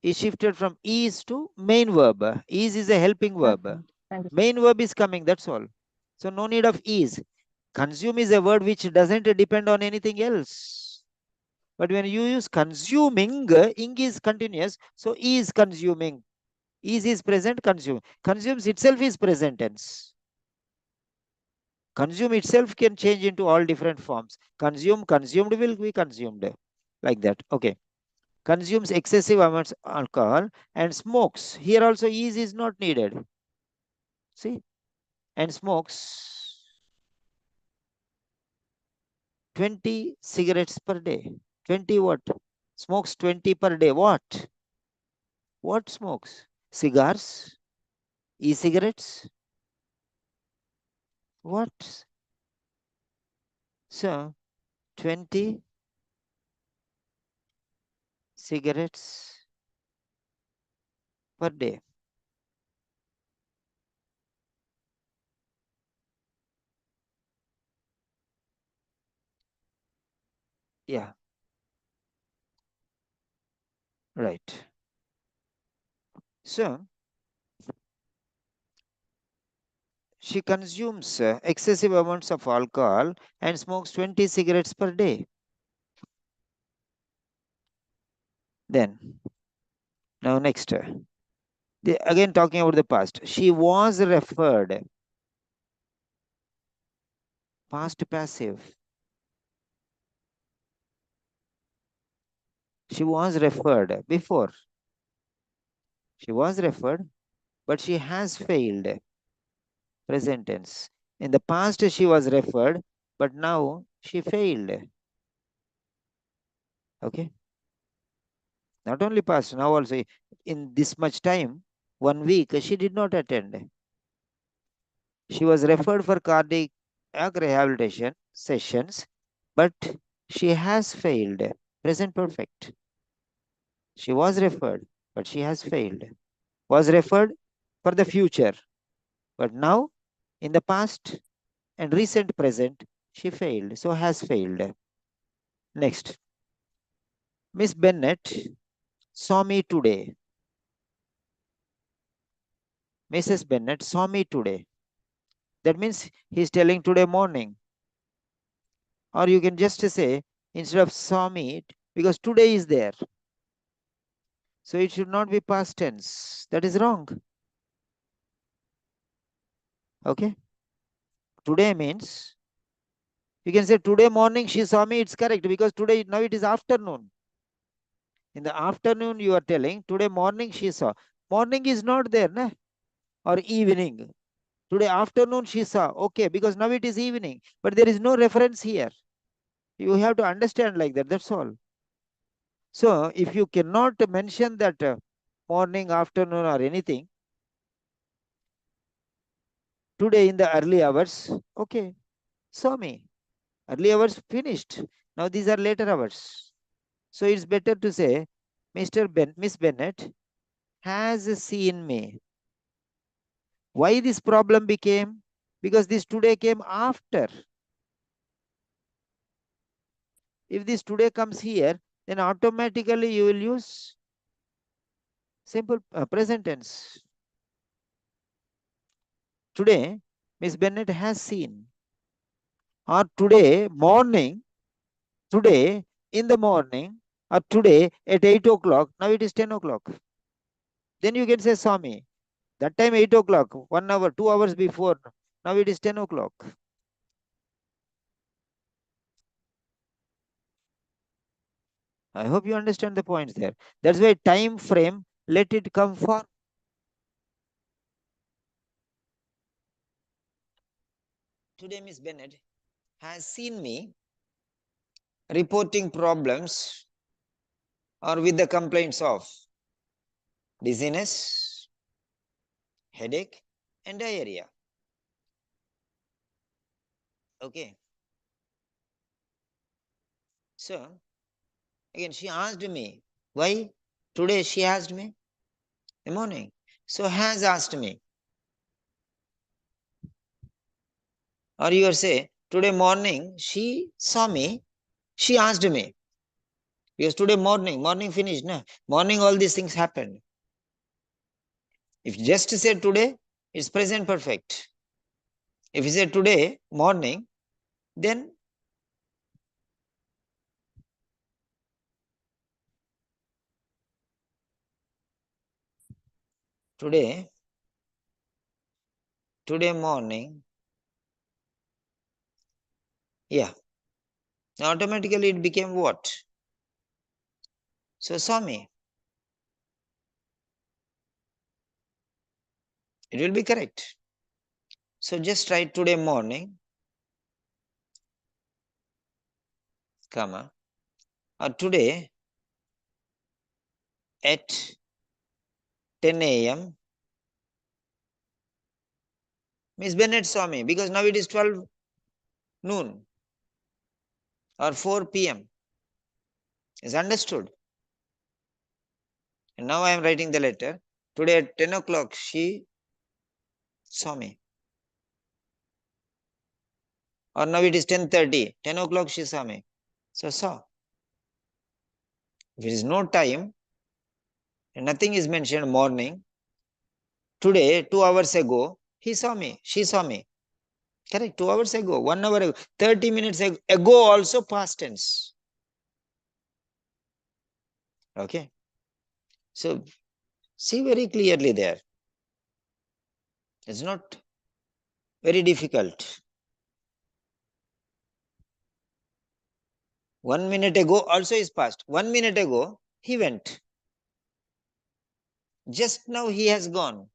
is shifted from is to main verb. Is a helping verb. Okay. Thank you. Main verb is coming, that's all. So no need of is. Consume is a word which doesn't depend on anything else. But when you use consuming, ing is continuous, so is consuming. Is present, consume. Consumes itself is present tense. Consume itself can change into all different forms. Consume, consumed will be consumed. Like that. Okay. Consumes excessive amounts of alcohol and smokes. Here also is not needed. See? And smokes 20 cigarettes per day. 20 what? Smokes 20 per day. What? What smokes? Cigars? E-cigarettes? What? So, 20 cigarettes per day. Yeah. Right. So, she consumes excessive amounts of alcohol and smokes 20 cigarettes per day. Then, now next, again talking about the past. She was referred. Past passive. She was referred before. She was referred, but she has failed. Present tense. In the past, she was referred, but now she failed. Okay. Not only past, now also in this much time, 1 week, she did not attend. She was referred for cardiac rehabilitation sessions, but she has failed. Present perfect. She was referred, but she has failed. Was referred for the future, but now in the past and recent present, she failed. So has failed. Next. Miss Bennett saw me today. Mrs. Bennett saw me today. That means he's telling today morning. Or you can just say, instead of saw me, because today is there. So it should not be past tense. That is wrong. Okay. Today means, you can say today morning she saw me. It's correct because today, now it is afternoon. In the afternoon, you are telling today morning she saw. Morning is not there, nah? Or evening. Today afternoon she saw. Okay, because now it is evening. But there is no reference here. You have to understand like that. That's all. So if you cannot mention that morning, afternoon or anything, today in the early hours, okay, saw me. Early hours finished. Now these are later hours. So it's better to say, Miss Bennett has seen me. Why this problem became? Because this today came after. If this today comes here, then automatically you will use simple present tense. Today, Miss Bennett has seen. Or today morning, today in the morning, or today at 8 o'clock, now it is 10 o'clock. Then you can say saw me. That time 8 o'clock, 1 hour, 2 hours before, now it is 10 o'clock. I hope you understand the points there. That's why time frame, let it come for. Today Miss Bennett has seen me reporting problems or with the complaints of dizziness, headache, and diarrhea. Okay. So, again, she asked me. Why? Today she asked me. In the morning. So, has asked me. Or you say, today morning she saw me, she asked me. Because today morning finished. No? Morning all these things happened. If you just say today, it's present perfect. If you say today morning, then today morning, yeah. Automatically it became what? So saw me. It will be correct. So just write today morning, comma, or today at 10 a.m. Miss Bennett saw me, because now it is 12 noon or 4 p.m. Is understood? And now I am writing the letter. Today at 10 o'clock she saw me. Or now it is 10:30. 10 o'clock she saw me. So saw. If it is no time, and nothing is mentioned morning. Today, 2 hours ago, he saw me. She saw me. Correct. 2 hours ago, 1 hour ago, 30 minutes ago also past tense. Okay. So see very clearly there. It's not very difficult. 1 minute ago also is past. 1 minute ago, he went. Just now he has gone.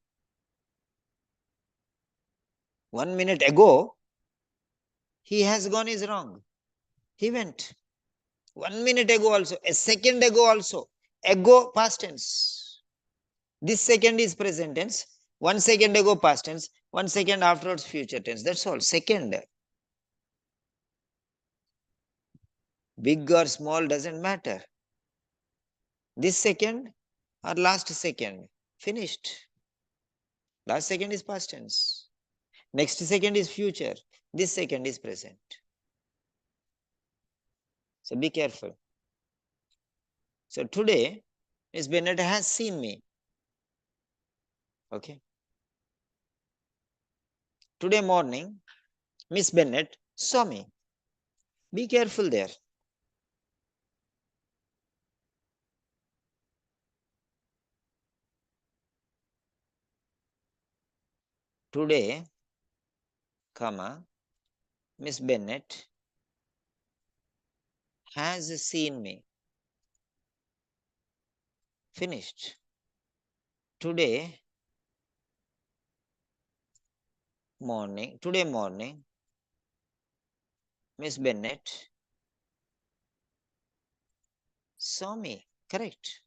1 minute ago, he has gone is wrong. He went. 1 minute ago also, a second ago also. Ago past tense. This second is present tense. 1 second ago past tense. 1 second afterwards future tense. That's all. Second. Big or small doesn't matter. This second or last second. Finished. Last second is past tense. Next second is future. This second is present. So be careful. So today, Miss Bennett has seen me. Okay. Today morning, Miss Bennett saw me. Be careful there. Today, comma, Miss Bennett has seen me. Finished. Today morning, Miss Bennett saw me. Correct.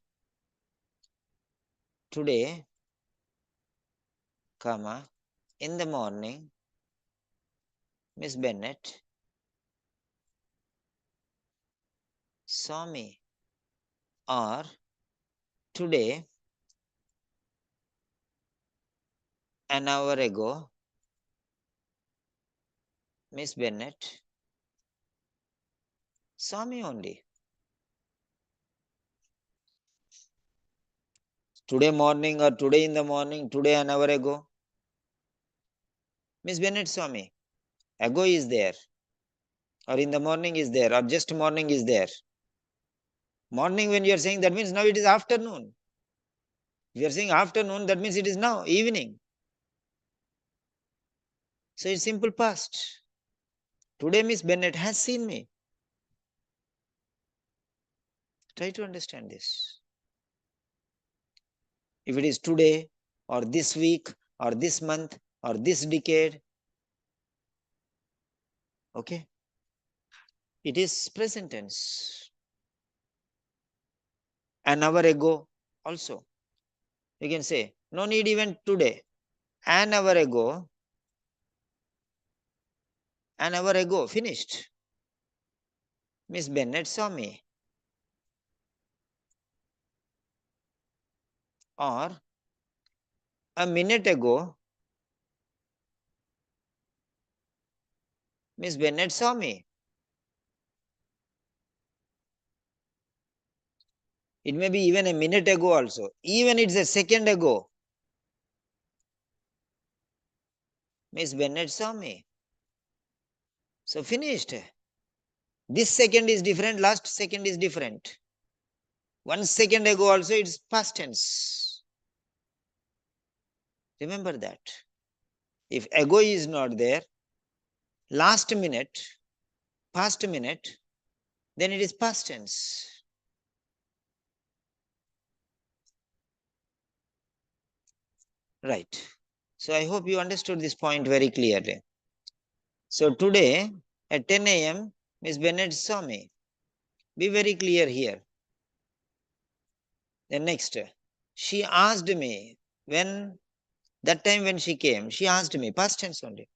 Today, comma, in the morning, Miss Bennett saw me. Or today, an hour ago, Miss Bennett saw me only. Today morning or today in the morning, today an hour ago, Miss Bennett saw me. Ago is there. Or in the morning is there. Or just morning is there. Morning when you are saying, that means now it is afternoon. If you are saying afternoon, that means it is now, evening. So it's simple past. Today Miss Bennett has seen me. Try to understand this. If it is today or this week or this month or this decade, okay, it is present tense. An hour ago also. You can say, no need even today. An hour ago, finished. Miss Bennett saw me. Or a minute ago, Miss Bennett saw me. It may be even a minute ago also. Even it's a second ago. Miss Bennett saw me. So finished. This second is different, last second is different. 1 second ago also it's past tense. Remember that. If ago is not there, last minute, past minute, then it is past tense. Right. So I hope you understood this point very clearly. So today at 10 a.m., Miss Bennett saw me. Be very clear here. Then next, she asked me when, that time when she came, she asked me, past tense only.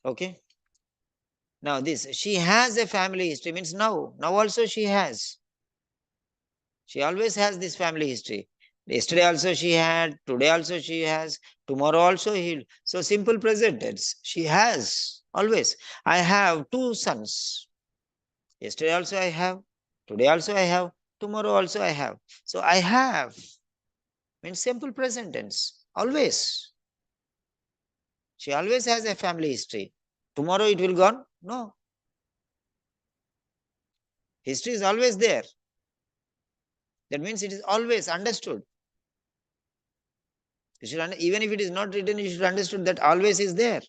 Okay. Now this, she has a family history, means now also she has. She always has this family history. Yesterday also she had, today also she has, tomorrow also he'll. So simple present tense, she has, always. I have 2 sons. Yesterday also I have, today also I have, tomorrow also I have. So I have means simple present tense, always. She always has a family history. Tomorrow it will gone? No. History is always there. That means it is always understood. You should, even if it is not written, you should understood that always is there.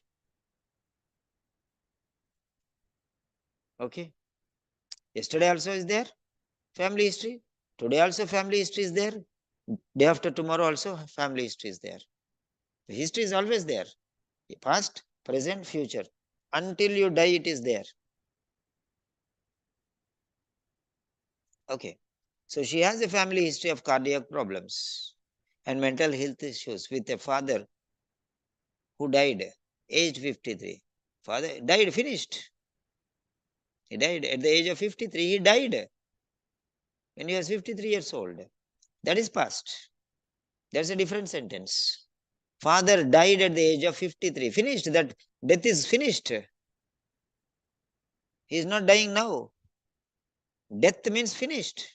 Okay. Yesterday also is there, family history. Today also family history is there. Day after tomorrow also family history is there. The history is always there. Past, present, future. Until you die, it is there. Okay. So she has a family history of cardiac problems and mental health issues with a father who died aged 53. Father died, finished. He died at the age of 53. He died when he was 53 years old. That is past. That's a different sentence. Father died at the age of 53. Finished. That death is finished. He is not dying now. Death means finished.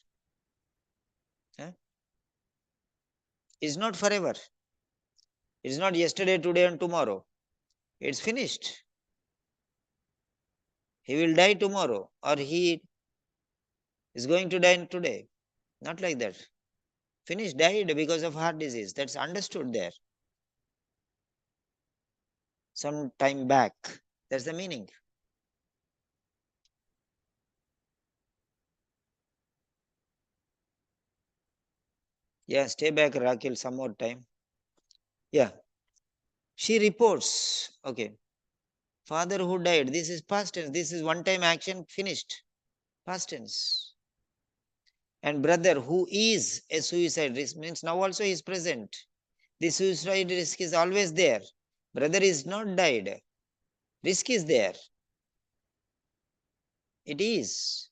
It's not forever. It's not yesterday, today, and tomorrow. It's finished. He will die tomorrow, or he is going to die today. Not like that. Finished, died because of heart disease. That's understood there. Some time back. That's the meaning. Yeah, stay back, Rakil, some more time. Yeah. She reports. Okay. Father who died. This is past tense. This is one-time action, finished. Past tense. And brother who is a suicide risk means now also he is present. The suicide risk is always there. Brother is not died. Risk is there. It is.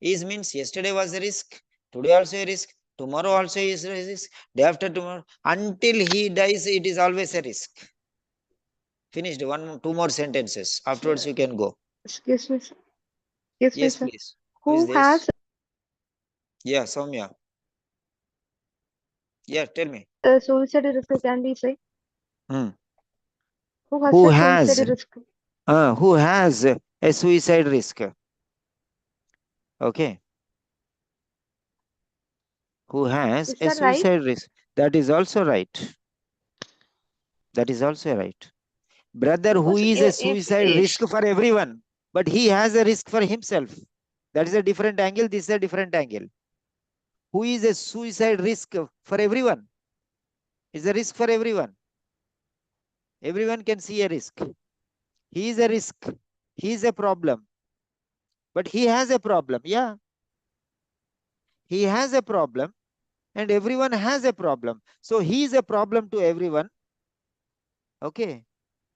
Is means yesterday was a risk, today also a risk, tomorrow also is a risk, day after tomorrow. Until he dies, it is always a risk. Finished. Two more sentences. Afterwards, you can go. Excuse me, sir. Excuse me, Yes, sir. please. Who is Who this? has Yeah, Soumya. Yeah, tell me. a suicide risk? Can we say Hmm. who has Who a has suicide risk? who has a suicide risk? Okay. Who has Is a that right? suicide risk? That is also right. That is also right. Brother who Because is a if suicide risk for everyone, but he has a risk for himself. That is a different angle. This is a different angle. Who is a suicide risk for everyone? Is a risk for everyone. Everyone can see a risk. He is a risk. He is a problem. But he has a problem. Yeah. He has a problem and everyone has a problem. So he is a problem to everyone. Okay.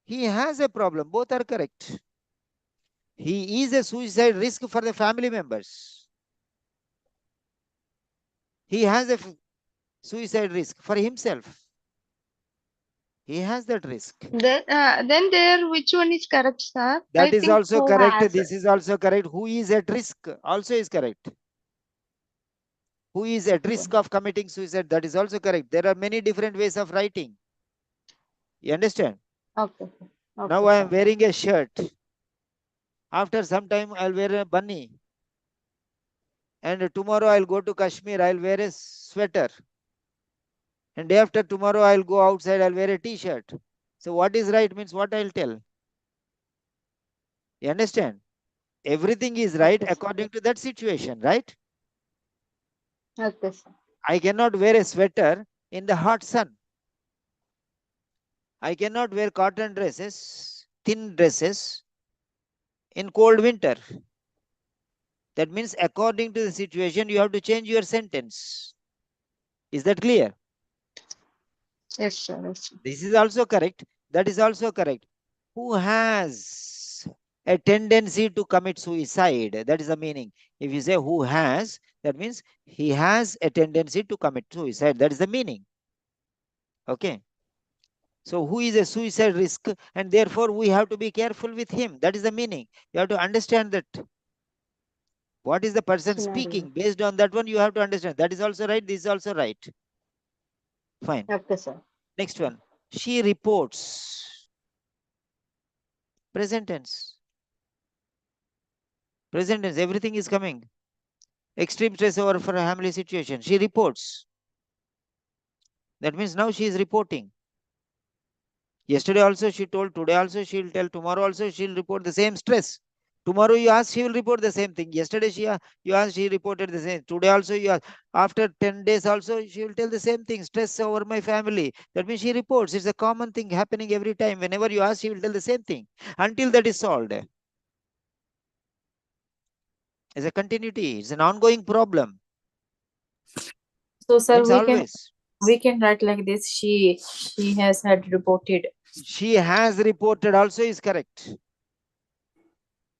He has a problem. Both are correct. He is a suicide risk for the family members. He has a suicide risk for himself. He has that risk. Then there, which one is correct, sir? That I is think also who correct. has. This is also correct. Who is at risk also is correct. Who is at risk of committing suicide? That is also correct. There are many different ways of writing. You understand? Okay. Now I am wearing a shirt. After some time, I'll wear a bunny. And tomorrow I'll go to Kashmir. I'll wear a sweater. And day after tomorrow, I'll go outside. I'll wear a t-shirt. So what is right means what I'll tell. You understand? Everything is right Okay, according to that situation, right? Okay, sir. I cannot wear a sweater in the hot sun. I cannot wear cotton dresses, thin dresses in cold winter. That means according to the situation, you have to change your sentence. Is that clear? Yes, sir. Yes, sir. This is also correct. That is also correct. Who has a tendency to commit suicide? That is the meaning. If you say who has, that means he has a tendency to commit suicide. That is the meaning. Okay. So who is a suicide risk, and therefore we have to be careful with him. That is the meaning. You have to understand that. What is the person Scenario. speaking? Based on that one, you have to understand. That is also right. This is also right. Fine. Okay, sir. Next one. She reports. Present tense. Present tense. Everything is coming. Extreme stress over for a family situation. She reports. That means now she is reporting. Yesterday also she told, today also she will tell, tomorrow also she will report the same stress. Tomorrow you ask, she will report the same thing. Yesterday you asked, she reported the same. Today also you ask. After 10 days also she will tell the same thing. Stress over my family. That means she reports. It's a common thing happening every time. Whenever you ask, she will tell the same thing until that is solved. It's a continuity. It's an ongoing problem. So, sir, It's always. we can write like this. She has had reported. She has reported also is correct.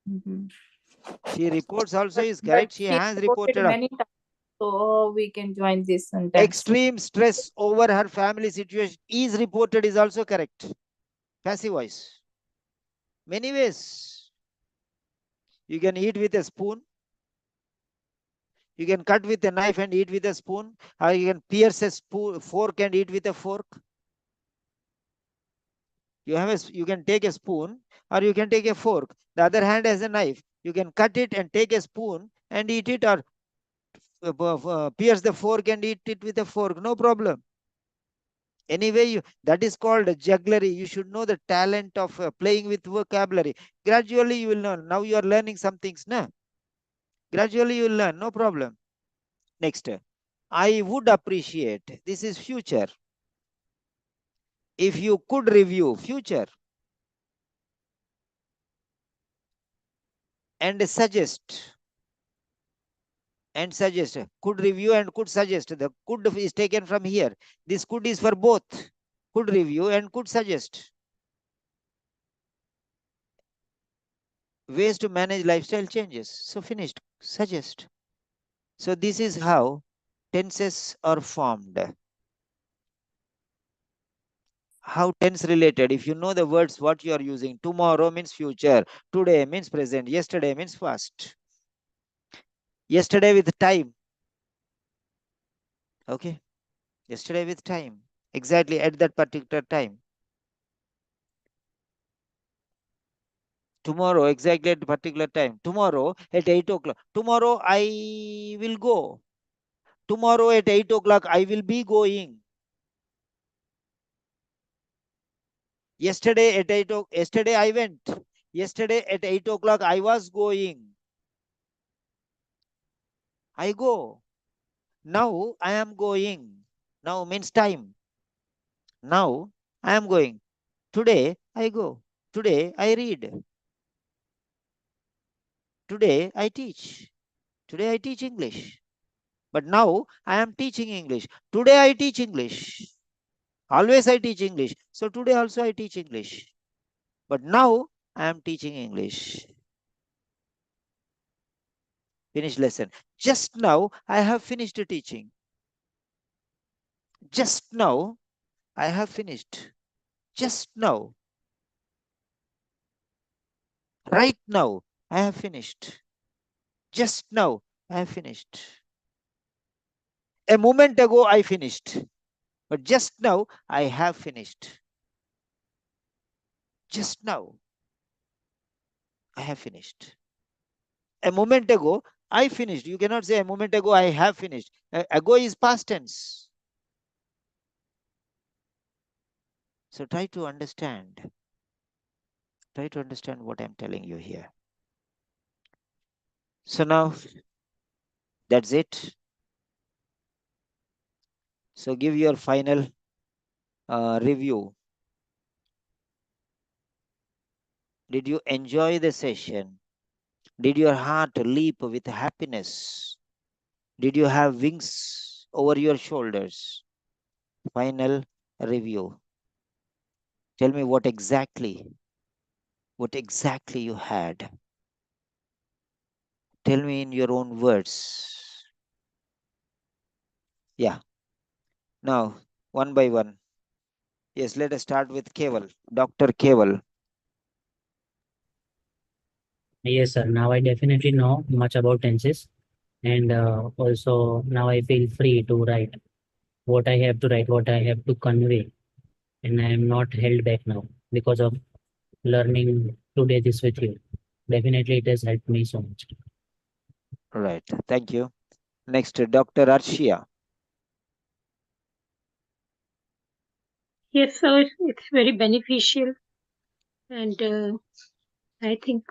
Mhm. She reports also is But correct. She she has reported reported. many times. So we can join this sentence. Extreme stress over her family situation is reported is also correct. Passive voice. Many ways. You can eat with a spoon. You can cut with a knife and eat with a spoon. Or you can pierce a fork and eat with a fork. You can take a spoon or you can take a fork. The other hand has a knife. You can cut it and take a spoon and eat it, or pierce the fork and eat it with a fork. No problem. Anyway, that is called jugglery. You should know the talent of playing with vocabulary. Gradually you will learn. Now you are learning some things. No? Gradually you will learn. No problem. Next. I would appreciate. This is future. If you could review future and suggest. Could review and could suggest. The could is taken from here. This could is for both. Could review and could suggest. Ways to manage lifestyle changes. So finished. Suggest. So this is how tenses are formed. How tense related. If you know the words what you are using. Tomorrow means future. Today means present. Yesterday means past. Yesterday with time. Okay. Yesterday with time. Exactly at that particular time. Tomorrow exactly at a particular time. Tomorrow at 8 o'clock. Tomorrow I will go. Tomorrow at 8 o'clock I will be going. Yesterday at 8 o'clock. Yesterday I went. Yesterday at 8 o'clock I was going. I go. Now I am going. Now means time. Now I am going. Today I go. Today I read. Today I teach. Today I teach English. But now I am teaching English. Today I teach English. Always I teach English. So today also I teach English. But now I am teaching English. Finish lesson. Just now I have finished teaching. Just now I have finished. Just now. Right now, I have finished. Just now, I have finished. A moment ago, I finished. But just now, I have finished. Just now, I have finished. A moment ago, I finished. You cannot say a moment ago, I have finished. Ago is past tense. So try to understand. Try to understand what I'm telling you here. So now, that's it. So give your final review. Did you enjoy the session? Did your heart leap with happiness? Did you have wings over your shoulders? Final review. Tell me what exactly you had. Tell me in your own words. Yeah. Now, one by one. Yes, let us start with Keval. Dr. Keval. Yes, sir. Now I definitely know much about tenses, and also now I feel free to write what I have to write, what I have to convey, and I am not held back now because of learning today this with you. Definitely, it has helped me so much. Right. Thank you. Next, Dr. Arshia. Yes, sir. It's very beneficial, and I think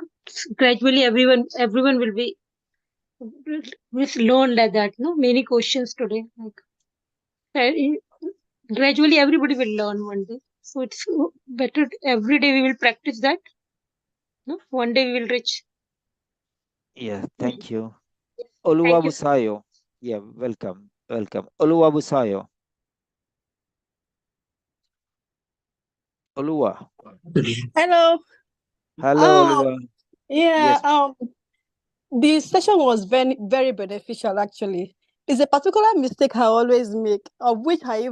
gradually everyone will learn like that. No, many questions today. Like gradually everybody will learn one day. So it's better every day we will practice that. No, one day we will reach. Yeah, thank you. Thank you. Oluwabusayo. Yeah, welcome. Welcome. Oluwabusayo. Oluwa. Hello. Hello, Oluwa. Yeah. Yes. The session was very beneficial. Actually, it's a particular mistake I always make, of which I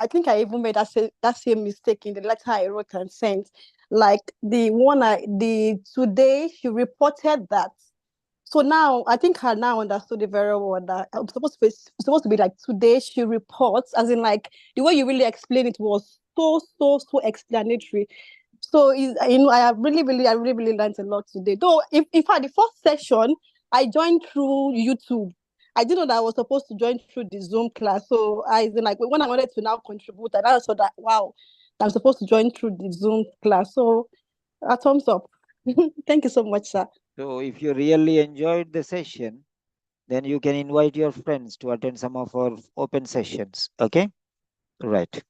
think I even made that same mistake in the letter I wrote and sent. Like the today she reported that. So now I think I now understood it very well that I'm supposed to be like today she reports, as in like the way you really explain it was so explanatory. So I really learned a lot today. Though if at the first session I joined through YouTube, I didn't know that I was supposed to join through the Zoom class. So I then like when I wanted to now contribute, I now saw that wow, I'm supposed to join through the Zoom class. So a thumbs up. Thank you so much, sir. So if you really enjoyed the session, then you can invite your friends to attend some of our open sessions. Okay? Right.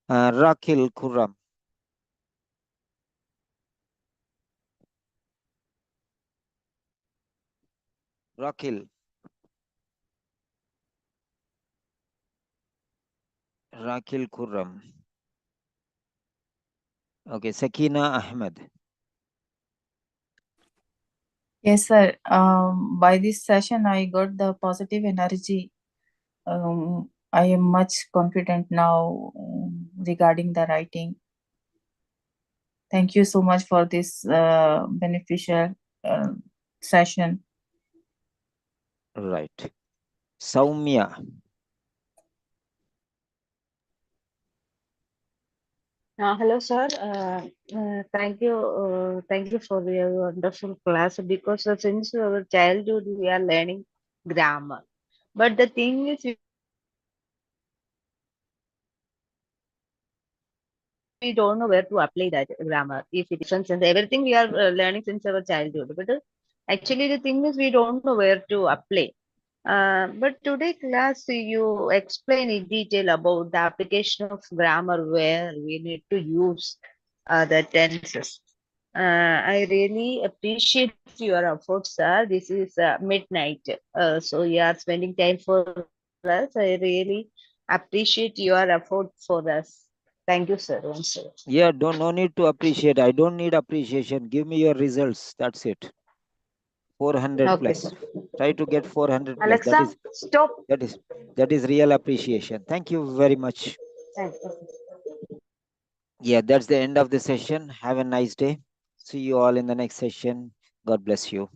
Rakil Kuram. Rakil. Rakil Kuram. Okay, Sakina Ahmed. Yes, sir. By this session, I got the positive energy. I am much confident now regarding the writing. Thank you so much for this beneficial session. Right. Saumya. Hello, sir. Thank you for your wonderful class because since our childhood we are learning grammar. But the thing is, we don't know where to apply that grammar. If it is and everything we are learning since our childhood, but actually the thing is we don't know where to apply. But today class you explain in detail about the application of grammar where we need to use the tenses. I really appreciate your efforts, sir. This is midnight, so you are spending time for us. I really appreciate your effort for us. Thank you, sir. Once again. Yeah, no need to appreciate. I don't need appreciation. Give me your results. That's it. 400 Okay, plus. sir. Try to get 400 plus. Alexa, stop. That is real appreciation. Thank you very much. Thank you. Yeah, that's the end of the session. Have a nice day. See you all in the next session. God bless you.